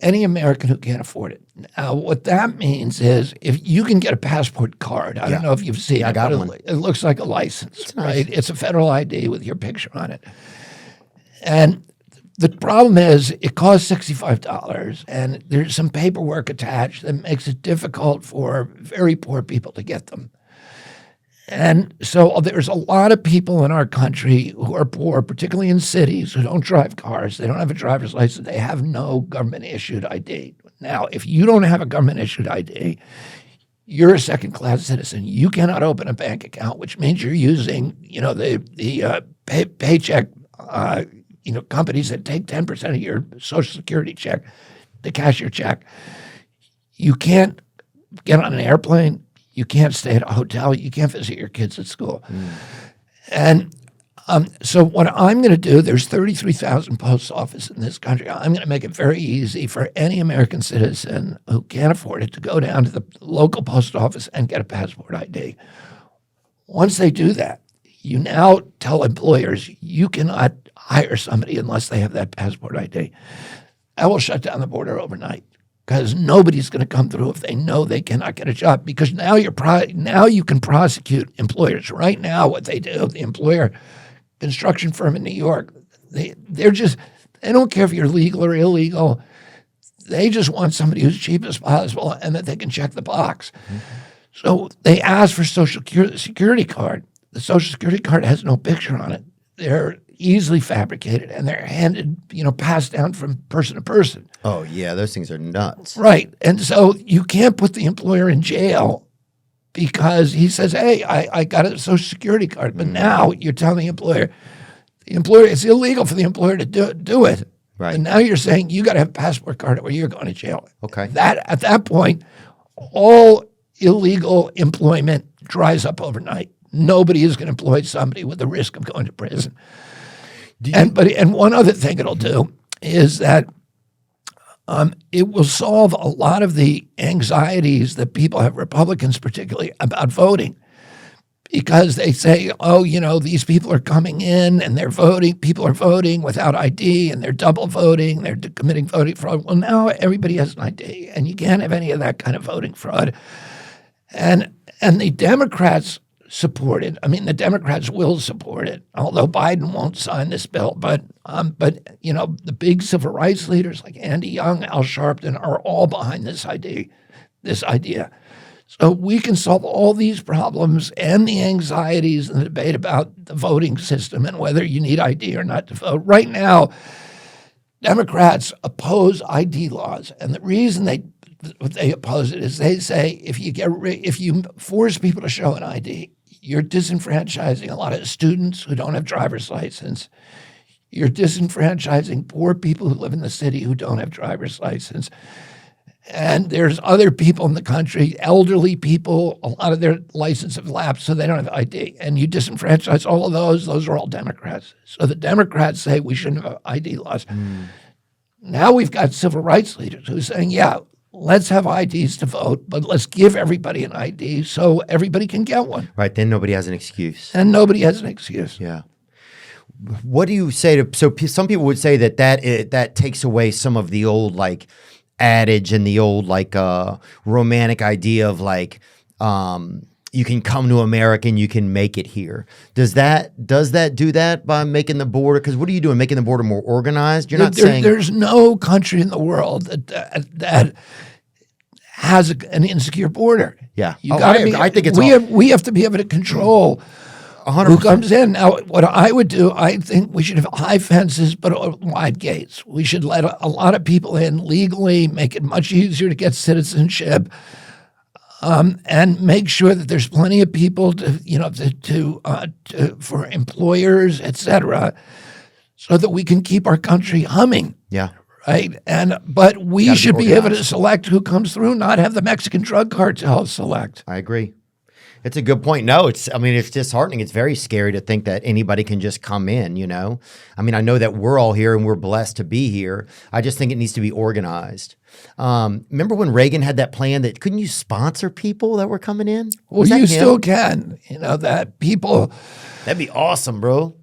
Speaker 2: any American who can't afford it. Now, what that means is if you can get a passport card, I don't know if you've seen it.
Speaker 1: I got
Speaker 2: but
Speaker 1: one.
Speaker 2: It looks like a license,
Speaker 1: nice.
Speaker 2: right? It's a federal ID with your picture on it. And the problem is it costs $65, and there's some paperwork attached that makes it difficult for very poor people to get them. And so there's a lot of people in our country who are poor, particularly in cities, who don't drive cars. They don't have a driver's license. They have no government-issued ID. Now, if you don't have a government-issued ID, you're a second-class citizen. You cannot open a bank account, which means you're using, the paycheck, companies that take 10% of your Social Security check to cash your check. You can't get on an airplane. You can't stay at a hotel. You can't visit your kids at school. And so what I'm going to do, there's 33,000 post offices in this country. I'm going to make it very easy for any American citizen who can't afford it to go down to the local post office and get a passport ID. Once they do that, you now tell employers you cannot hire somebody unless they have that passport ID. That will shut down the border overnight because nobody's going to come through if they know they cannot get a job. Because now you can prosecute employers. Right now, what they do, the employer, construction firm in New York, they don't care if you're legal or illegal. They just want somebody who's cheap as possible and that they can check the box. Mm-hmm. So they ask for Social Security card. The Social Security card has no picture on it. They're easily fabricated, and they're passed down from person to person.
Speaker 1: Oh, yeah, those things are nuts.
Speaker 2: Right. And so you can't put the employer in jail because he says, hey, I got a Social Security card. But now you're telling the employer, it's illegal for the employer to do it.
Speaker 1: Right.
Speaker 2: And now you're saying you got to have a passport card or you're going to jail.
Speaker 1: Okay.
Speaker 2: At that point, all illegal employment dries up overnight. Nobody is going to employ somebody with the risk of going to prison. And one other thing it'll do is that it will solve a lot of the anxieties that people have, Republicans particularly, about voting. Because they say, these people are coming in and they're voting. People are voting without ID and they're double voting. They're committing voting fraud. Well, now everybody has an ID and you can't have any of that kind of voting fraud. And the Democrats support it. I mean, the Democrats will support it, although Biden won't sign this bill. But the big civil rights leaders like Andy Young, Al Sharpton are all behind this idea. So we can solve all these problems and the anxieties and the debate about the voting system and whether you need ID or not to vote. Right now, Democrats oppose ID laws, and the reason they oppose it is they say if you force people to show an ID, you're disenfranchising a lot of students who don't have driver's license. You're disenfranchising poor people who live in the city who don't have driver's license. And there's other people in the country, elderly people, a lot of their license have lapsed, so they don't have ID. And you disenfranchise all of those. Those are all Democrats. So the Democrats say we shouldn't have ID laws. Now we've got civil rights leaders who are saying, yeah, let's have IDs to vote, but let's give everybody an ID so everybody can get one.
Speaker 1: Right, then nobody has an excuse.
Speaker 2: And nobody has an excuse.
Speaker 1: Yeah. What do you say to, so some people would say that takes away some of the old adage and the old romantic idea of you can come to America and you can make it here. Does that do that by making the border? Because what are you doing, making the border more organized? You're not saying
Speaker 2: there's no country in the world that has an insecure border.
Speaker 1: Yeah,
Speaker 2: I think we have to be able to control
Speaker 1: 100%.
Speaker 2: who comes in. Now, what I would do, I think we should have high fences but wide gates. We should let a lot of people in legally, make it much easier to get citizenship. and make sure that there's plenty of people for employers, et cetera, so that we can keep our country humming.
Speaker 1: Yeah.
Speaker 2: Right, but we
Speaker 1: Gotta be
Speaker 2: should be able to
Speaker 1: organized.
Speaker 2: select who comes through, not have the Mexican drug cartel select.
Speaker 1: I agree. It's a good point. No, it's disheartening. It's very scary to think that anybody can just come in, you know? I mean, I know that we're all here and we're blessed to be here. I just think it needs to be organized. Remember when Reagan had that plan that couldn't you sponsor people that were coming in?
Speaker 2: Well,
Speaker 1: Was that
Speaker 2: you
Speaker 1: him?
Speaker 2: still can, that people,
Speaker 1: That'd be awesome, bro.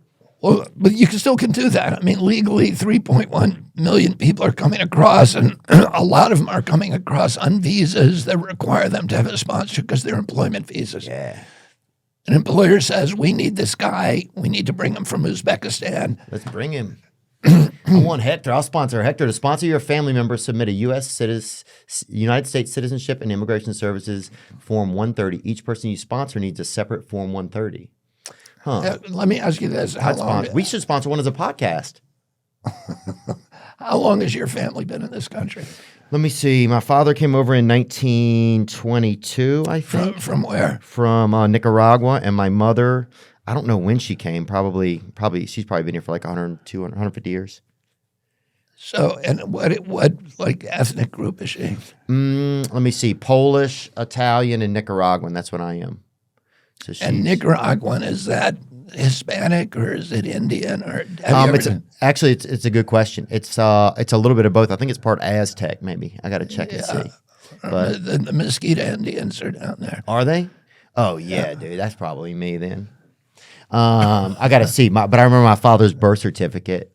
Speaker 2: well, but you still can do that. I mean, legally, 3.1 million people are coming across, and a lot of them are coming across on visas that require them to have a sponsor because they're employment visas.
Speaker 1: Yeah.
Speaker 2: An employer says, we need this guy. We need to bring him from Uzbekistan.
Speaker 1: Let's bring him. I want Hector. I'll sponsor Hector. To sponsor your family member, submit a United States Citizenship and Immigration Services Form 130. Each person you sponsor needs a separate Form 130. Huh.
Speaker 2: Let me ask you this.
Speaker 1: We should sponsor one as a podcast.
Speaker 2: How long has your family been in this country?
Speaker 1: Let me see. My father came over in 1922, I think.
Speaker 2: From where?
Speaker 1: From Nicaragua. And my mother, I don't know when she came. Probably she's probably been here for like 100, 200, 150 years.
Speaker 2: So, and what like ethnic group is she?
Speaker 1: Let me see. Polish, Italian, and Nicaraguan. That's what I am. So
Speaker 2: And Nicaraguan, is that Hispanic or is it Indian? Or
Speaker 1: it's a good question. It's a little bit of both. I think it's part Aztec, maybe. I got to check and see. But
Speaker 2: the Mosquito Indians are down there.
Speaker 1: are they? Oh yeah, dude. That's probably me then. I got to see. But I remember my father's birth certificate.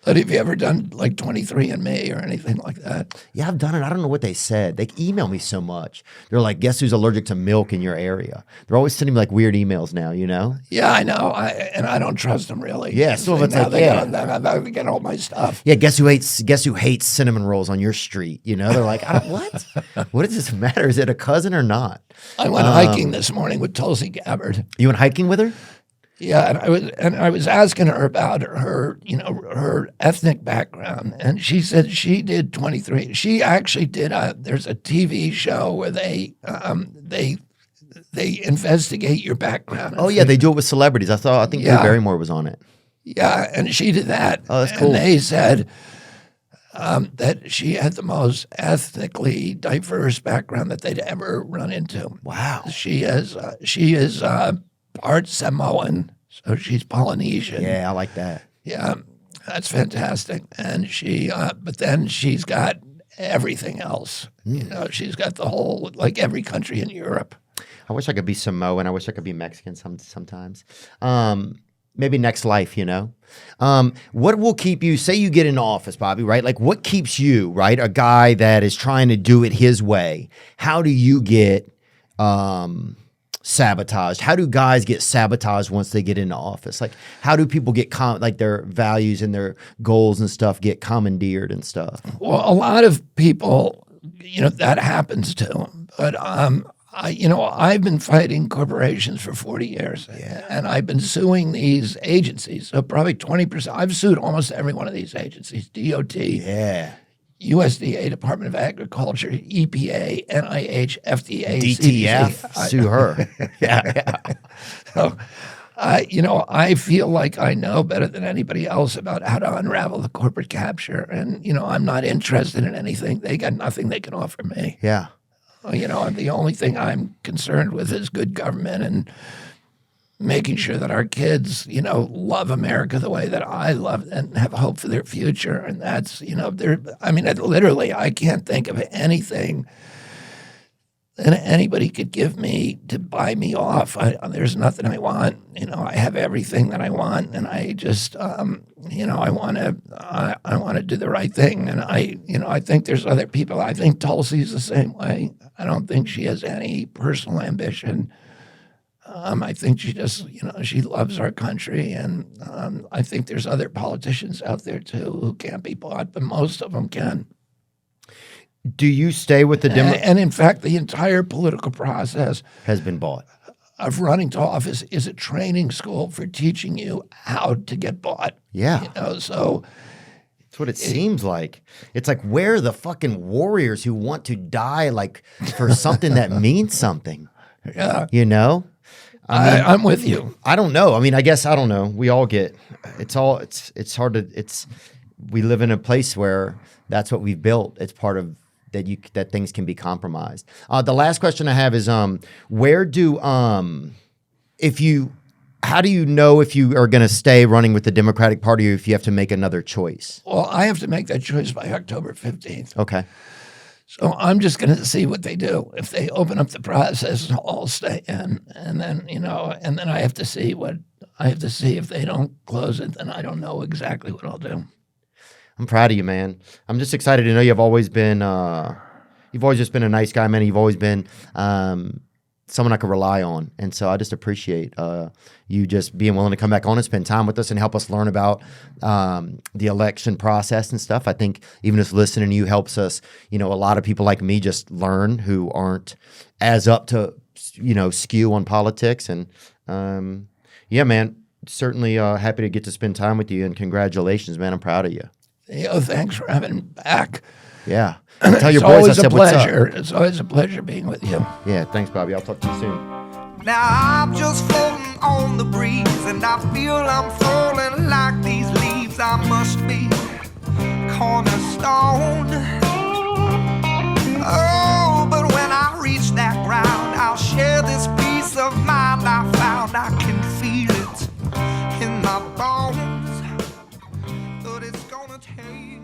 Speaker 2: But have you ever done like 23andMe or anything like that?
Speaker 1: Yeah, I've done it. I don't know what they said. They email me so much. They're like, guess who's allergic to milk in your area? They're always sending me like weird emails now, you know?
Speaker 2: Yeah, I know. I don't trust them really.
Speaker 1: Yeah, some of it's
Speaker 2: Now
Speaker 1: like,
Speaker 2: they
Speaker 1: yeah.
Speaker 2: they get all my stuff.
Speaker 1: Yeah, guess who hates cinnamon rolls on your street? You know, they're like, what? What does this matter? Is it a cousin or not?
Speaker 2: I went hiking this morning with Tulsi Gabbard.
Speaker 1: You went hiking with her?
Speaker 2: Yeah, and I was asking her about her ethnic background, and she said she did 23. She actually did. There's a TV show where they investigate your background.
Speaker 1: Oh yeah, they do it with celebrities. I think Drew Barrymore was on it.
Speaker 2: Yeah, and she did that.
Speaker 1: Oh, that's cool.
Speaker 2: And they said that she had the most ethnically diverse background that they'd ever run into.
Speaker 1: Wow.
Speaker 2: She is part Samoan, so she's Polynesian.
Speaker 1: Yeah, I like that.
Speaker 2: Yeah, that's fantastic. And but then she's got everything else. She's got the whole, like every country in Europe.
Speaker 1: I wish I could be Samoan. I wish I could be Mexican sometimes. Maybe next life, you know. What will keep you, say you get in office, Bobby, right? Like what keeps you, right? A guy that is trying to do it his way. How do you get sabotaged? How do guys get sabotaged once they get into office? Like how do people get like their values and their goals and stuff get commandeered and stuff?
Speaker 2: Well, a lot of people, that happens to them. But I've been fighting corporations for 40 years, and I've been suing these agencies. So probably 20%. I've sued almost every one of these agencies: DOT, USDA, Department of Agriculture, EPA, NIH, FDA,
Speaker 1: DTF,
Speaker 2: CDC.
Speaker 1: sue her. Yeah.
Speaker 2: So, I feel like I know better than anybody else about how to unravel the corporate capture. And, I'm not interested in anything. They got nothing they can offer me.
Speaker 1: Yeah.
Speaker 2: The only thing I'm concerned with is good government and making sure that our kids, love America the way that I love and have hope for their future. And that's, literally, I can't think of anything that anybody could give me to buy me off. There's nothing I want. I have everything that I want, and I just, I want to do the right thing. And I think there's other people. I think Tulsi's the same way. I don't think she has any personal ambition. I think she just, she loves our country, and I think there's other politicians out there too who can't be bought, but most of them can.
Speaker 1: Do you stay with the Democrats?
Speaker 2: And in fact, the entire political process
Speaker 1: Has been bought.
Speaker 2: of running to office is a training school for teaching you how to get bought.
Speaker 1: Yeah.
Speaker 2: So
Speaker 1: That's what it seems like. It's like, where are the fucking warriors who want to die like for something that means something?
Speaker 2: Yeah.
Speaker 1: You know?
Speaker 2: I'm with you.
Speaker 1: I don't know. I mean, I guess I don't know. We all get it's hard to we live in a place where that's what we've built. It's part of that things can be compromised. The last question I have is where do how do you know if you are going to stay running with the Democratic Party or if you have to make another choice?
Speaker 2: Well, I have to make that choice by October 15th.
Speaker 1: Okay.
Speaker 2: So I'm just going to see what they do. If they open up the process, I'll stay in, and then and then I have to see if they don't close it. Then I don't know exactly what I'll do.
Speaker 1: I'm proud of you, man. I'm just excited to know you've always just been a nice guy, man. You've always been someone I could rely on, and so I just appreciate you just being willing to come back on and spend time with us and help us learn about the election process and stuff. I think even just listening to you helps us, a lot of people like me just learn who aren't as up to, skew on politics. And yeah, man, certainly happy to get to spend time with you, and congratulations, man. I'm proud of you.
Speaker 2: Theo, thanks for having me back.
Speaker 1: Yeah. Tell your boys I said what's up.
Speaker 2: It's always a pleasure being with you.
Speaker 1: Yeah, thanks, Bobby. I'll talk to you soon.
Speaker 7: Now I'm just floating on the breeze, and I feel I'm falling like these leaves. I must be cornerstone. Oh, but when I reach that ground, I'll share this peace of mind I found. I can feel it in my bones, but it's gonna take